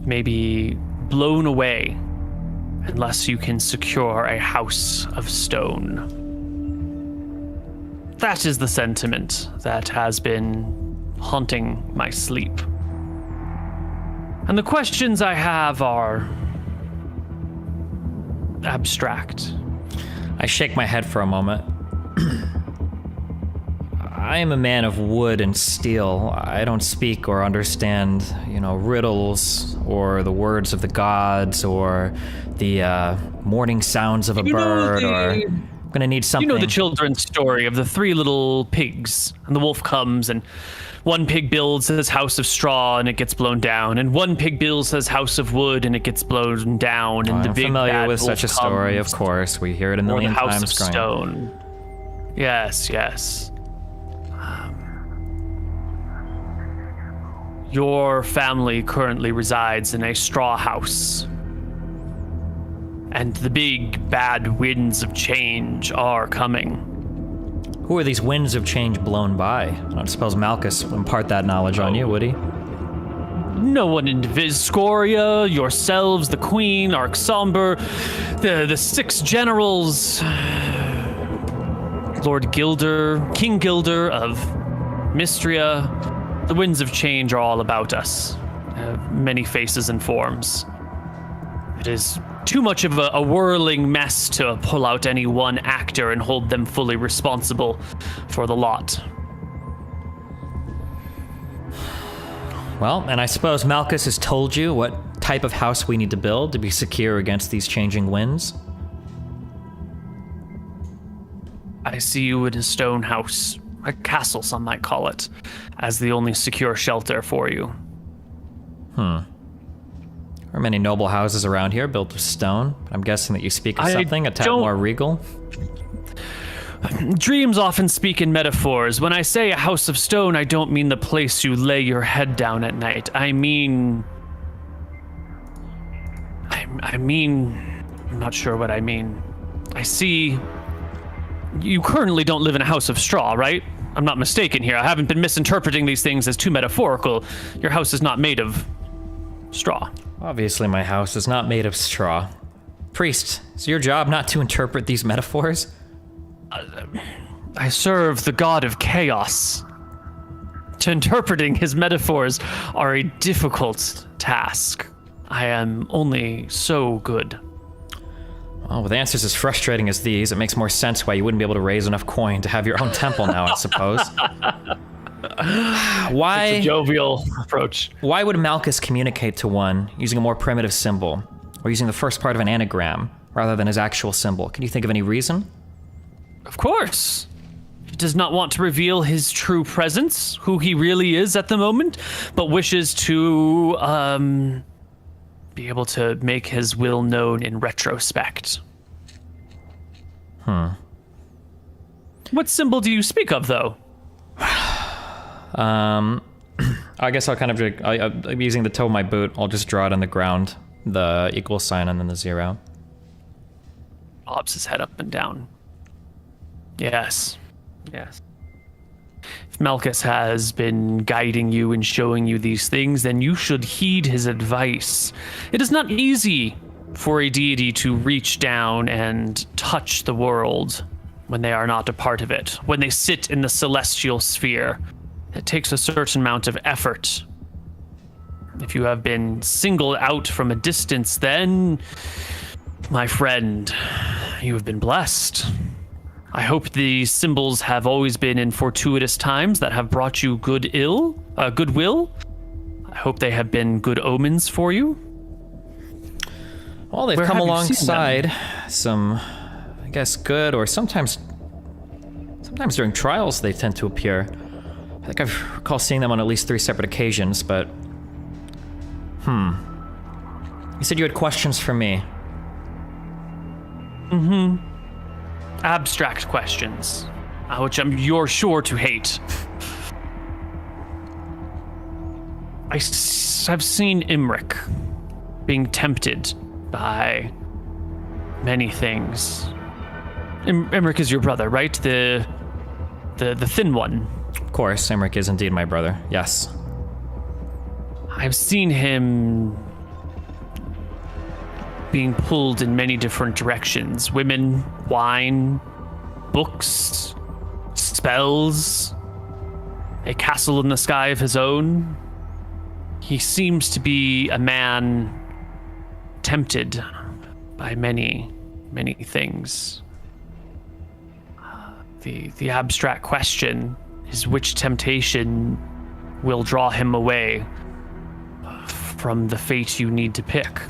may be blown away unless you can secure a house of stone. That is the sentiment that has been haunting my sleep. And the questions I have are abstract. I shake my head for a moment. I am a man of wood and steel. I don't speak or understand, riddles or the words of the gods or the morning sounds of a bird or gonna need something. You know the children's story of the 3 little pigs, and the wolf comes, and one pig builds his house of straw and it gets blown down, and one pig builds his house of wood and it gets blown down, and I'm the big familiar bad with wolf such a story, comes, of course. We hear it a or the million house times. of stone. Yes, yes. Your family currently resides in a straw house. And the big, bad winds of change are coming. Who are these winds of change blown by? I don't suppose Malchus would impart that knowledge on you, would he? No one in Scoria, yourselves, the Queen, Arxomber, the 6 generals, Lord Gilder, King Gilder of Mystria. The winds of change are all about us. Many faces and forms. It is too much of a whirling mess to pull out any one actor and hold them fully responsible for the lot. Well, and I suppose Malchus has told you what type of house we need to build to be secure against these changing winds? I see you in a stone house, a castle some might call it, as the only secure shelter for you. There are many noble houses around here built of stone. I'm guessing that you speak of something a tad more regal. Dreams often speak in metaphors. When I say a house of stone, I don't mean the place you lay your head down at night. I mean, I'm not sure what I mean. I see you currently don't live in a house of straw, right? I'm not mistaken here. I haven't been misinterpreting these things as too metaphorical. Your house is not made of straw. Obviously, my house is not made of straw. Priest, is your job not to interpret these metaphors? I serve the god of chaos. To interpreting his metaphors are a difficult task. I am only so good. Well, with answers as frustrating as these, it makes more sense why you wouldn't be able to raise enough coin to have your own temple now, I suppose. Why? It's a jovial approach. Why would Malchus communicate to one using a more primitive symbol, or using the first part of an anagram, rather than his actual symbol? Can you think of any reason? Of course. He does not want to reveal his true presence, who he really is at the moment, but wishes to be able to make his will known in retrospect. What symbol do you speak of, though? I guess I'll kind of, I'm using the toe of my boot. I'll just draw it on the ground, the equal sign and then the 0. Bobs his head up and down. Yes. Yes. If Malchus has been guiding you and showing you these things, then you should heed his advice. It is not easy for a deity to reach down and touch the world when they are not a part of it, when they sit in the celestial sphere. It takes a certain amount of effort. If you have been singled out from a distance, then, my friend, you have been blessed. I hope these symbols have always been in fortuitous times that have brought you goodwill. I hope they have been good omens for you. Well, they've come alongside some, I guess, good, or sometimes during trials they tend to appear. I think I recall seeing them on at least 3 separate occasions, but... You said you had questions for me. Abstract questions, which you're sure to hate. I've seen Imric being tempted by many things. Imric is your brother, right? The thin one. Of course, Imric is indeed my brother, yes. I've seen him being pulled in many different directions. Women, wine, books, spells, a castle in the sky of his own. He seems to be a man tempted by many, many things. The abstract question is which temptation will draw him away from the fate you need to pick.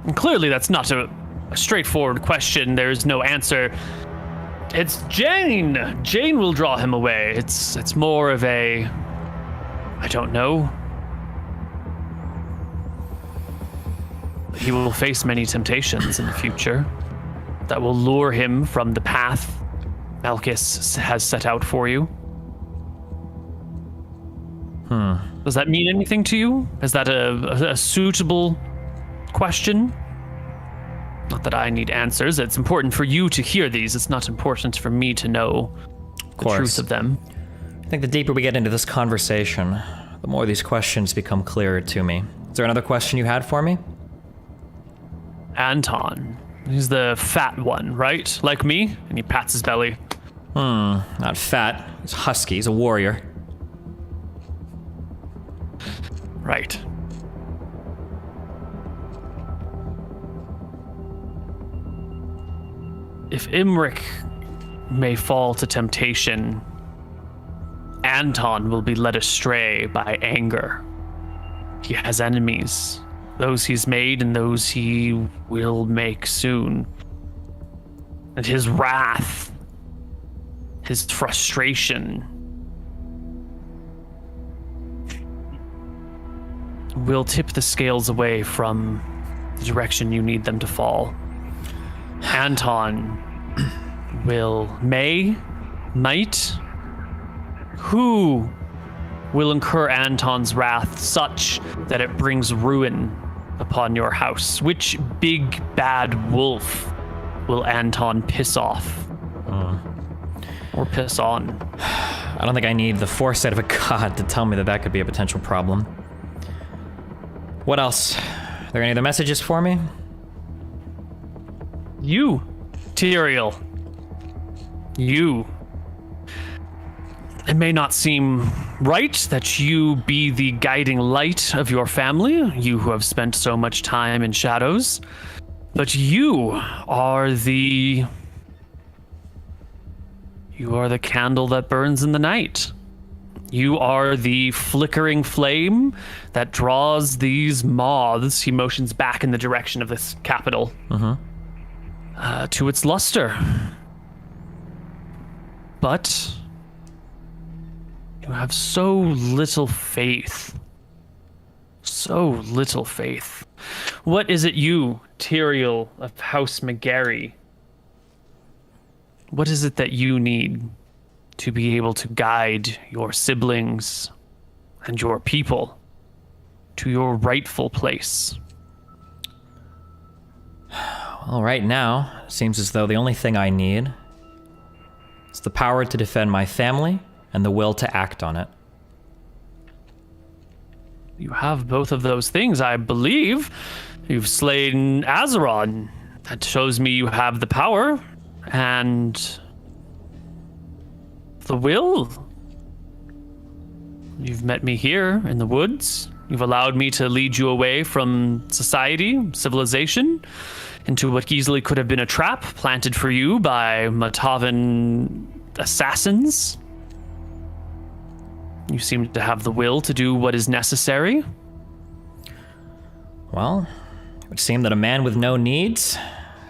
And clearly that's not a a straightforward question. There's no answer. It's Jane. Jane will draw him away. It's more of a, I don't know. He will face many temptations in the future that will lure him from the path Malchus has set out for you. Does that mean anything to you? Is that a suitable question? Not that I need answers. It's important for you to hear these. It's not important for me to know the truth of them. I think the deeper we get into this conversation, the more these questions become clearer to me. Is there another question you had for me? Anton. He's the fat one, right? Like me? And he pats his belly. Not fat. He's husky. He's a warrior. Right. If Imric may fall to temptation, Anton will be led astray by anger. He has enemies, those he's made and those he will make soon. And his wrath, his frustration, will tip the scales away from the direction you need them to fall. Anton might, who will incur Anton's wrath such that it brings ruin upon your house? Which big bad wolf will Anton piss off? Or piss on? I don't think I need the foresight of a god to tell me that that could be a potential problem. What else? Are there any other messages for me? You, Tyrael. You. It may not seem right that you be the guiding light of your family, you who have spent so much time in shadows, but you are the candle that burns in the night. You are the flickering flame that draws these moths, he motions back in the direction of this capital, to its luster. But you have so little faith. So little faith. What is it you, Tyrael of House McGarry, what is it that you need to be able to guide your siblings and your people to your rightful place? Well, right now, it seems as though the only thing I need is the power to defend my family and the will to act on it. You have both of those things, I believe. You've slain Azeron. That shows me you have the power and the will. You've met me here in the woods. You've allowed me to lead you away from society, civilization, into what easily could have been a trap planted for you by Matavan assassins. You seem to have the will to do what is necessary. Well, it would seem that a man with no needs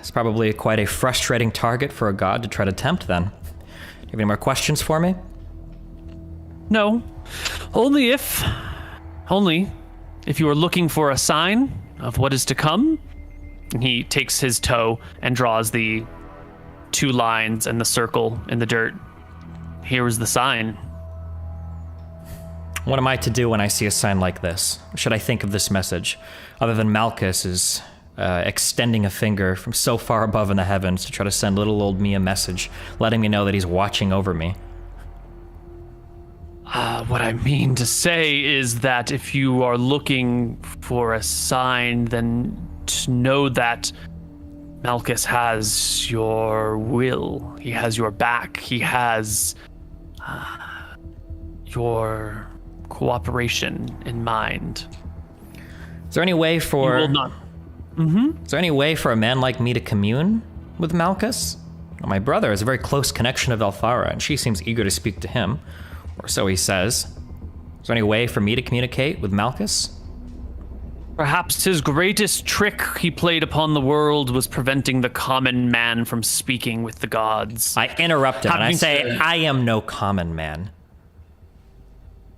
is probably quite a frustrating target for a god to try to tempt then. Do you have any more questions for me? No. Only if you are looking for a sign of what is to come. And he takes his toe and draws the 2 lines and the circle in the dirt. Here is the sign. What am I to do when I see a sign like this? What should I think of this message? Other than Malchus is extending a finger from so far above in the heavens to try to send little old me a message, letting me know that he's watching over me. What I mean to say is that if you are looking for a sign, then to know that Malchus has your will. He has your back. He has your cooperation in mind. Is there any way for... You will not... Is there any way for a man like me to commune with Malchus? Well, my brother has a very close connection of Alfara, and she seems eager to speak to him, or so he says. Is there any way for me to communicate with Malchus? Perhaps his greatest trick he played upon the world was preventing the common man from speaking with the gods. I interrupt him and I Having say, said- I am no common man.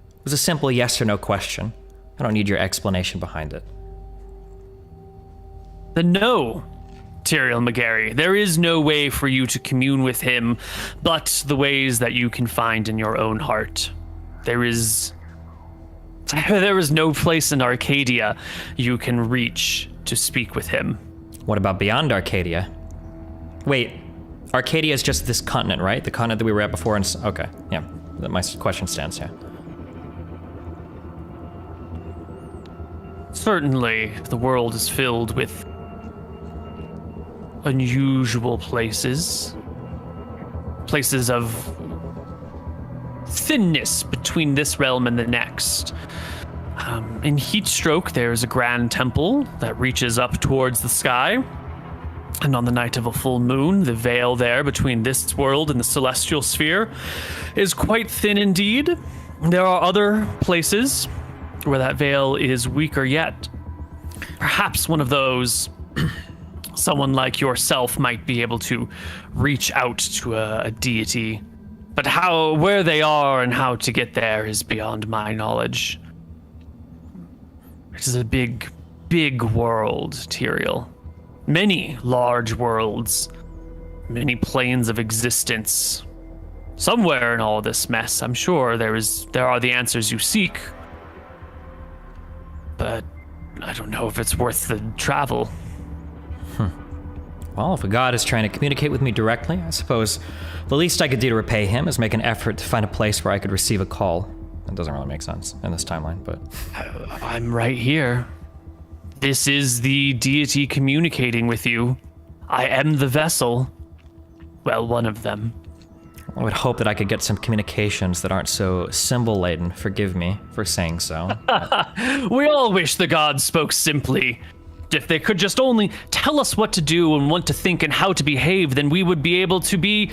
It was a simple yes or no question. I don't need your explanation behind it. Then no, Tyrael McGarry. There is no way for you to commune with him but the ways that you can find in your own heart. There is no place in Arcadia you can reach to speak with him. What about beyond Arcadia? Wait, Arcadia is just this continent, right? The continent that we were at before. And okay, yeah, my question stands here. Certainly, the world is filled with unusual places. Places of thinness between this realm and the next. In Heatstroke, there's a grand temple that reaches up towards the sky. And on the night of a full moon, the veil there between this world and the celestial sphere is quite thin indeed. There are other places where that veil is weaker yet. Perhaps one of those, someone like yourself might be able to reach out to a deity. But where they are and how to get there is beyond my knowledge. It is a big, big world, Tyrael. Many large worlds. Many planes of existence. Somewhere in all this mess, I'm sure there are the answers you seek. But I don't know if it's worth the travel. Well, if a god is trying to communicate with me directly, I suppose the least I could do to repay him is make an effort to find a place where I could receive a call. That doesn't really make sense in this timeline, but... I'm right here. This is the deity communicating with you. I am the vessel. Well, one of them. I would hope that I could get some communications that aren't so symbol-laden. Forgive me for saying so. We all wish the gods spoke simply. If they could just only tell us what to do and what to think and how to behave, then we would be able to be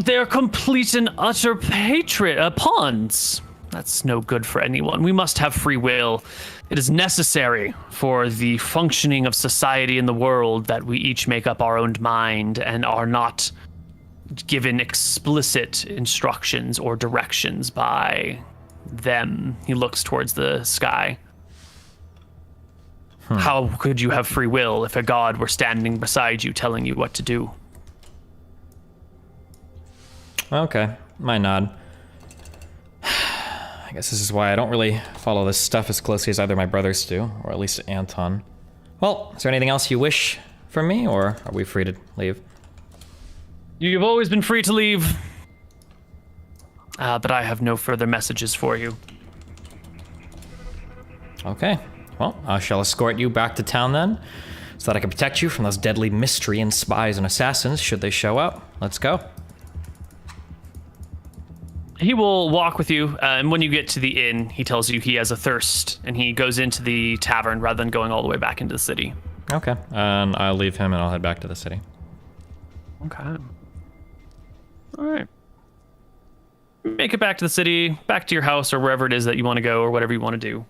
their complete and utter pawns. That's no good for anyone. We must have free will. It is necessary for the functioning of society in the world that we each make up our own mind and are not given explicit instructions or directions by them. He looks towards the sky. How could you have free will if a god were standing beside you telling you what to do? Okay, my nod. I guess this is why I don't really follow this stuff as closely as either my brothers do, or at least Anton. Well, is there anything else you wish from me, or are we free to leave? You've always been free to leave, but I have no further messages for you. Okay, well, I shall escort you back to town then, so that I can protect you from those deadly mystery and spies and assassins should they show up. Let's go. He will walk with you, and when you get to the inn, he tells you he has a thirst, and he goes into the tavern rather than going all the way back into the city. Okay, and I'll leave him and I'll head back to the city. Okay. All right. Make it back to the city, back to your house, or wherever it is that you want to go, or whatever you want to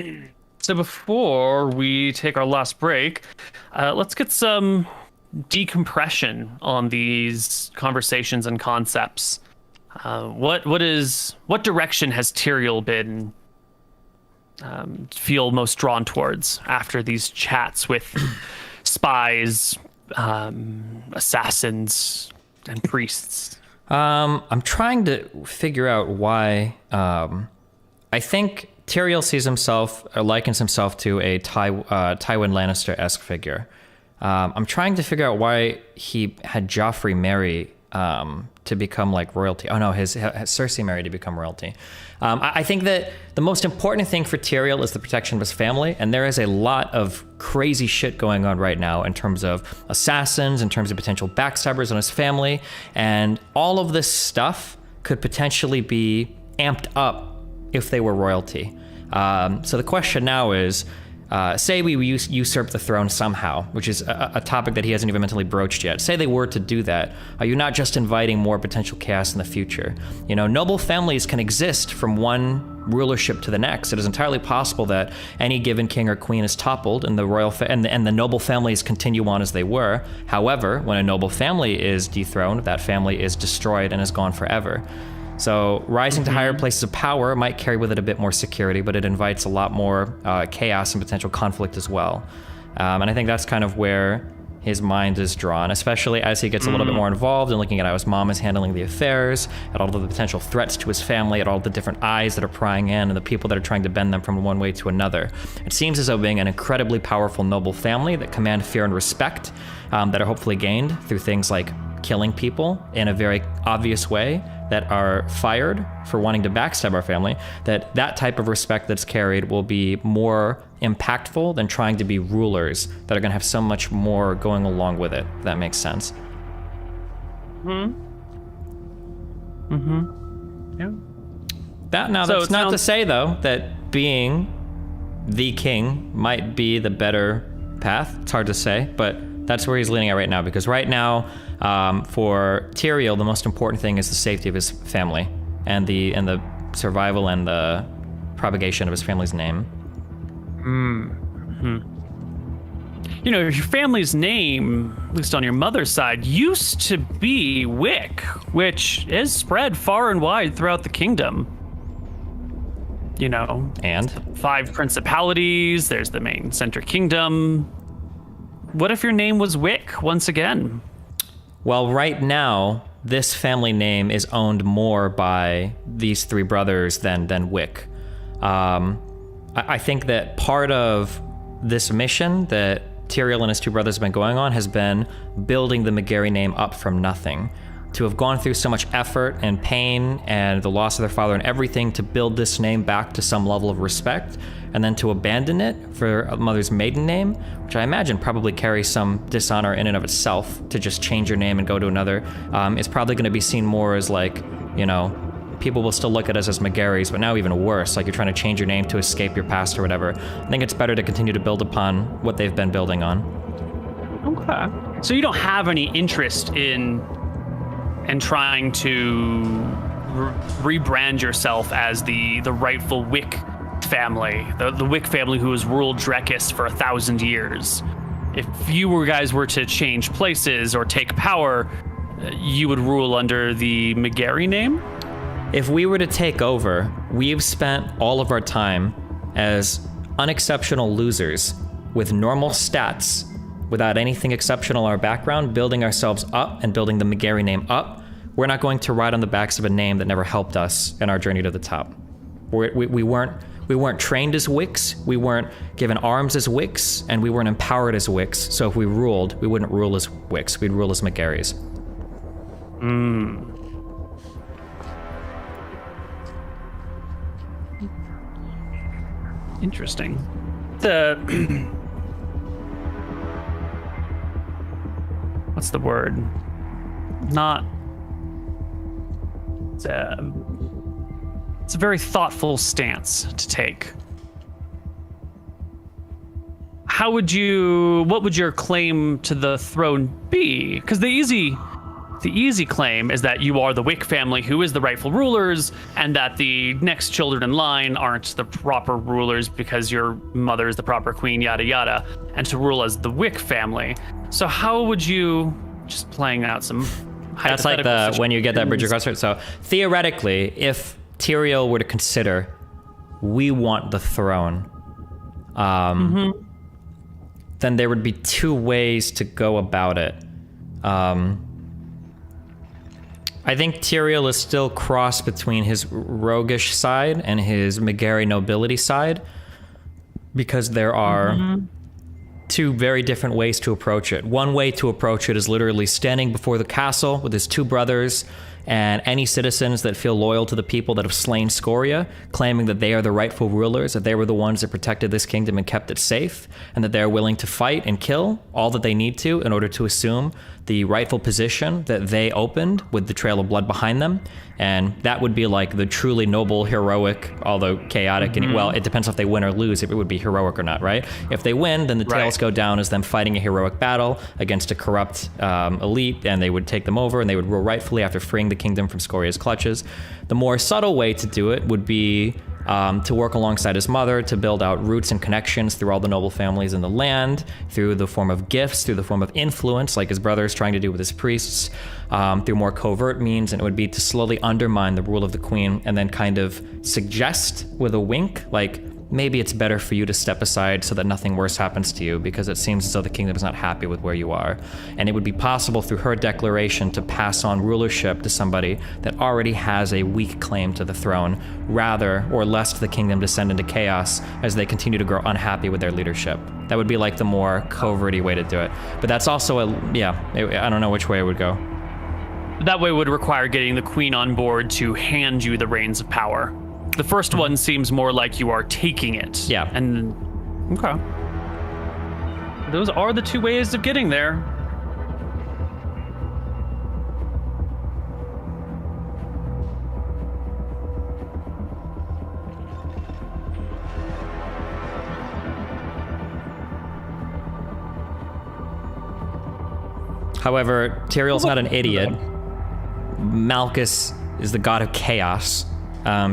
do. So before we take our last break, let's get some decompression on these conversations and concepts. What direction has Tyrael been feel most drawn towards after these chats with spies, assassins, and priests? I'm trying to figure out why. I think Tyrael sees himself, or likens himself to a Tywin Lannister-esque figure. I'm trying to figure out why he had Joffrey marry to become like royalty. Oh no, his Cersei married to become royalty. I think that the most important thing for Tyrael is the protection of his family, and there is a lot of crazy shit going on right now in terms of assassins, in terms of potential backstabbers on his family, and all of this stuff could potentially be amped up if they were royalty. So the question now is, say we usurp the throne somehow, which is a topic that he hasn't even mentally broached yet. Say they were to do that. Are you not just inviting more potential chaos in the future? You know, noble families can exist from one rulership to the next. It is entirely possible that any given king or queen is toppled and the royal and the noble families continue on as they were. However, when a noble family is dethroned, that family is destroyed and is gone forever. So rising to higher places of power might carry with it a bit more security, but it invites a lot more chaos and potential conflict as well. And I think that's kind of where his mind is drawn, especially as he gets a little bit more involved in looking at how his mom is handling the affairs, at all of the potential threats to his family, at all the different eyes that are prying in, and the people that are trying to bend them from one way to another. It seems as though being an incredibly powerful noble family that command fear and respect, that are hopefully gained through things like killing people in a very obvious way, that are fired for wanting to backstab our family, that type of respect that's carried will be more impactful than trying to be rulers that are going to have so much more going along with it, if that makes sense. Yeah. That's not to say, though, that being the king might be the better path. It's hard to say, but that's where he's leaning at right now, because right now, for Tyrael, the most important thing is the safety of his family and the survival and the propagation of his family's name. You know, your family's name, at least on your mother's side, used to be Wick, which is spread far and wide throughout the kingdom. You know, And 5 principalities, there's the main center kingdom. What if your name was Wick once again? well, right now, this family name is owned more by these 3 brothers than Wick. I think that part of this mission that Tyrael and his 2 brothers have been going on has been building the McGarry name up from nothing. To have gone through so much effort and pain and the loss of their father and everything to build this name back to some level of respect, and then to abandon it for a mother's maiden name, which I imagine probably carries some dishonor in and of itself, to just change your name and go to another, is probably going to be seen more as like, you know, people will still look at us as McGarrys, but now even worse, like you're trying to change your name to escape your past or whatever. I think it's better to continue to build upon what they've been building on. Okay. So you don't have any interest in trying to rebrand yourself as the rightful Wick family, the Wick family who has ruled Drekis for 1,000 years. If you guys were to change places or take power, you would rule under the McGarry name? If we were to take over, we've spent all of our time as unexceptional losers with normal stats, without anything exceptional in our background, building ourselves up and building the McGarry name up. We're not going to ride on the backs of a name that never helped us in our journey to the top. We weren't trained as Wicks, we weren't given arms as Wicks, and we weren't empowered as Wicks. So if we ruled, we wouldn't rule as Wicks, we'd rule as McGarrys. Interesting. What's the word? Not. It's a very thoughtful stance to take. What would your claim to the throne be? Because the easy claim is that you are the Wick family who is the rightful rulers, and that the next children in line aren't the proper rulers because your mother is the proper queen, yada yada, and to rule as the Wick family. So how would you, just playing out some That's like when you get that bridge across it. So theoretically, if Tyrael were to consider, we want the throne, then there would be 2 ways to go about it. I think Tyrael is still crossed between his roguish side and his McGarry nobility side, because there are 2 very different ways to approach it. One way to approach it is literally standing before the castle with his 2 brothers and any citizens that feel loyal to the people that have slain Scoria, claiming that they are the rightful rulers, that they were the ones that protected this kingdom and kept it safe, and that they're willing to fight and kill all that they need to in order to assume the rightful position that they opened with the trail of blood behind them. And that would be like the truly noble, heroic, although chaotic, and well, it depends if they win or lose, if it would be heroic or not, right? If they win, then the tails go down as them fighting a heroic battle against a corrupt elite, and they would take them over, and they would rule rightfully after freeing the kingdom from Scoria's clutches. The more subtle way to do it would be to work alongside his mother, to build out roots and connections through all the noble families in the land, through the form of gifts, through the form of influence, like his brother is trying to do with his priests, through more covert means, and it would be to slowly undermine the rule of the queen and then kind of suggest with a wink, like, maybe it's better for you to step aside so that nothing worse happens to you, because it seems as though the kingdom is not happy with where you are. And it would be possible through her declaration to pass on rulership to somebody that already has a weak claim to the throne, rather or lest the kingdom descend into chaos as they continue to grow unhappy with their leadership. That would be like the more covert-y way to do it. But that's also I don't know which way it would go. That way would require getting the queen on board to hand you the reins of power. The first one seems more like you are taking it. Yeah. And okay. Those are the two ways of getting there. However, Tyrael's not an idiot. Malchus is the god of chaos.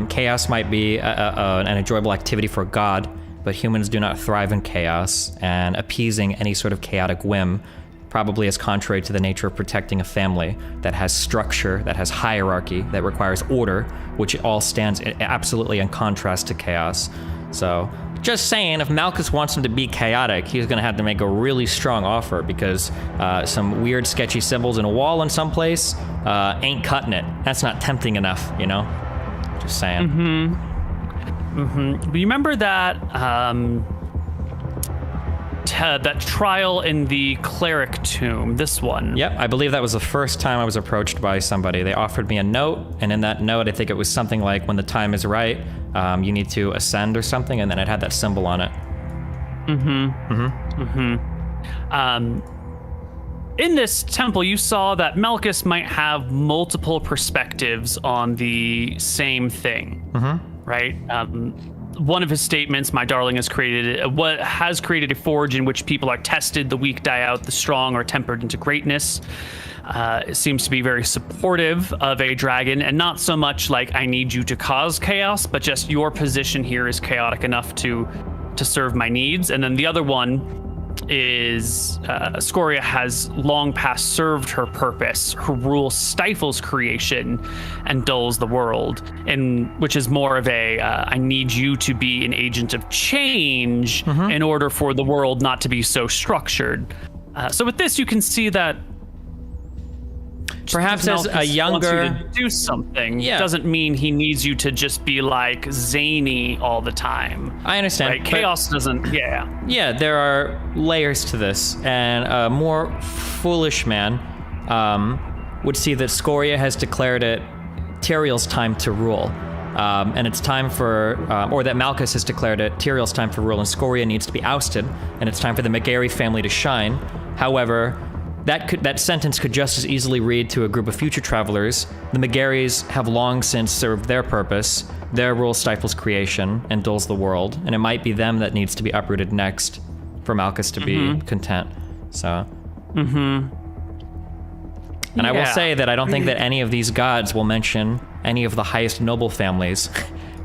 Chaos might be an enjoyable activity for a god, but humans do not thrive in chaos, and appeasing any sort of chaotic whim probably is contrary to the nature of protecting a family that has structure, that has hierarchy, that requires order, which all stands absolutely in contrast to chaos. So, just saying, if Malchus wants him to be chaotic, he's going to have to make a really strong offer, because some weird, sketchy symbols in a wall in some place ain't cutting it. That's not tempting enough, you know? Just saying. You remember that that trial in the cleric tomb? This one. Yep, I believe that was the first time I was approached by somebody. They offered me a note, and in that note, I think it was something like, when the time is right, you need to ascend or something, and then it had that symbol on it. In this temple, you saw that Malchus might have multiple perspectives on the same thing, right? One of his statements, "My darling has created a forge in which people are tested, the weak die out, the strong are tempered into greatness." It seems to be very supportive of a dragon, and not so much like, I need you to cause chaos, but just your position here is chaotic enough to serve my needs. And then the other one is Scoria has long past served her purpose. Her rule stifles creation and dulls the world, and which is more of a I need you to be an agent of change in order for the world not to be so structured. So with this, you can see that perhaps as a younger wants you to do something doesn't mean he needs you to just be like zany all the time. I understand. Right? Chaos doesn't. Yeah, there are layers to this, and a more foolish man would see that Scoria has declared it Tyrael's time to rule. And it's time for, or that Malchus has declared it Tyrael's time for rule, and Scoria needs to be ousted, and it's time for the McGarry family to shine. However, that sentence could just as easily read to a group of future travelers: the McGarrys have long since served their purpose. Their rule stifles creation and dulls the world, and it might be them that needs to be uprooted next for Malchus to be content. So. And I will say that I don't think that any of these gods will mention any of the highest noble families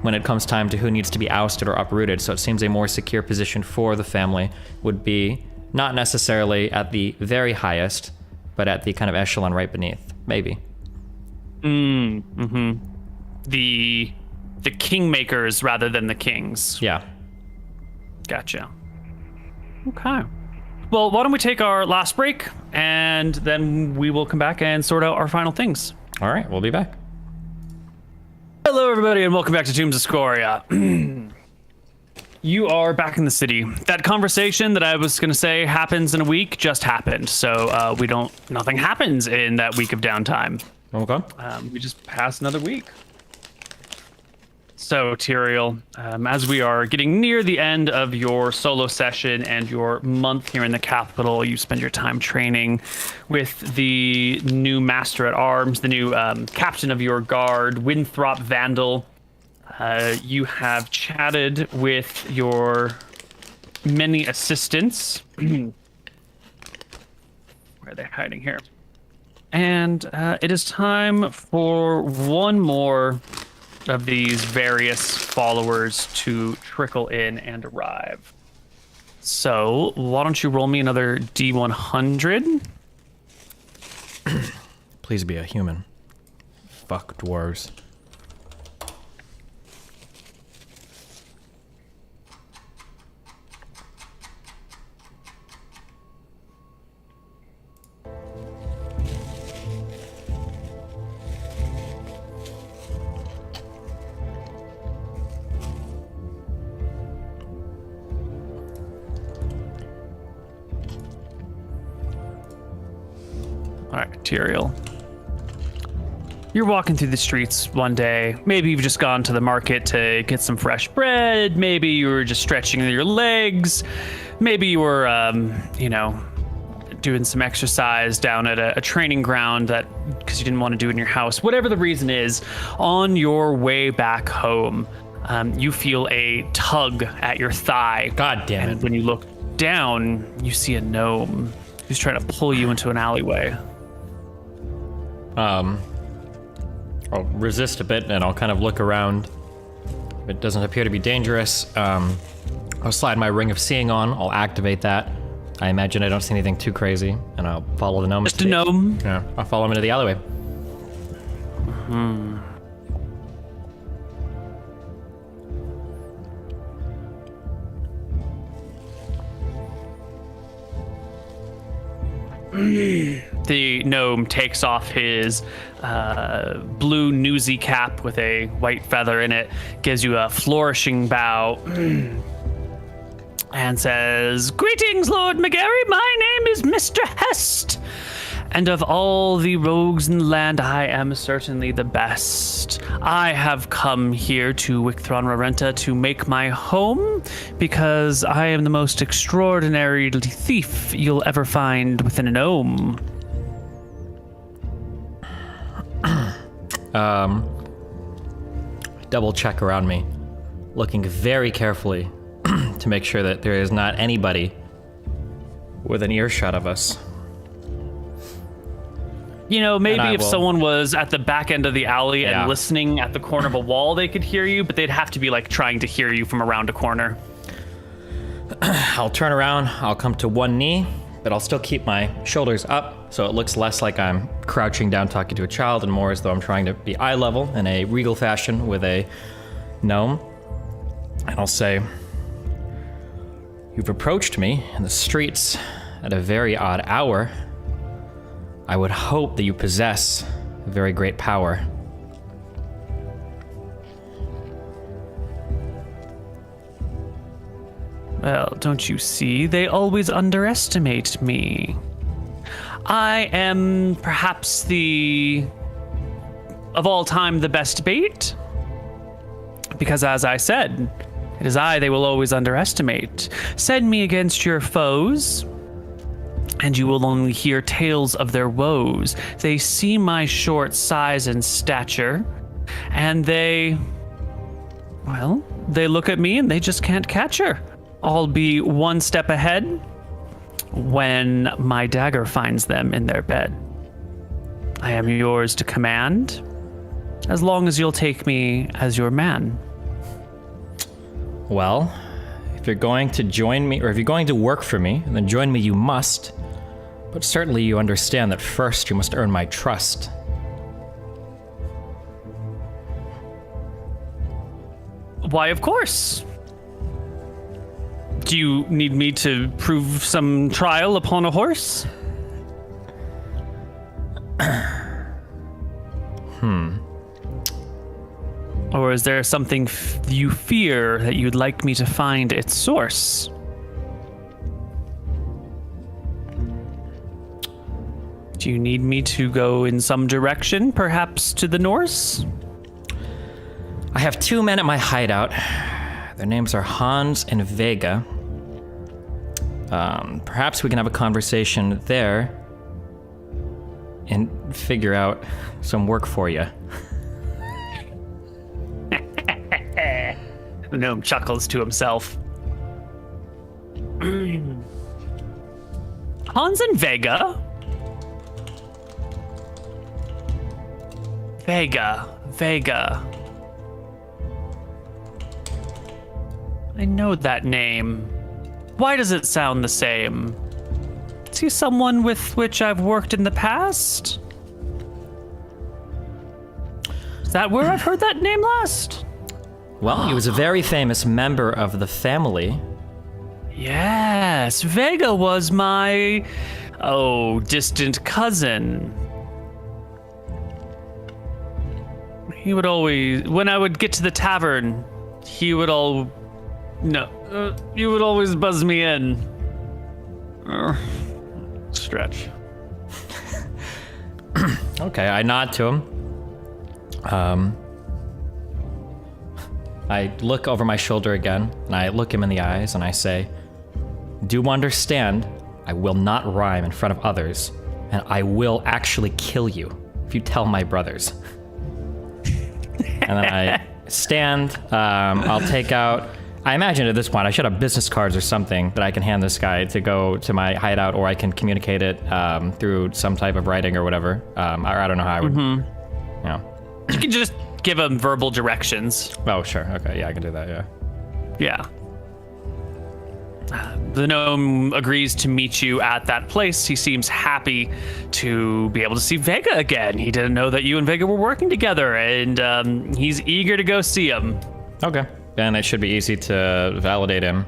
when it comes time to who needs to be ousted or uprooted. So it seems a more secure position for the family would be not necessarily at the very highest, but at the kind of echelon right beneath, maybe. The kingmakers rather than the kings. Yeah. Gotcha. Okay. Well, why don't we take our last break, and then we will come back and sort out our final things. All right, we'll be back. Hello, everybody, and welcome back to Tombs of Scoria. You are back in the city. That conversation that I was going to say happens in a week just happened. So nothing happens in that week of downtime. Okay. We just passed another week. So, Tyrael, as we are getting near the end of your solo session and your month here in the capital, you spend your time training with the new master at arms, the new captain of your guard, Winthrop Vandal. You have chatted with your many assistants. Where are they hiding here? And it is time for one more of these various followers to trickle in and arrive. So why don't you roll me another D100? Please be a human. Fuck dwarves. All right, Tyrael. You're walking through the streets one day. Maybe you've just gone to the market to get some fresh bread. Maybe you were just stretching your legs. Maybe you were, doing some exercise down at a training ground because you didn't want to do it in your house. Whatever the reason is, on your way back home, you feel a tug at your thigh. God damn it. And when you look down, you see a gnome who's trying to pull you into an alleyway. I'll resist a bit and I'll kind of look around. If it doesn't appear to be dangerous, I'll slide my ring of seeing on. I'll activate that. I imagine I don't see anything too crazy, and I'll follow the gnome. Just a gnome. Yeah, I'll follow him into the alleyway. The gnome takes off his blue newsy cap with a white feather in it, gives you a flourishing bow, and says, "Greetings, Lord McGarry. My name is Mr. Hest, and of all the rogues in the land, I am certainly the best. I have come here to Wicktron Rarenta to make my home because I am the most extraordinary thief you'll ever find within a gnome." Double check around me, looking very carefully to make sure that there is not anybody within earshot of us. You know, maybe And I if will- someone was at the back end of the alley Yeah. and listening at the corner of a wall, they could hear you, but they'd have to be like trying to hear you from around a corner. I'll turn around, I'll come to one knee, but I'll still keep my shoulders up so it looks less like I'm crouching down talking to a child and more as though I'm trying to be eye level in a regal fashion with a gnome. And I'll say, "You've approached me in the streets at a very odd hour. I would hope that you possess very great power." Well, don't you see? They always underestimate me. I am perhaps of all time, the best bait. Because as I said, it is I they will always underestimate. Send me against your foes, and you will only hear tales of their woes. They see my short size and stature, and they look at me and they just can't catch her. I'll be one step ahead when my dagger finds them in their bed. I am yours to command, as long as you'll take me as your man. Well, if you're going to join me, or if you're going to work for me, then join me you must. But certainly you understand that first you must earn my trust. Why, of course. Do you need me to prove some trial upon a horse? Or is there something you fear that you'd like me to find its source? Do you need me to go in some direction, perhaps to the Norse? I have 2 men at my hideout. Their names are Hans and Vega. Perhaps we can have a conversation there and figure out some work for you. The gnome chuckles to himself. Hans and Vega? Vega. I know that name. Why does it sound the same? Is he someone with which I've worked in the past? Is that where I've heard that name last? Well, he was a very famous member of the family. Yes, Vega was my, distant cousin. He would always, when I would get to the tavern, you would always buzz me in. Stretch. Okay, I nod to him. I look over my shoulder again, and I look him in the eyes, and I say, do understand, I will not rhyme in front of others, and I will actually kill you if you tell my brothers. And then I stand, I'll take out, I imagine at this point I should have business cards or something that I can hand this guy to go to my hideout, or I can communicate it through some type of writing or whatever. I don't know how I would, You can just give him verbal directions. Oh, sure. Okay, yeah, I can do that, yeah. Yeah. The gnome agrees to meet you at that place. He seems happy to be able to see Vega again. He didn't know that you and Vega were working together, and he's eager to go see him. Okay. And it should be easy to validate him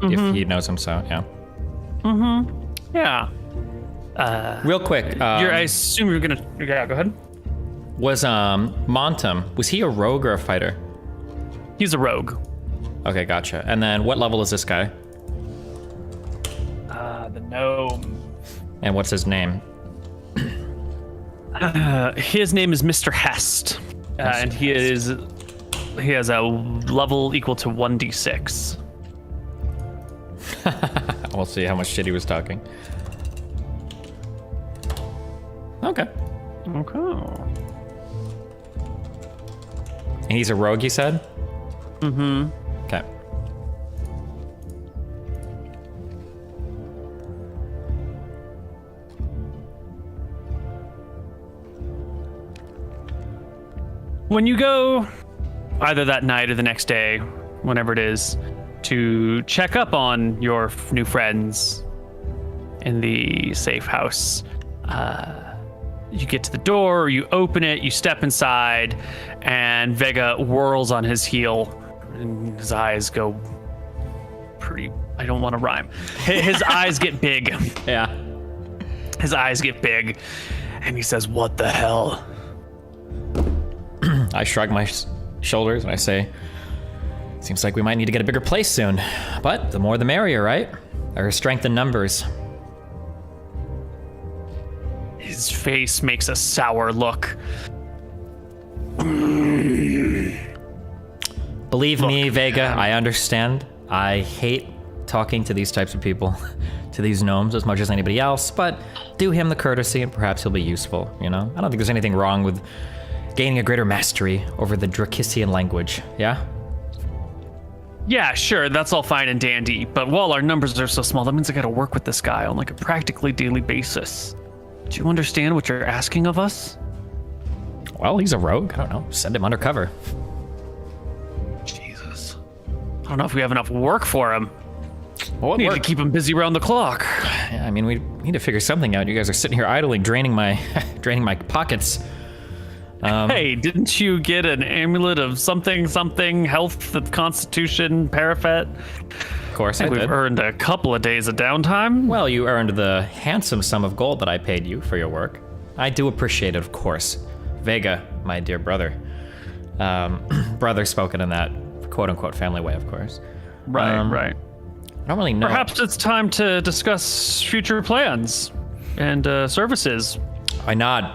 if he knows him, so, yeah. Yeah. Real quick. I assume you're gonna... Yeah, go ahead. Was MrMouton, was he a rogue or a fighter? He's a rogue. Okay, gotcha. And then what level is this guy? The gnome. And what's his name? His name is Mr. Hest, and he has a level equal to 1d6. We'll see how much shit he was talking. Okay. And he's a rogue, you said? Mm-hmm. Okay. When you go, either that night or the next day, whenever it is, to check up on your new friends in the safe house, you get to the door, you open it, you step inside, and Vega whirls on his heel, and his eyes go pretty... I don't want to rhyme. His eyes get big. Yeah. His eyes get big, and he says, "What the hell?" I shrug my shoulders and I say, seems like we might need to get a bigger place soon. But the more the merrier, right? There is strength in numbers. His face makes a sour look. Believe me, Vega, I understand. I hate talking to these types of people, to these gnomes as much as anybody else, but do him the courtesy and perhaps he'll be useful, you know? I don't think there's anything wrong with gaining a greater mastery over the Drakisian language, yeah? Yeah, sure, that's all fine and dandy, but while our numbers are so small, that means I gotta work with this guy on like a practically daily basis. Do you understand what you're asking of us? Well, he's a rogue. I don't know. Send him undercover. Jesus. I don't know if we have enough work for him. Well, We need to keep him busy around the clock. Yeah, I mean, we need to figure something out. You guys are sitting here idling, draining my pockets. Hey, didn't you get an amulet of something, health, constitution, parapet? Of course, I We've did. earned a couple of days of downtime. Well, you earned the handsome sum of gold that I paid you for your work. I do appreciate it, of course. Vega, my dear brother. Brother spoken in that quote-unquote family way, of course. Right. I don't really know. Perhaps it's time to discuss future plans and services. I nod.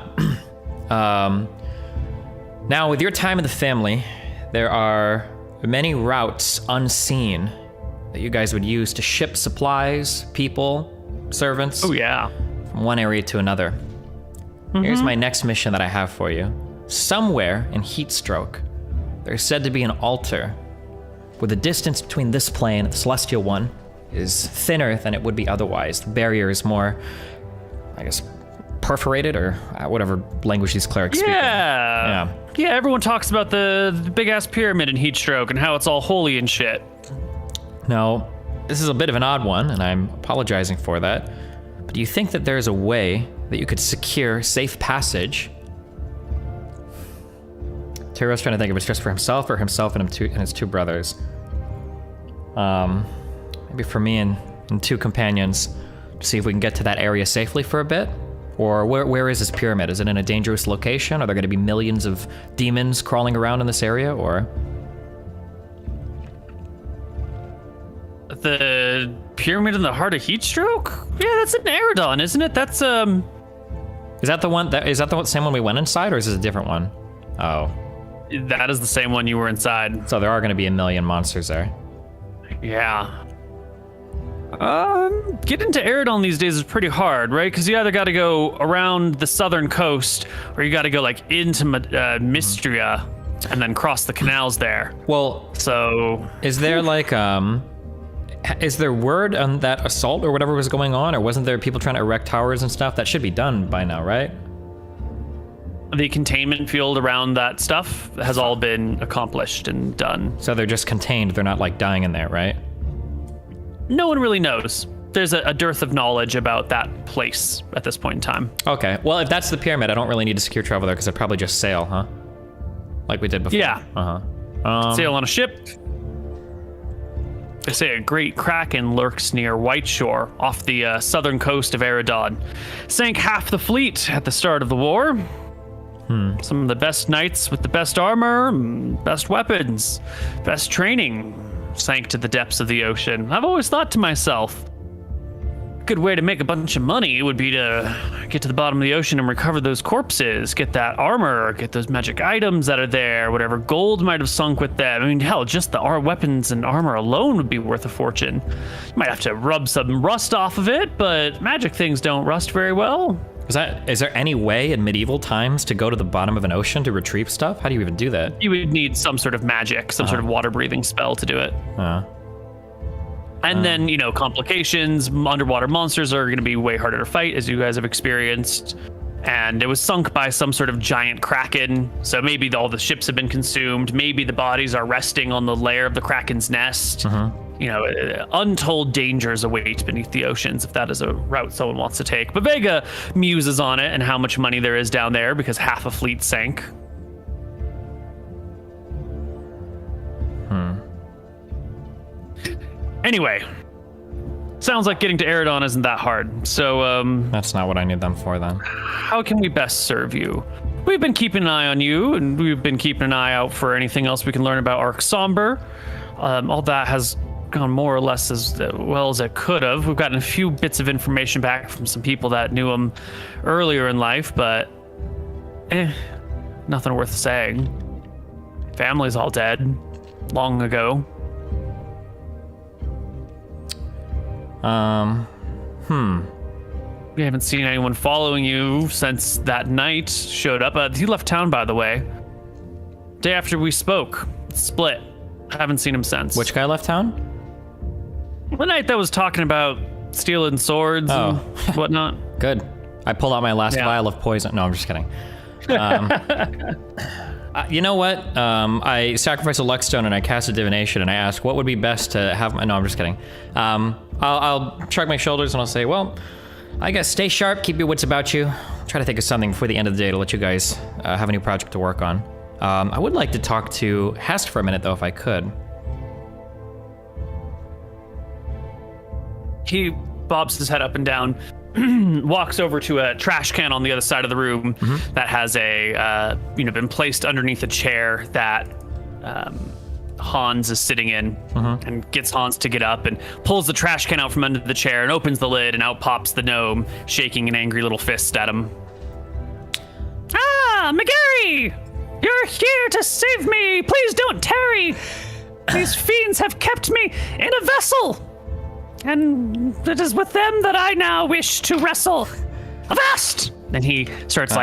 Now, with your time in the family, there are many routes unseen that you guys would use to ship supplies, people, servants. Oh, yeah. From one area to another. Here's my next mission that I have for you. Somewhere in Heatstroke, there's said to be an altar where the distance between this plane and the celestial one is thinner than it would be otherwise. The barrier is more, I guess, perforated, or whatever language these clerics speak. Yeah. Yeah, everyone talks about the big-ass pyramid in Heatstroke and how it's all holy and shit. Now, this is a bit of an odd one, and I'm apologizing for that. But do you think that there's a way that you could secure safe passage? Tyrael's trying to think if it's just for himself or himself and his two brothers. Maybe for me and two companions, to see if we can get to that area safely for a bit. Or where is this pyramid? Is it in a dangerous location? Are there going to be millions of demons crawling around in this area? Or the pyramid in the heart of Heatstroke? Yeah, that's in Eridon, isn't it? That's Is that the one? Is that the same one we went inside, or is this a different one? Oh. That is the same one you were inside. So there are going to be a million monsters there. Yeah. Getting to Eridon these days is pretty hard, right? Because you either got to go around the southern coast, or you got to go like into Mystria, and then cross the canals there. Well, so is there like is there word on that assault or whatever was going on, or wasn't there people trying to erect towers and stuff? That should be done by now, right? The containment field around that stuff has all been accomplished and done. So they're just contained, they're not like dying in there, right? No one really knows. There's a dearth of knowledge about that place at this point in time. Okay, well, if that's the pyramid, I don't really need to secure travel there because I'd probably just sail, huh? Like we did before. Yeah. Sail on a ship. They say a great kraken lurks near Whiteshore off the southern coast of Eridon. Sank half the fleet at the start of the war. Some of the best knights with the best armor, best weapons, best training sank to the depths of the ocean. I've always thought to myself, a good way to make a bunch of money would be to get to the bottom of the ocean and recover those corpses, get that armor, get those magic items that are there, whatever gold might have sunk with them. I mean, hell, just our weapons and armor alone would be worth a fortune. You might have to rub some rust off of it, but magic things don't rust very well. Is there any way in medieval times to go to the bottom of an ocean to retrieve stuff? How do you even do that? You would need some sort of magic, some sort of water-breathing spell to do it. And then, complications. Underwater monsters are going to be way harder to fight, as you guys have experienced. And it was sunk by some sort of giant kraken. So maybe all the ships have been consumed. Maybe the bodies are resting on the lair of the kraken's nest. Untold dangers await beneath the oceans if that is a route someone wants to take. But Vega muses on it and how much money there is down there because half a fleet sank. Anyway, sounds like getting to Eridon isn't that hard. So, that's not what I need them for then. How can we best serve you? We've been keeping an eye on you, and we've been keeping an eye out for anything else we can learn about Arc Somber. All that has gone more or less as well as it could have. We've gotten a few bits of information back from some people that knew him earlier in life, but nothing worth saying. Family's all dead long ago. We haven't seen anyone following you since that night showed up. He left town, by the way. Day after we spoke. Split. Haven't seen him since. Which guy left town? The night that was talking about stealing swords and whatnot. Good. I pulled out my last vial of poison. No, I'm just kidding. You know what? I sacrificed a luck stone and I cast a divination and I asked what would be best to have. No, I'm just kidding. I'll shrug my shoulders and I'll say, well, I guess stay sharp, keep your wits about you. Try to think of something before the end of the day to let you guys have a new project to work on. I would like to talk to Hest for a minute, though, if I could. He bobs his head up and down, walks over to a trash can on the other side of the room that has been placed underneath a chair that Hans is sitting in, and gets Hans to get up and pulls the trash can out from under the chair and opens the lid, and out pops the gnome, shaking an angry little fist at him. Ah, McGarry! You're here to save me! Please don't tarry! These fiends have kept me in a vessel! And it is with them that I now wish to wrestle. Avast! And he starts,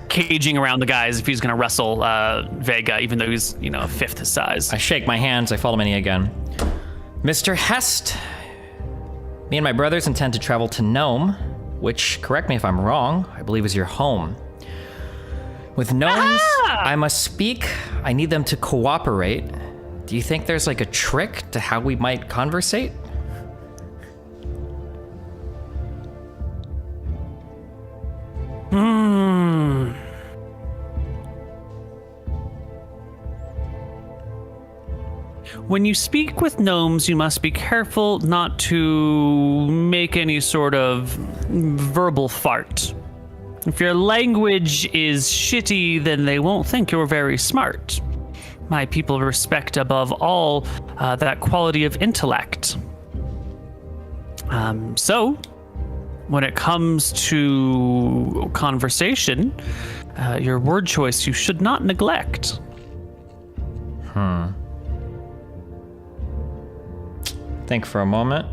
caging around the guys if he's going to wrestle Vega, even though he's, a fifth his size. I shake my hands. I follow Minnie again. Mr. Hest, me and my brothers intend to travel to Nome, which, correct me if I'm wrong, I believe is your home. With gnomes, I must speak. I need them to cooperate. Do you think there's a trick to how we might conversate? When you speak with gnomes, you must be careful not to make any sort of verbal fart. If your language is shitty, then they won't think you're very smart. My people respect above all that quality of intellect. So, when it comes to conversation, your word choice you should not neglect. Think for a moment.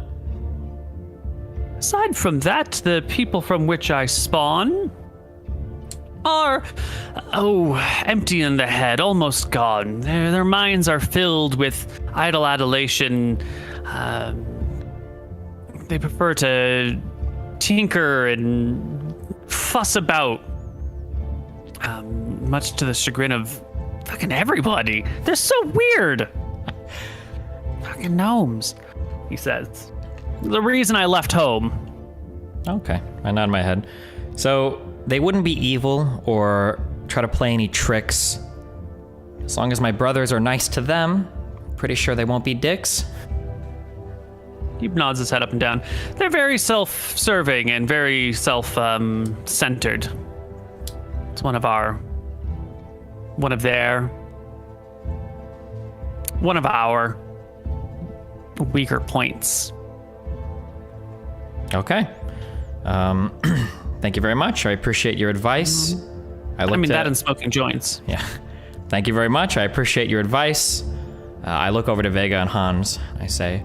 Aside from that, the people from which I spawn are, empty in the head, almost gone. Their minds are filled with idle adulation. They prefer to tinker and fuss about, much to the chagrin of fucking everybody. They're so weird. Fucking gnomes, he says. The reason I left home. Okay, I nod my head. So they wouldn't be evil or try to play any tricks. As long as my brothers are nice to them, pretty sure they won't be dicks. He nods his head up and down. They're very self-serving and very self-centered. It's one of our weaker points. Okay. Thank you very much. I appreciate your advice. That and smoking joints. Yeah. Thank you very much. I appreciate your advice. I look over to Vega and Hans. I say,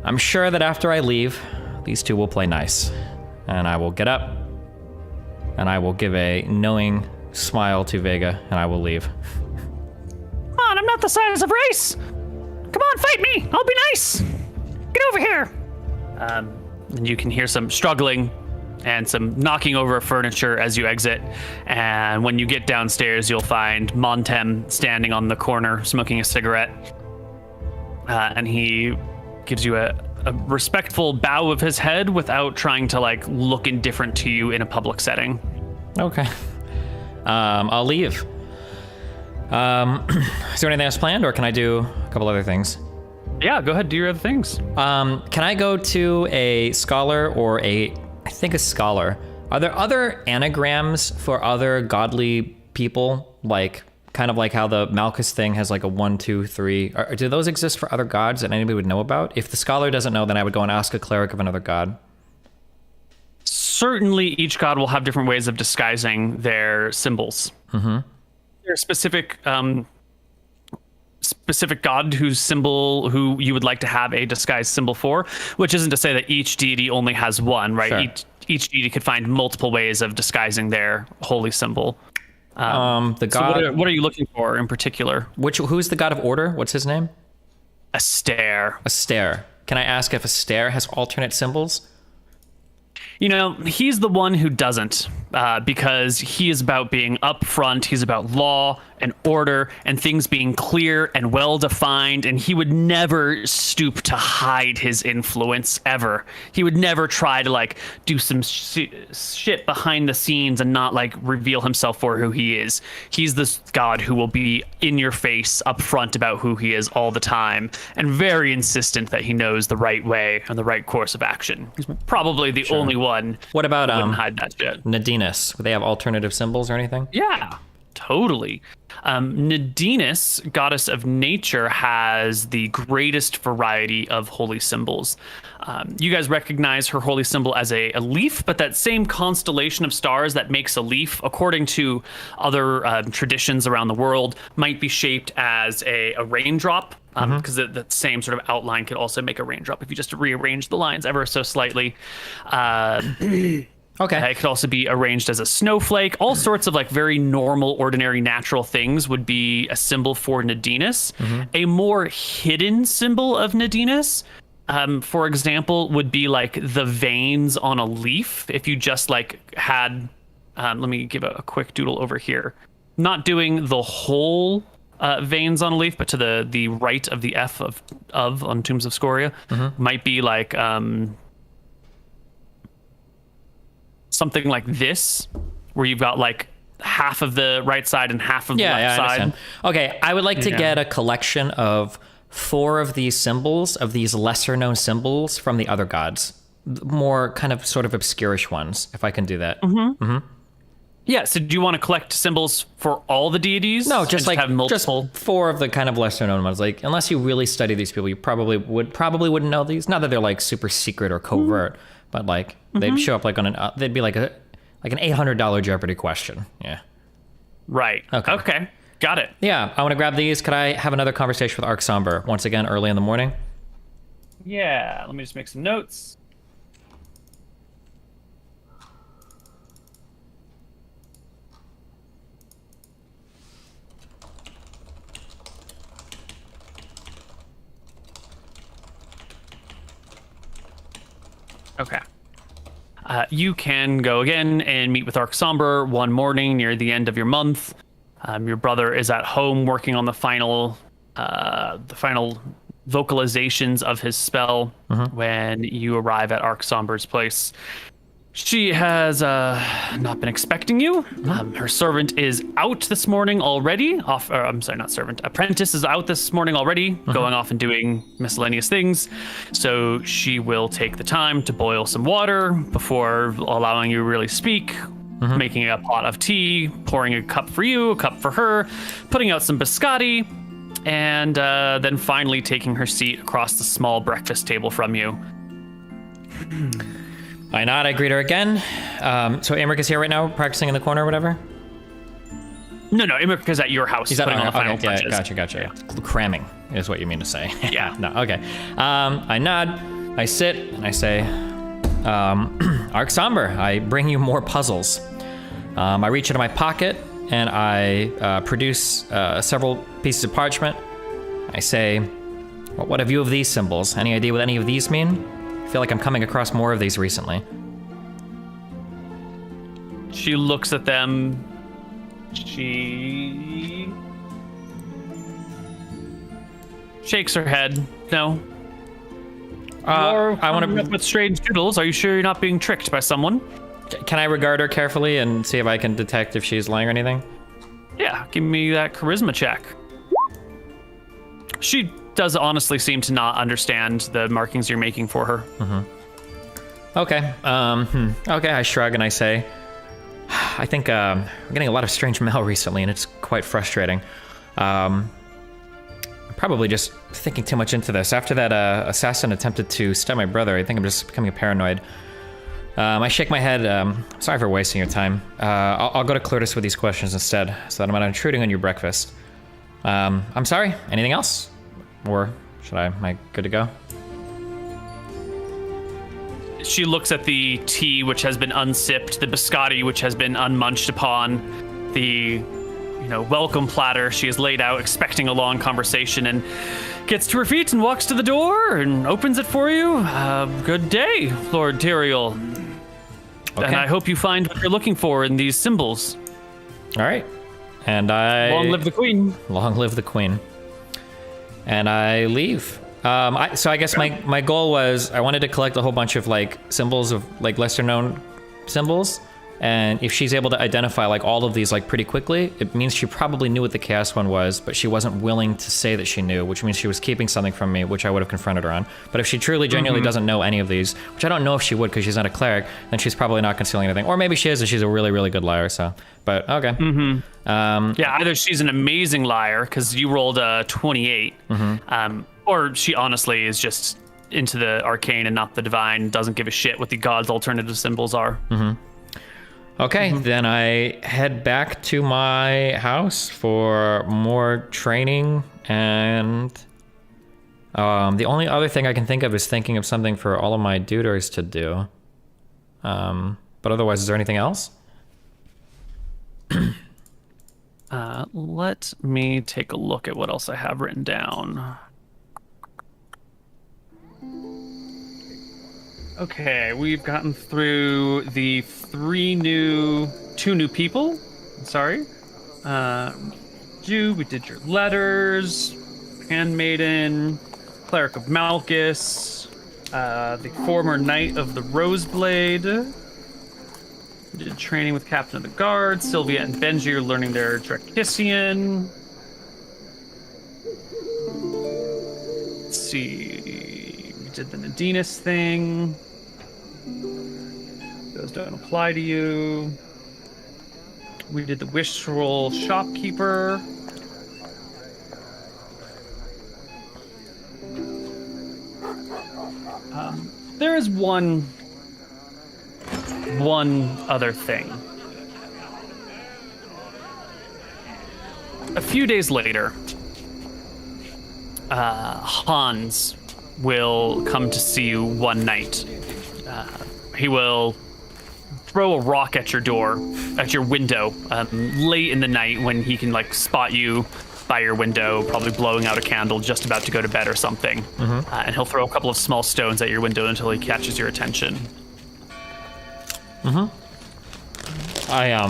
I'm sure that after I leave, these two will play nice. And I will get up, and I will give a knowing smile to Vega, and I will leave. Come on, I'm not the size of Race. Come on, fight me. I'll be nice. Get over here. And you can hear some struggling and some knocking over furniture as you exit. And when you get downstairs, you'll find Montem standing on the corner smoking a cigarette. And he gives you a respectful bow of his head without trying to look indifferent to you in a public setting. Okay. I'll leave. Is there anything else planned, or can I do a couple other things? Yeah, go ahead, do your other things. Can I go to a scholar or I think a scholar. Are there other anagrams for other godly people? Kind of like how the Malchus thing has a 1, 2, 3. Do those exist for other gods that anybody would know about? If the scholar doesn't know, then I would go and ask a cleric of another god. Certainly each god will have different ways of disguising their symbols. Mm-hmm. There's specific god who you would like to have a disguised symbol for, which isn't to say that each deity only has one, right? Sure. Each deity could find multiple ways of disguising their holy symbol. The god. So what are you looking for in particular? Who's the god of order? What's his name? Astaire. Astaire. Can I ask if Astaire has alternate symbols? He's the one who doesn't, because he is about being upfront. He's about law and order and things being clear and well-defined, and he would never stoop to hide his influence, ever. He would never try to, do some shit behind the scenes and not, reveal himself for who he is. He's this god who will be in your face, upfront about who he is all the time, and very insistent that he knows the right way and the right course of action. He's probably the only one. What about who wouldn't hide that shit. Nadinus? Would they have alternative symbols or anything? Yeah. Totally. Nadinus, goddess of nature, has the greatest variety of holy symbols. You guys recognize her holy symbol as a leaf, but that same constellation of stars that makes a leaf, according to other traditions around the world, might be shaped as a raindrop, because the same sort of outline could also make a raindrop if you just rearrange the lines ever so slightly. Okay. It could also be arranged as a snowflake. All sorts of like very normal, ordinary, natural things would be a symbol for Nadinus. A more hidden symbol of Nadinus, for example, would be like the veins on a leaf. If you just like had, let me give a quick doodle over here. Not doing the whole veins on a leaf, but to the right of the F of on Tombs of Scoria, might be like something like this, where you've got like half of the right side and half of the left side. Understand. Okay, I would like to get a collection of 4 of these symbols, of these lesser known symbols from the other gods. More kind of sort of obscurish ones, if I can do that. Yeah, so do you want to collect symbols for all the deities? No, just like have multiple. just 4 of the kind of lesser known ones. Like, unless you really study these people, you probably wouldn't know these. Not that they're like super secret or covert, but like they'd show up like on they'd be like an $800 Jeopardy question. Yeah. Right. Okay. Got it. Yeah, I want to grab these. Could I have another conversation with Arc Somber once again early in the morning? Yeah, let me just make some notes. Okay. You can go again and meet with Arc Somber one morning near the end of your month. Your brother is at home working on the final vocalizations of his spell when you arrive at Arc Somber's place. She has not been expecting you. Her servant is out this morning already. I'm sorry, not servant. Apprentice is out this morning already, going off and doing miscellaneous things. So she will take the time to boil some water before allowing you to really speak, making a pot of tea, pouring a cup for you, a cup for her, putting out some biscotti, and then finally taking her seat across the small breakfast table from you. I nod, I greet her again. So Emmerich is here right now, practicing in the corner or whatever? No, Emmerich is at your house. He's putting on the final touches. touches. Gotcha. Yeah. Cramming is what you mean to say. Yeah. No, okay. I nod, I sit, and I say, Arc Somber, I bring you more puzzles. I reach into my pocket, and I produce several pieces of parchment. I say, well, what have you of these symbols? Any idea what any of these mean? I feel like I'm coming across more of these recently. She looks at them. She shakes her head. No. I want to. With strange doodles. Are you sure you're not being tricked by someone? Can I regard her carefully and see if I can detect if she's lying or anything? Yeah, give me that charisma check. She does honestly seem to not understand the markings you're making for her. Okay. Okay, I shrug and I say, I think I'm getting a lot of strange mail recently, and it's quite frustrating. I'm probably just thinking too much into this. After that assassin attempted to stab my brother, I think I'm just becoming paranoid. I shake my head. Sorry for wasting your time. I'll go to Clurtis with these questions instead, so that I'm not intruding on your breakfast. I'm sorry. Anything else? Or am I good to go? She looks at the tea, which has been unsipped, the biscotti, which has been unmunched upon, the, welcome platter she has laid out, expecting a long conversation, and gets to her feet and walks to the door and opens it for you. Good day, Lord Tyrael. Okay. And I hope you find what you're looking for in these symbols. All right. And Long live the Queen. Long live the Queen. And I leave. So I guess my goal was I wanted to collect a whole bunch of like symbols of like lesser known symbols. And if she's able to identify like all of these like pretty quickly, it means she probably knew what the chaos one was, but she wasn't willing to say that she knew, which means she was keeping something from me, which I would have confronted her on. But if she truly genuinely doesn't know any of these, which I don't know if she would because she's not a cleric, then she's probably not concealing anything. Or maybe she is and she's a really, really good liar, so. But okay. Yeah, either she's an amazing liar because you rolled a 28, or she honestly is just into the arcane and not the divine, doesn't give a shit what the gods' alternative symbols are. Okay, then I head back to my house for more training, and the only other thing I can think of is thinking of something for all of my duders to do. But otherwise, is there anything else? Let me take a look at what else I have written down. Okay, we've gotten through the two new people. Sorry. We did your letters, handmaiden, cleric of Malchus, the former knight of the Roseblade. We did training with captain of the guard. Sylvia and Benji are learning their Dracissian. Let's see. We did the Nadinus thing. Those don't apply to you. We did the wish roll shopkeeper. There is one other thing. A few days later, Hans will come to see you one night. He will throw a rock at your door, at your window, late in the night when he can like spot you by your window, probably blowing out a candle, just about to go to bed or something. And he'll throw a couple of small stones at your window until he catches your attention.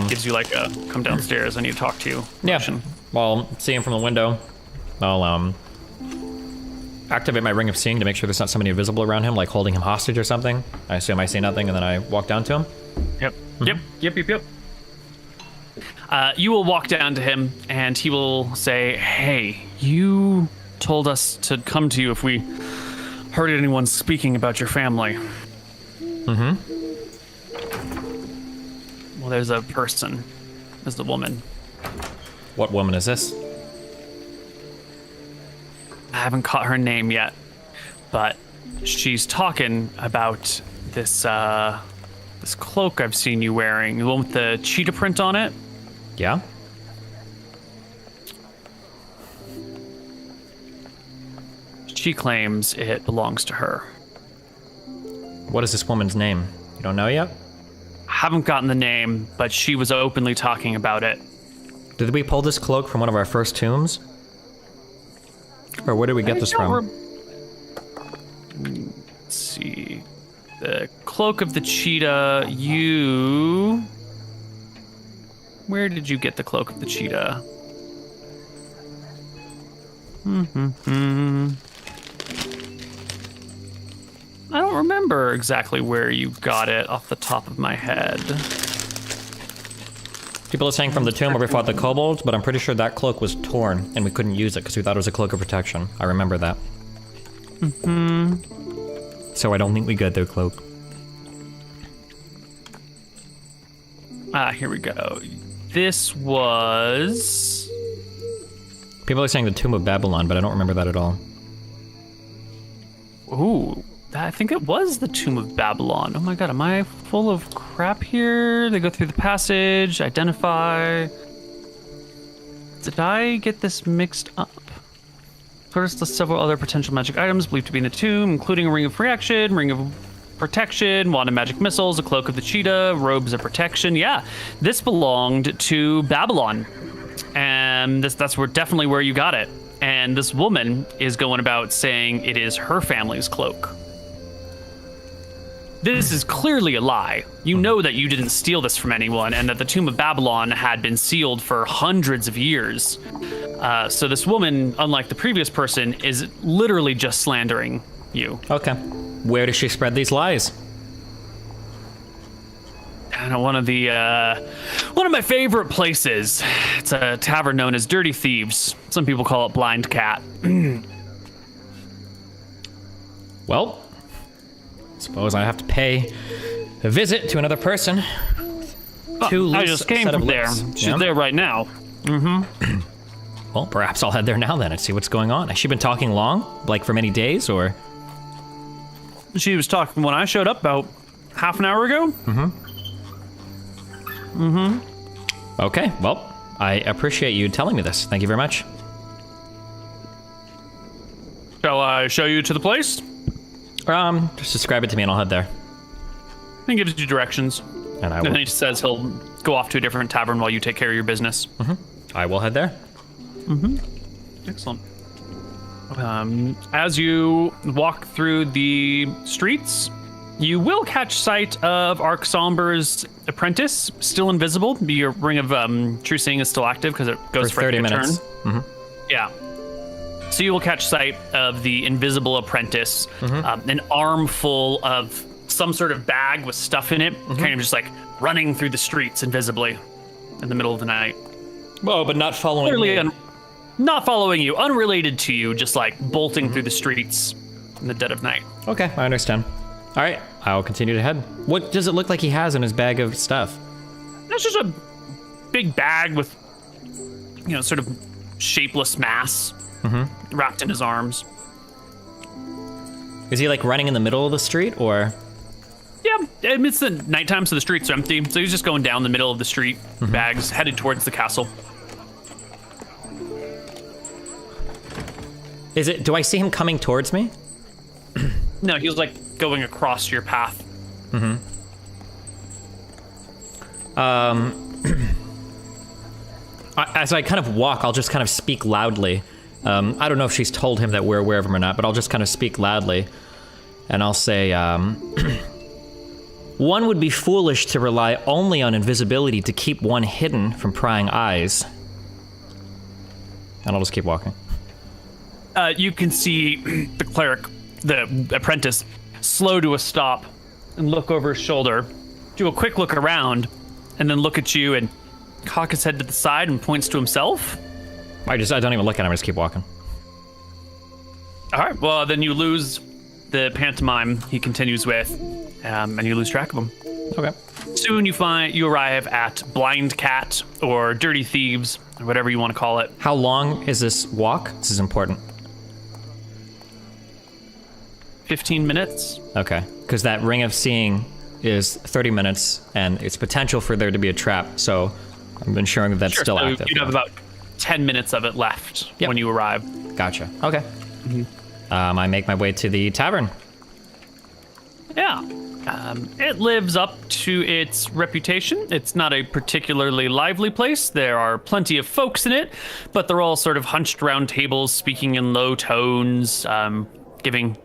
Gives you like a come downstairs, I need to talk to you. Yeah. Motion. Well, see him from the window. I'll activate my ring of seeing to make sure there's not somebody invisible around him, like holding him hostage or something. I assume I see nothing, and then I walk down to him. Yep. You will walk down to him, and he will say, "Hey, you told us to come to you if we heard anyone speaking about your family." Well, there's a person. There's the woman. What woman is this? I haven't caught her name yet, but she's talking about this this cloak I've seen you wearing, the one with the cheetah print on it. Yeah? She claims it belongs to her. What is this woman's name? You don't know yet? Haven't gotten the name, but she was openly talking about it. Did we pull this cloak from one of our first tombs? Or where did we get this from? Let's see. The cloak of the cheetah, you... Where did you get the cloak of the cheetah? I don't remember exactly where you got it off the top of my head. People are saying from the tomb where we fought the kobolds, but I'm pretty sure that cloak was torn and we couldn't use it because we thought it was a cloak of protection. I remember that. So I don't think we got their cloak. Here we go. This was... People are saying the Tomb of Babylon, but I don't remember that at all. Ooh, I think it was the Tomb of Babylon. Oh my god, am I full of crap here? They go through the passage, identify... Did I get this mixed up? First, lists several other potential magic items believed to be in the tomb, including a ring of reaction, ring of protection, wand of magic missiles, a cloak of the cheetah, robes of protection. Yeah, this belonged to Babylon. And that's definitely where you got it. And this woman is going about saying it is her family's cloak. This is clearly a lie. You know that you didn't steal this from anyone and that the Tomb of Babylon had been sealed for hundreds of years. So this woman, unlike the previous person, is literally just slandering you. Okay. Where does she spread these lies? one of my favorite places. It's a tavern known as Dirty Thieves. Some people call it Blind Cat. Well, suppose I have to pay a visit to another person. I just came from there. She's there right now. Mm-hmm. Well, perhaps I'll head there now then and see what's going on. Has she been talking long? Like for many days, or? She was talking when I showed up about half an hour ago. Okay, well, I appreciate you telling me this. Thank you very much. Shall I show you to the place? Just describe it to me and I'll head there. He gives you directions. And then he says he'll go off to a different tavern while you take care of your business. I will head there. Excellent. As you walk through the streets, you will catch sight of Arksomber's apprentice, still invisible. Your ring of true seeing is still active because it goes for 30 a minutes. turn. Yeah. So you will catch sight of the invisible apprentice, an armful of some sort of bag with stuff in it, kind of just like running through the streets invisibly in the middle of the night. Whoa, but not following me. Not following you, unrelated to you, just like bolting through the streets in the dead of night. Okay, I understand. All right, I'll continue to head. What does it look like he has in his bag of stuff? That's just a big bag with, sort of shapeless mass wrapped in his arms. Is he like running in the middle of the street, or? Yeah, it's the nighttime, so the streets are empty. So he's just going down the middle of the street, bags headed towards the castle. Do I see him coming towards me? No, he was like going across your path. As I kind of walk, I'll just kind of speak loudly. I don't know if she's told him that we're aware of him or not, but I'll just kind of speak loudly. And I'll say, one would be foolish to rely only on invisibility to keep one hidden from prying eyes. And I'll just keep walking. You can see the cleric, the apprentice, slow to a stop and look over his shoulder, do a quick look around, and then look at you and cock his head to the side and points to himself. I don't even look at him, I just keep walking. All right, well, then you lose the pantomime he continues with, and you lose track of him. Okay. Soon you arrive at Blind Cat or Dirty Thieves, or whatever you want to call it. How long is this walk? This is important. 15 minutes. Okay, because that ring of seeing is 30 minutes, and it's potential for there to be a trap, so I'm ensuring that that's still active. You'd have about 10 minutes of it left when you arrive. Gotcha. Okay. I make my way to the tavern. Yeah. It lives up to its reputation. It's not a particularly lively place. There are plenty of folks in it, but they're all sort of hunched around tables, speaking in low tones, giving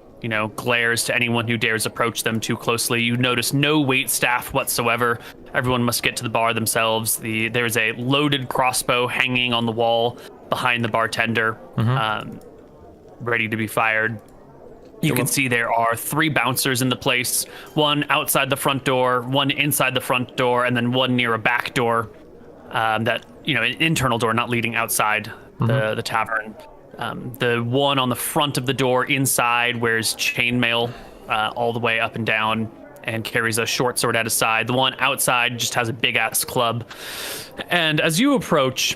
glares to anyone who dares approach them too closely. You notice no wait staff whatsoever. Everyone must get to the bar themselves. There's a loaded crossbow hanging on the wall behind the bartender, ready to be fired. You can see there are 3 bouncers in the place, one outside the front door, one inside the front door, and then one near a back door, an internal door, not leading outside the tavern. The one on the front of the door inside wears chainmail all the way up and down and carries a short sword at his side. The one outside just has a big-ass club. And as you approach,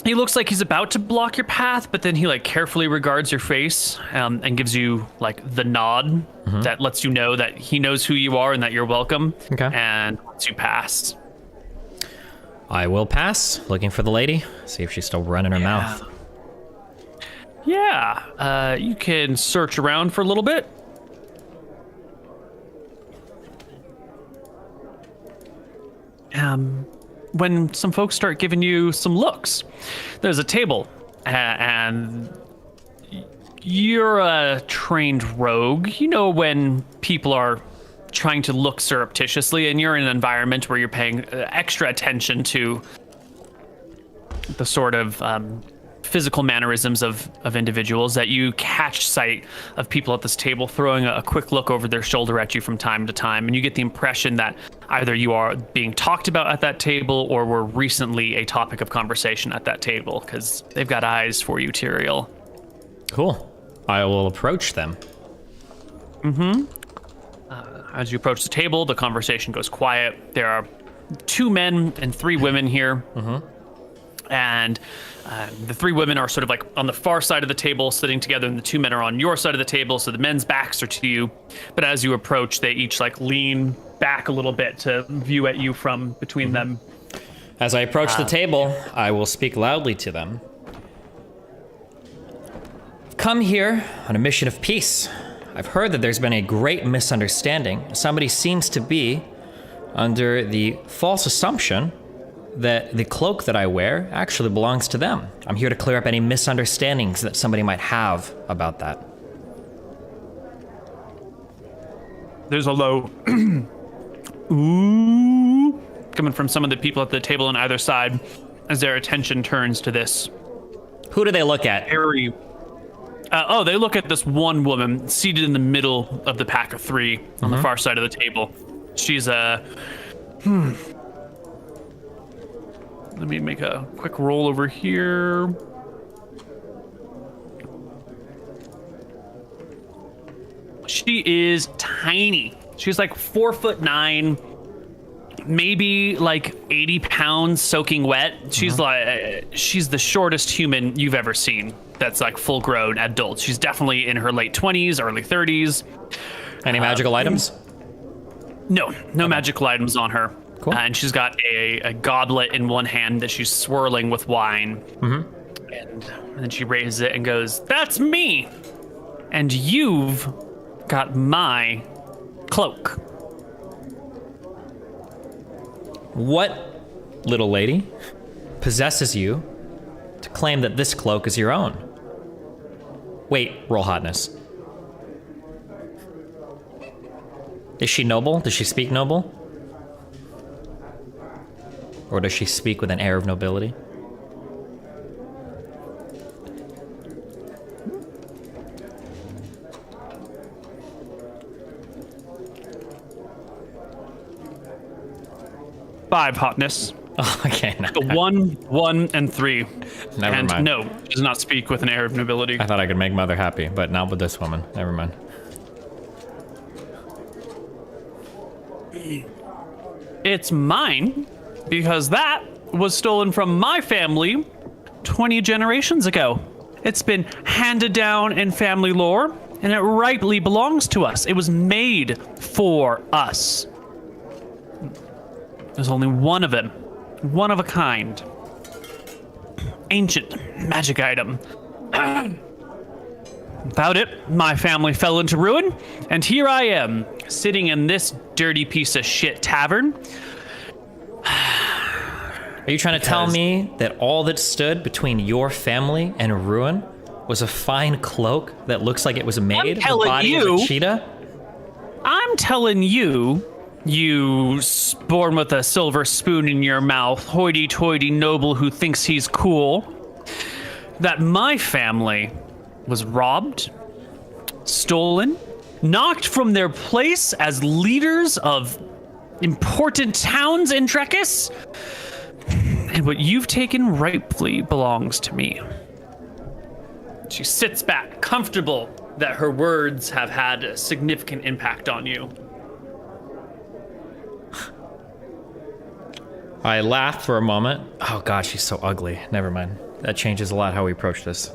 he looks like he's about to block your path, but then he carefully regards your face and gives you the nod that lets you know that he knows who you are and that you're welcome. Okay. And lets you pass. I will pass, looking for the lady, see if she's still running her mouth. Yeah, you can search around for a little bit. When some folks start giving you some looks, there's a table, and you're a trained rogue. You know when people are trying to look surreptitiously, and you're in an environment where you're paying extra attention to the sort of physical mannerisms of individuals that you catch sight of people at this table throwing a quick look over their shoulder at you from time to time, and you get the impression that either you are being talked about at that table or were recently a topic of conversation at that table, because they've got eyes for you, Tyrael. Cool. I will approach them. As you approach the table, the conversation goes quiet. There are 2 men and 3 women here. And the 3 women are sort of like on the far side of the table sitting together, and the 2 men are on your side of the table, so the men's backs are to you. But as you approach, they each like lean back a little bit to view at you from between them. As I approach the table, I will speak loudly to them. I've come here on a mission of peace. I've heard that there's been a great misunderstanding. Somebody seems to be under the false assumption that the cloak that I wear actually belongs to them. I'm here to clear up any misunderstandings that somebody might have about that. There's a low ooh coming from some of the people at the table on either side as their attention turns to this. Who do they look at? Very. They look at this one woman seated in the middle of the pack of 3 on the far side of the table. She's Let me make a quick roll over here. She is tiny. She's like 4'9", maybe like 80 pounds soaking wet. She's she's the shortest human you've ever seen. That's like full grown adult. She's definitely in her late 20s, early 30s. Any magical items? No magical items on her. Cool. And she's got a goblet in one hand that she's swirling with wine. And then she raises it and goes, "That's me! And you've got my cloak." What, little lady, possesses you to claim that this cloak is your own? Wait, roll hotness. Is she noble? Does she speak noble? Or does she speak with an air of nobility? Five hotness. Oh, okay. The 1, and 3. Never mind. No, does not speak with an air of nobility. I thought I could make Mother happy, but not with this woman. Never mind. It's mine because that was stolen from my family 20 generations ago. It's been handed down in family lore, and it rightly belongs to us. It was made for us. There's only one of them. One of a kind. Ancient magic item. Without it, my family fell into ruin, and here I am, sitting in this dirty piece of shit tavern. Are you trying to tell me that all that stood between your family and ruin was a fine cloak that looks like it was made of the body of a cheetah? I'm telling you, you born with a silver spoon in your mouth, hoity-toity noble who thinks he's cool, that my family was robbed, stolen, knocked from their place as leaders of important towns in Drekis, and what you've taken rightfully belongs to me. She sits back, comfortable that her words have had a significant impact on you. I laughed for a moment. Oh god, she's so ugly. Never mind. That changes a lot how we approach this.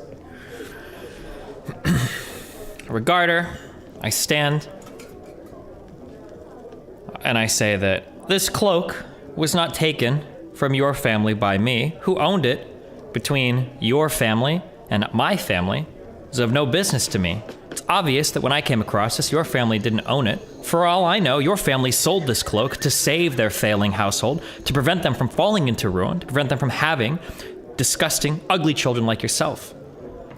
I regard her. I stand. And I say that this cloak was not taken from your family by me. Who owned it between your family and my family is of no business to me. It's obvious that when I came across this, your family didn't own it. For all I know, your family sold this cloak to save their failing household, to prevent them from falling into ruin, to prevent them from having disgusting, ugly children like yourself.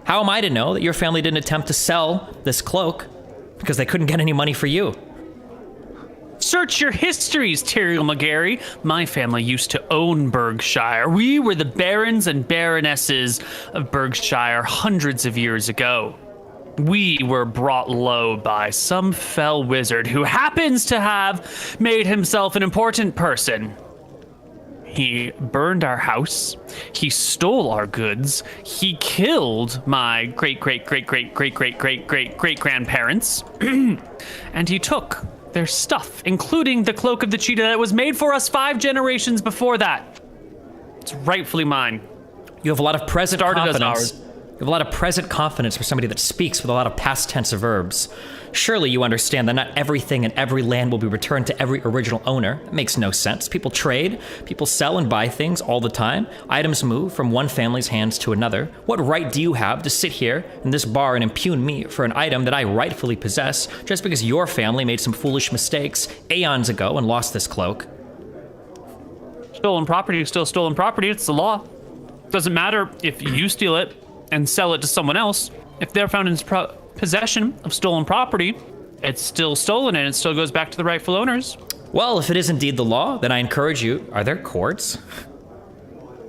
How am I to know that your family didn't attempt to sell this cloak because they couldn't get any money for you? Search your histories, Tyrael McGarry. My family used to own Berkshire. We were the barons and baronesses of Berkshire hundreds of years ago. We were brought low by some fell wizard who happens to have made himself an important person. He burned our house. He stole our goods. He killed my great-great-great-great-great-great-great-great-great-grandparents. And he took their stuff, including the cloak of the cheetah that was made for us 5 generations before that. It's rightfully mine. You have a lot of present confidence. As ours. You have a lot of present confidence for somebody that speaks with a lot of past tense verbs. Surely you understand that not everything in every land will be returned to every original owner. It makes no sense. People trade, people sell and buy things all the time. Items move from one family's hands to another. What right do you have to sit here in this bar and impugn me for an item that I rightfully possess just because your family made some foolish mistakes aeons ago and lost this cloak? Stolen property is still stolen property. It's the law. Doesn't matter if you steal it and sell it to someone else. If they're found in possession of stolen property, it's still stolen and it still goes back to the rightful owners. Well, if it is indeed the law, then I encourage you. Are there courts?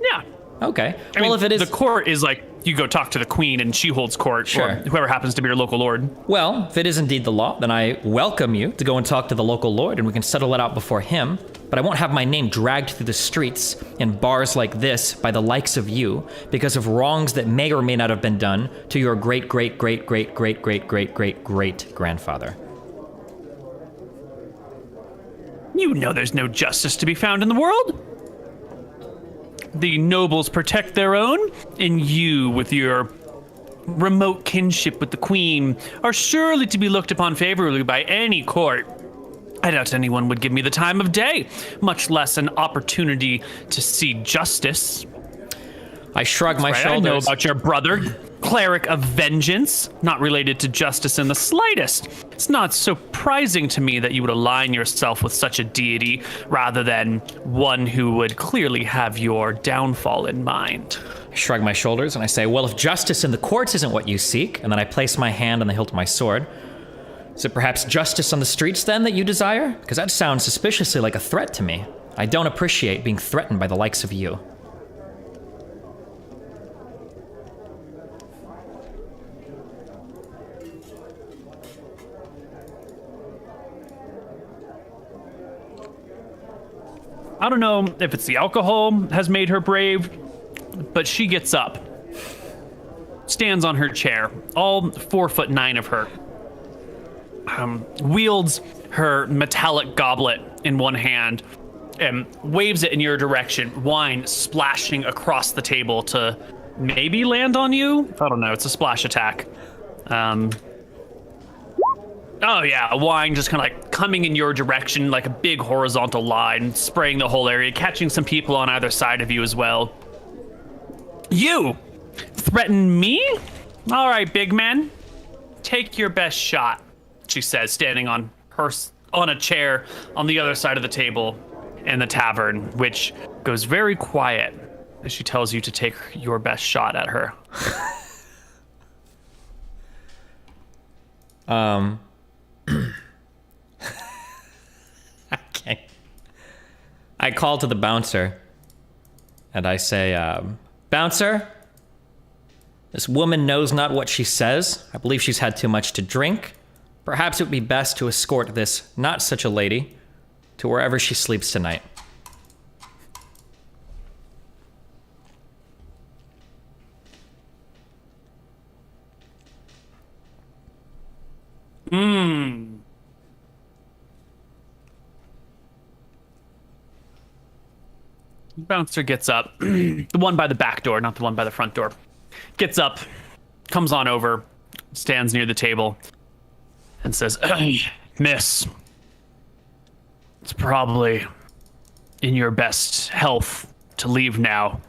Yeah. Okay. I mean, if it is, the court is like you go talk to the queen and she holds court, sure, or whoever happens to be your local lord. Well, if it is indeed the law, then I welcome you to go and talk to the local lord and we can settle it out before him. But I won't have my name dragged through the streets in bars like this by the likes of you because of wrongs that may or may not have been done to your great-great-great-great-great-great-great-great-grandfather. You know there's no justice to be found in the world. The nobles protect their own, and you, with your remote kinship with the queen, are surely to be looked upon favorably by any court. I doubt anyone would give me the time of day, much less an opportunity to see justice. I shrug my shoulders. I know about your brother, cleric of vengeance, not related to justice in the slightest. It's not surprising to me that you would align yourself with such a deity rather than one who would clearly have your downfall in mind. I shrug my shoulders and I say, well, if justice in the courts isn't what you seek, and then I place my hand on the hilt of my sword, is it perhaps justice on the streets then that you desire? Because that sounds suspiciously like a threat to me. I don't appreciate being threatened by the likes of you. I don't know if it's the alcohol has made her brave, but she gets up, stands on her chair, all 4'9" of her, wields her metallic goblet in one hand and waves it in your direction, wine splashing across the table to maybe land on you. I don't know. It's a splash attack. Oh yeah, wine just kind of like coming in your direction like a big horizontal line, spraying the whole area, catching some people on either side of you as well. You threaten me? All right, big man. Take your best shot, she says, standing on a chair on the other side of the table in the tavern, which goes very quiet as she tells you to take your best shot at her. Okay. I call to the bouncer and I say, bouncer, this woman knows not what she says. I believe she's had too much to drink. Perhaps it would be best to escort this not such a lady to wherever she sleeps tonight. Bouncer gets up. The one by the back door, not the one by the front door. Gets up, comes on over, stands near the table, and says, Miss, it's probably in your best health to leave now.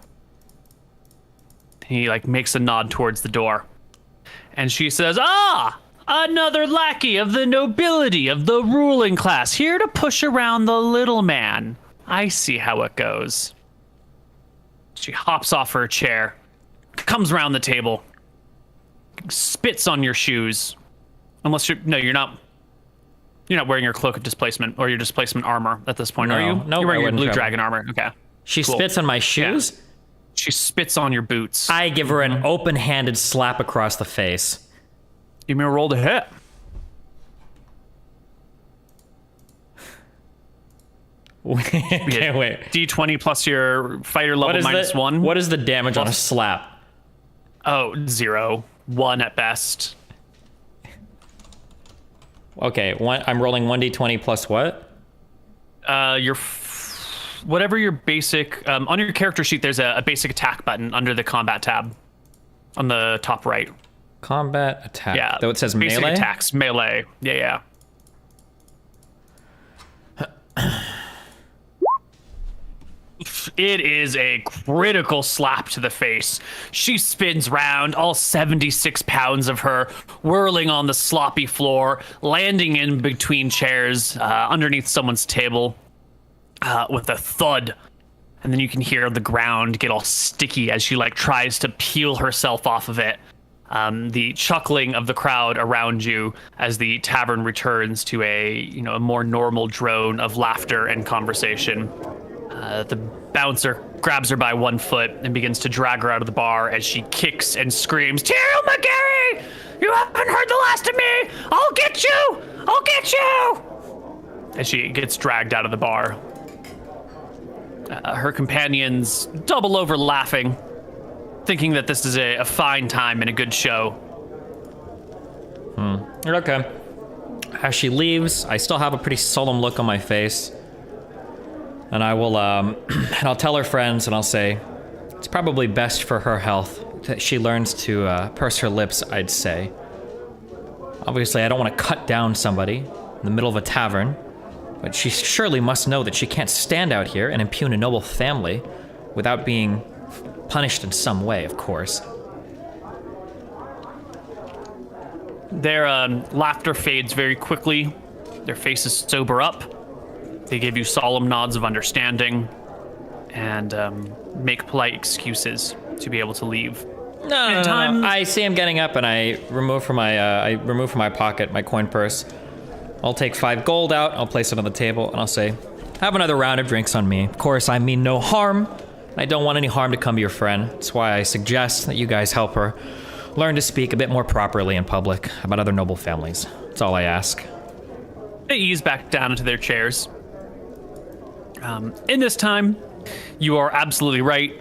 He makes a nod towards the door. And she says, another lackey of the nobility of the ruling class, here to push around the little man. I see how it goes. She hops off her chair, comes around the table, spits on your shoes. Unless you're not. You're not wearing your cloak of displacement or your displacement armor at this point, No. are you? No, You're wearing I your wouldn't blue travel. dragon armor. Okay. She Cool. spits on my shoes. She spits on your boots. I give her an open-handed slap across the face. Give me a roll to hit. Okay, wait. D20 plus your fighter level minus 1. What is the damage on a slap? Oh, 0. 1 at best. Okay, I'm rolling 1d20 plus what? Whatever your basic on your character sheet. There's a basic attack button under the combat tab on the top right. Combat attack. Yeah, Though it says basic melee. attacks, melee. Yeah. It is a critical slap to the face. She spins round, all 76 pounds of her whirling on the sloppy floor, landing in between chairs underneath someone's table with a thud. And then you can hear the ground get all sticky as she tries to peel herself off of it. The chuckling of the crowd around you as the tavern returns to a more normal drone of laughter and conversation. The bouncer grabs her by one foot and begins to drag her out of the bar as she kicks and screams, "Tyrael McGarry! You haven't heard the last of me! I'll get you! I'll get you!" As she gets dragged out of the bar. Her companions double over laughing, thinking that this is a fine time and a good show. Okay. As she leaves, I still have a pretty solemn look on my face. And I will, and I'll tell her friends, and I'll say, it's probably best for her health that she learns to purse her lips, I'd say. Obviously, I don't want to cut down somebody in the middle of a tavern, but she surely must know that she can't stand out here and impugn a noble family without being punished in some way, of course. Their laughter fades very quickly. Their faces sober up. They give you solemn nods of understanding and make polite excuses to be able to leave. No. I see him getting up, and I remove from my pocket my coin purse. I'll take 5 gold out. I'll place it on the table, and I'll say, "Have another round of drinks on me. Of course, I mean no harm. I don't want any harm to come to your friend. That's why I suggest that you guys help her learn to speak a bit more properly in public about other noble families. That's all I ask." They ease back down into their chairs. In this time, you are absolutely right.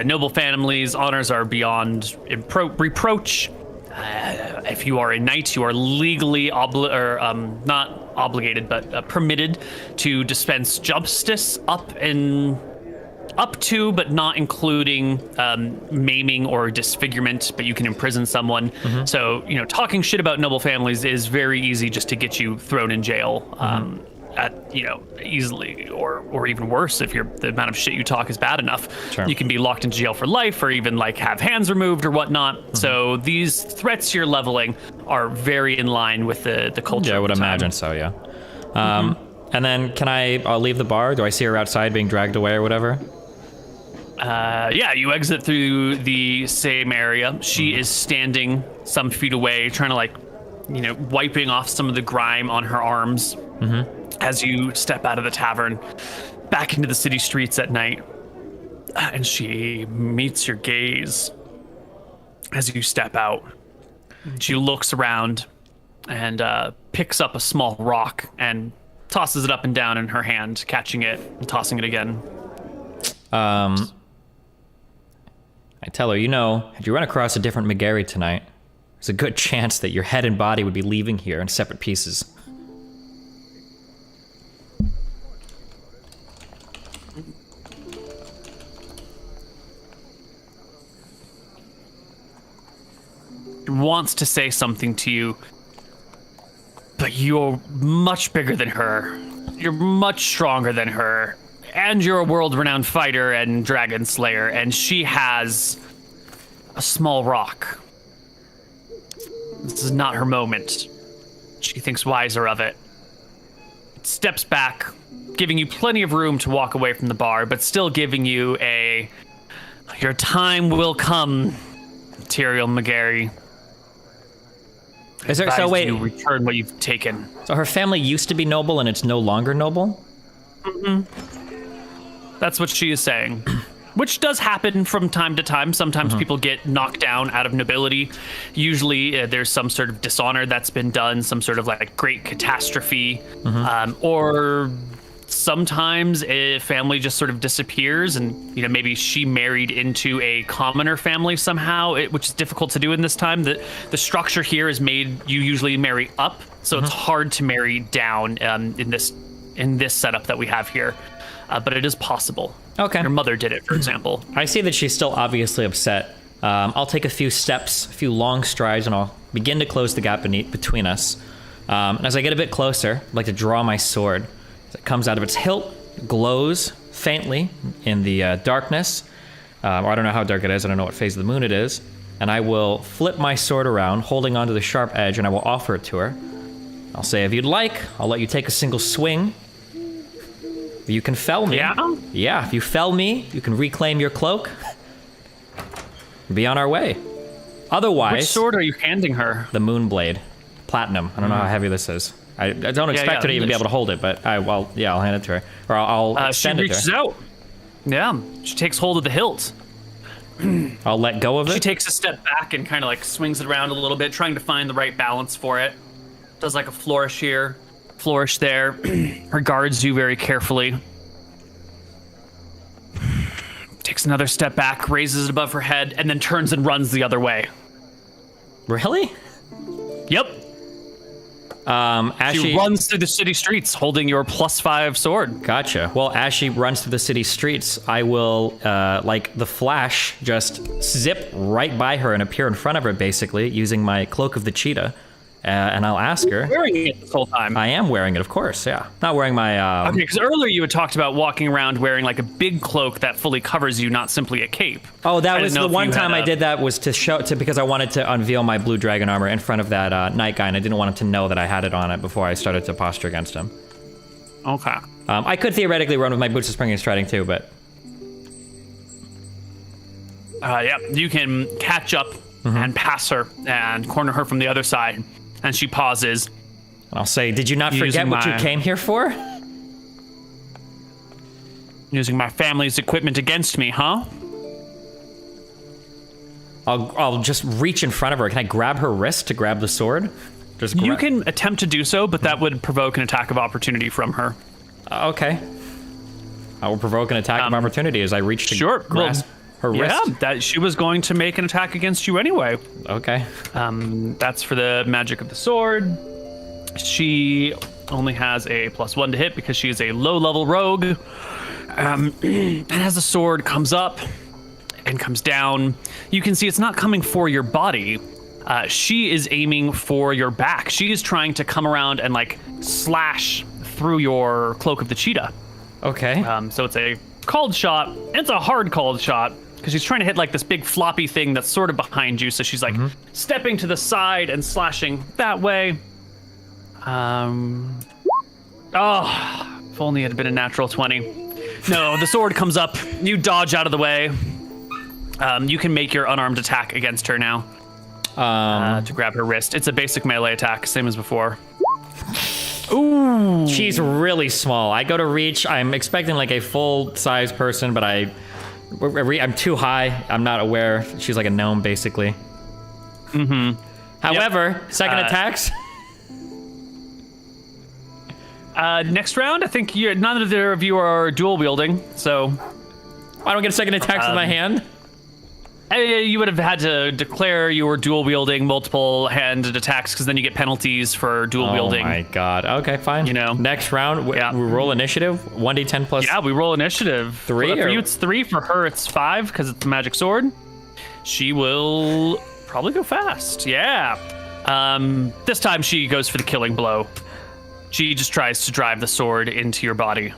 Noble families' honors are beyond reproach. If you are a knight, you are legally not obligated, but permitted to dispense justice up to, but not including maiming or disfigurement. But you can imprison someone. Mm-hmm. So talking shit about noble families is very easy, just to get you thrown in jail. Easily, or even worse, if the amount of shit you talk is bad enough. Sure. You can be locked into jail for life, or even have hands removed or whatnot. Mm-hmm. So these threats you're leveling are very in line with the culture. Yeah, I would imagine so. Yeah. And then I'll leave the bar. Do I see her outside being dragged away or whatever? Yeah, you exit through the same area. She is standing some feet away, trying to wiping off some of the grime on her arms. Mm-hmm. As you step out of the tavern, back into the city streets at night, and she meets your gaze as you step out. She looks around and picks up a small rock and tosses it up and down in her hand, catching it and tossing it again. I tell her, if you run across a different McGarry tonight, there's a good chance that your head and body would be leaving here in separate pieces. Wants to say something to you, but you're much bigger than her. You're much stronger than her, and you're a world-renowned fighter and dragon slayer, and she has a small rock. This is not her moment. She thinks wiser of it. Steps back, giving you plenty of room to walk away from the bar, but still giving you your time will come, Tyrael McGarry. Is there, so advise wait, you return what you've taken. so her family used to be noble and it's no longer noble? That's what she is saying. Which does happen from time to time. Sometimes people get knocked down out of nobility. Usually there's some sort of dishonor that's been done, some sort of like great catastrophe, or sometimes a family just sort of disappears, and maybe she married into a commoner family somehow, which is difficult to do in this time. The structure here is made you usually marry up, so it's hard to marry down in this setup that we have here. But it is possible. Okay. Your mother did it, for example. I see that she's still obviously upset. I'll take a few steps, a few long strides, and I'll begin to close the gap between us. And as I get a bit closer, I'd like to draw my sword. As it comes out of its hilt, glows faintly in the darkness. Or I don't know how dark it is. I don't know what phase of the moon it is. And I will flip my sword around, holding onto the sharp edge, and I will offer it to her. I'll say, if you'd like, I'll let you take a single swing. You can fell me. Yeah? Yeah, if you fell me, you can reclaim your cloak. Be on our way. Otherwise... Which sword are you handing her? The Moonblade. Platinum. I don't know how heavy this is. I don't expect her to even be able to hold it, but I'll hand it to her. Or I'll extend it to her. She reaches out. Yeah, she takes hold of the hilt. I'll let go of it. She takes a step back and kind of like swings it around a little bit, trying to find the right balance for it. Does like a flourish here. Flourish there, regards you very carefully. Takes another step back, raises it above her head, and then turns and runs the other way. Really? Yep. As she runs through the city streets holding your +5 sword. Gotcha. Well, as she runs through the city streets, I will, like the Flash, just zip right by her and appear in front of her, basically, using my Cloak of the Cheetah. And I'll ask her. You're wearing it this whole time. I am wearing it, of course, yeah. Not wearing my... Okay, because earlier you had talked about walking around wearing like a big cloak that fully covers you, not simply a cape. Oh, that was the one time I did that was because I wanted to unveil my blue dragon armor in front of that night guy, and I didn't want him to know that I had it on it before I started to posture against him. Okay. I could theoretically run with my boots of spring and striding too, but... Yeah, you can catch up and pass her and corner her from the other side. And she pauses. And I'll say, did you not forget what you came here for? Using my family's equipment against me, huh? I'll just reach in front of her. Can I grab her wrist to grab the sword? You can attempt to do so, but that would provoke an attack of opportunity from her. Okay. I will provoke an attack of opportunity as I reach to grasp her wrist. Yeah, that she was going to make an attack against you anyway. Okay. That's for the magic of the sword. She only has a +1 to hit because she is a low-level rogue. And as the sword comes up and comes down, you can see it's not coming for your body. She is aiming for your back. She is trying to come around and like slash through your Cloak of the Cheetah. Okay. So it's a called shot. It's a hard called shot because she's trying to hit like this big floppy thing that's sort of behind you. So she's like stepping to the side and slashing that way. If only it had been a natural 20. No, the sword comes up. You dodge out of the way. You can make your unarmed attack against her now. To grab her wrist. It's a basic melee attack, same as before. Ooh. She's really small. I go to reach. I'm expecting like a full-size person, but I'm too high. I'm not aware. She's like a gnome, basically. However, second attacks. Next round, I think none of you are dual wielding, so I don't get second attacks with my hand. You would have had to declare you were dual wielding multiple-handed attacks because then you get penalties for dual wielding. Oh my god. Okay, fine. You know. Next round, we roll initiative. 1d10 plus. Yeah, we roll initiative. 3. For you, it's 3. For her, it's 5 because it's the magic sword. She will probably go fast. Yeah. This time she goes for the killing blow. She just tries to drive the sword into your body.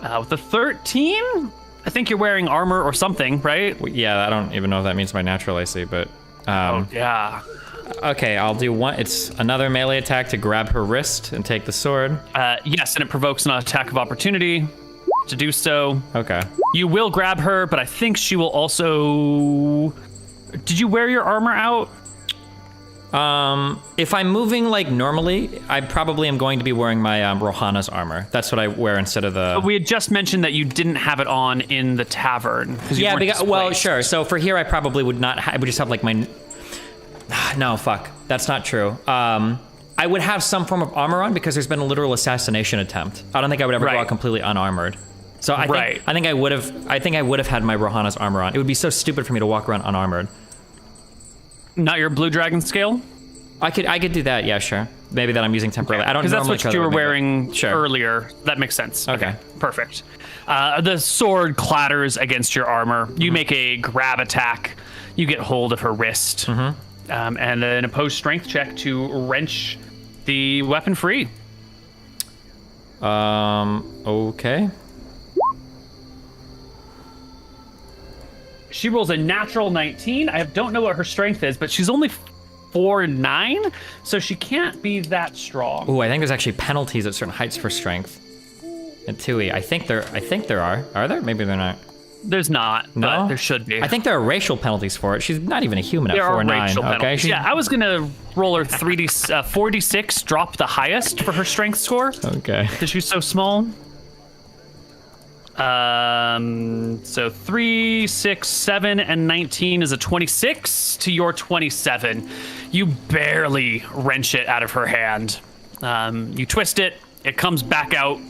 With a 13. I think you're wearing armor or something, right? Yeah, I don't even know if that means my natural AC, but... yeah. Okay, I'll do one. It's another melee attack to grab her wrist and take the sword. Yes, and it provokes an attack of opportunity to do so. Okay. You will grab her, but I think she will also... Did you wear your armor out? If I'm moving like normally, I probably am going to be wearing my Rohana's armor. That's what I wear instead of the... But we had just mentioned that you didn't have it on in the tavern. Yeah, well, sure. So for here, I probably would not... I would just have like my... No, fuck. That's not true. I would have some form of armor on because there's been a literal assassination attempt. I don't think I would ever go out completely unarmored. So I think I would have had my Rohana's armor on. It would be so stupid for me to walk around unarmored. Not your blue dragon scale? I could do that, yeah, sure. Maybe that I'm using temporarily. I don't know. Because that's what you were wearing earlier. That makes sense. Okay. Perfect. The sword clatters against your armor. You make a grab attack. You get hold of her wrist. And then a opposed strength check to wrench the weapon free. Okay. She rolls a natural 19. I don't know what her strength is, but she's only 4'9", so she can't be that strong. Ooh, I think there's actually penalties at certain heights for strength. And 2E. I think there are. Are there? Maybe they're not. There's not, no? But there should be. I think there are racial penalties for it. She's not even a human at 4'9". Okay. Yeah, I was gonna roll her 4d6, drop the highest for her strength score. Okay. Because she's so small. So 3, 6, 7, and 19 is a 26 to your 27. You barely wrench it out of her hand. You twist it, it comes back out.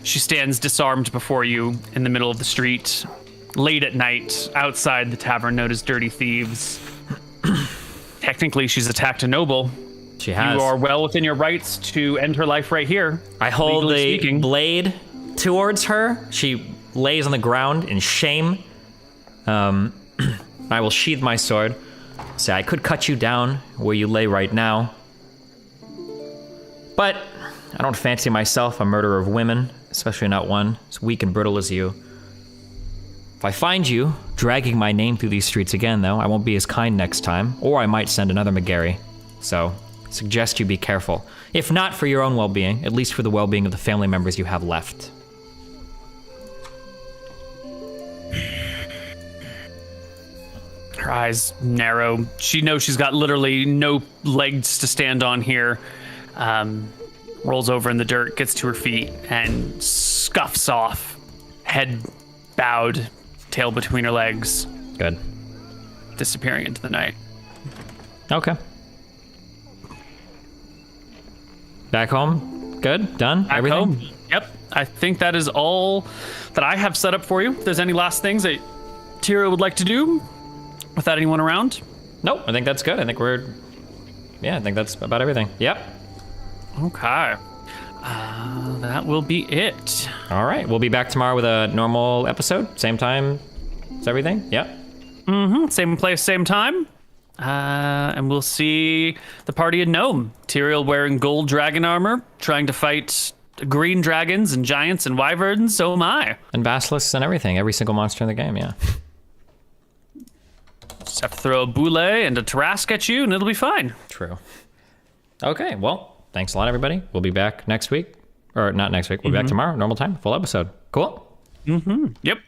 She stands disarmed before you in the middle of the street, late at night, outside the tavern known as Dirty Thieves. Technically, she's attacked a noble. She has. You are well within your rights to end her life right here. I hold the blade towards her. She lays on the ground in shame. I will sheathe my sword. Say, I could cut you down where you lay right now. But I don't fancy myself a murderer of women, especially not one as weak and brittle as you. If I find you dragging my name through these streets again, though, I won't be as kind next time, or I might send another McGarry. So, I suggest you be careful. If not for your own well-being, at least for the well-being of the family members you have left. Her eyes narrow. She knows she's got literally no legs to stand on here. Rolls over in the dirt, gets to her feet, and scuffs off, head bowed, tail between her legs. Good. Disappearing into the night. Okay. Back home? Good? Done? Back Everything? home. Yep. I think that is all that I have set up for you. If there's any last things that Tyrael would like to do without anyone around? Nope, I think that's good. I think that's about everything. Yep. Okay. That will be it. All right, we'll be back tomorrow with a normal episode. Same time, is everything? Yep. Same place, same time. And we'll see the party in Gnome. Tyrael wearing gold dragon armor, trying to fight green dragons and giants and wyverns, so am I. And basilisks and everything, every single monster in the game, yeah. Just have to throw a boule and a Tarask at you, and it'll be fine. True. Okay, well, thanks a lot, everybody. We'll be back next week. Or not next week, we'll be back tomorrow, normal time, full episode. Cool? Yep.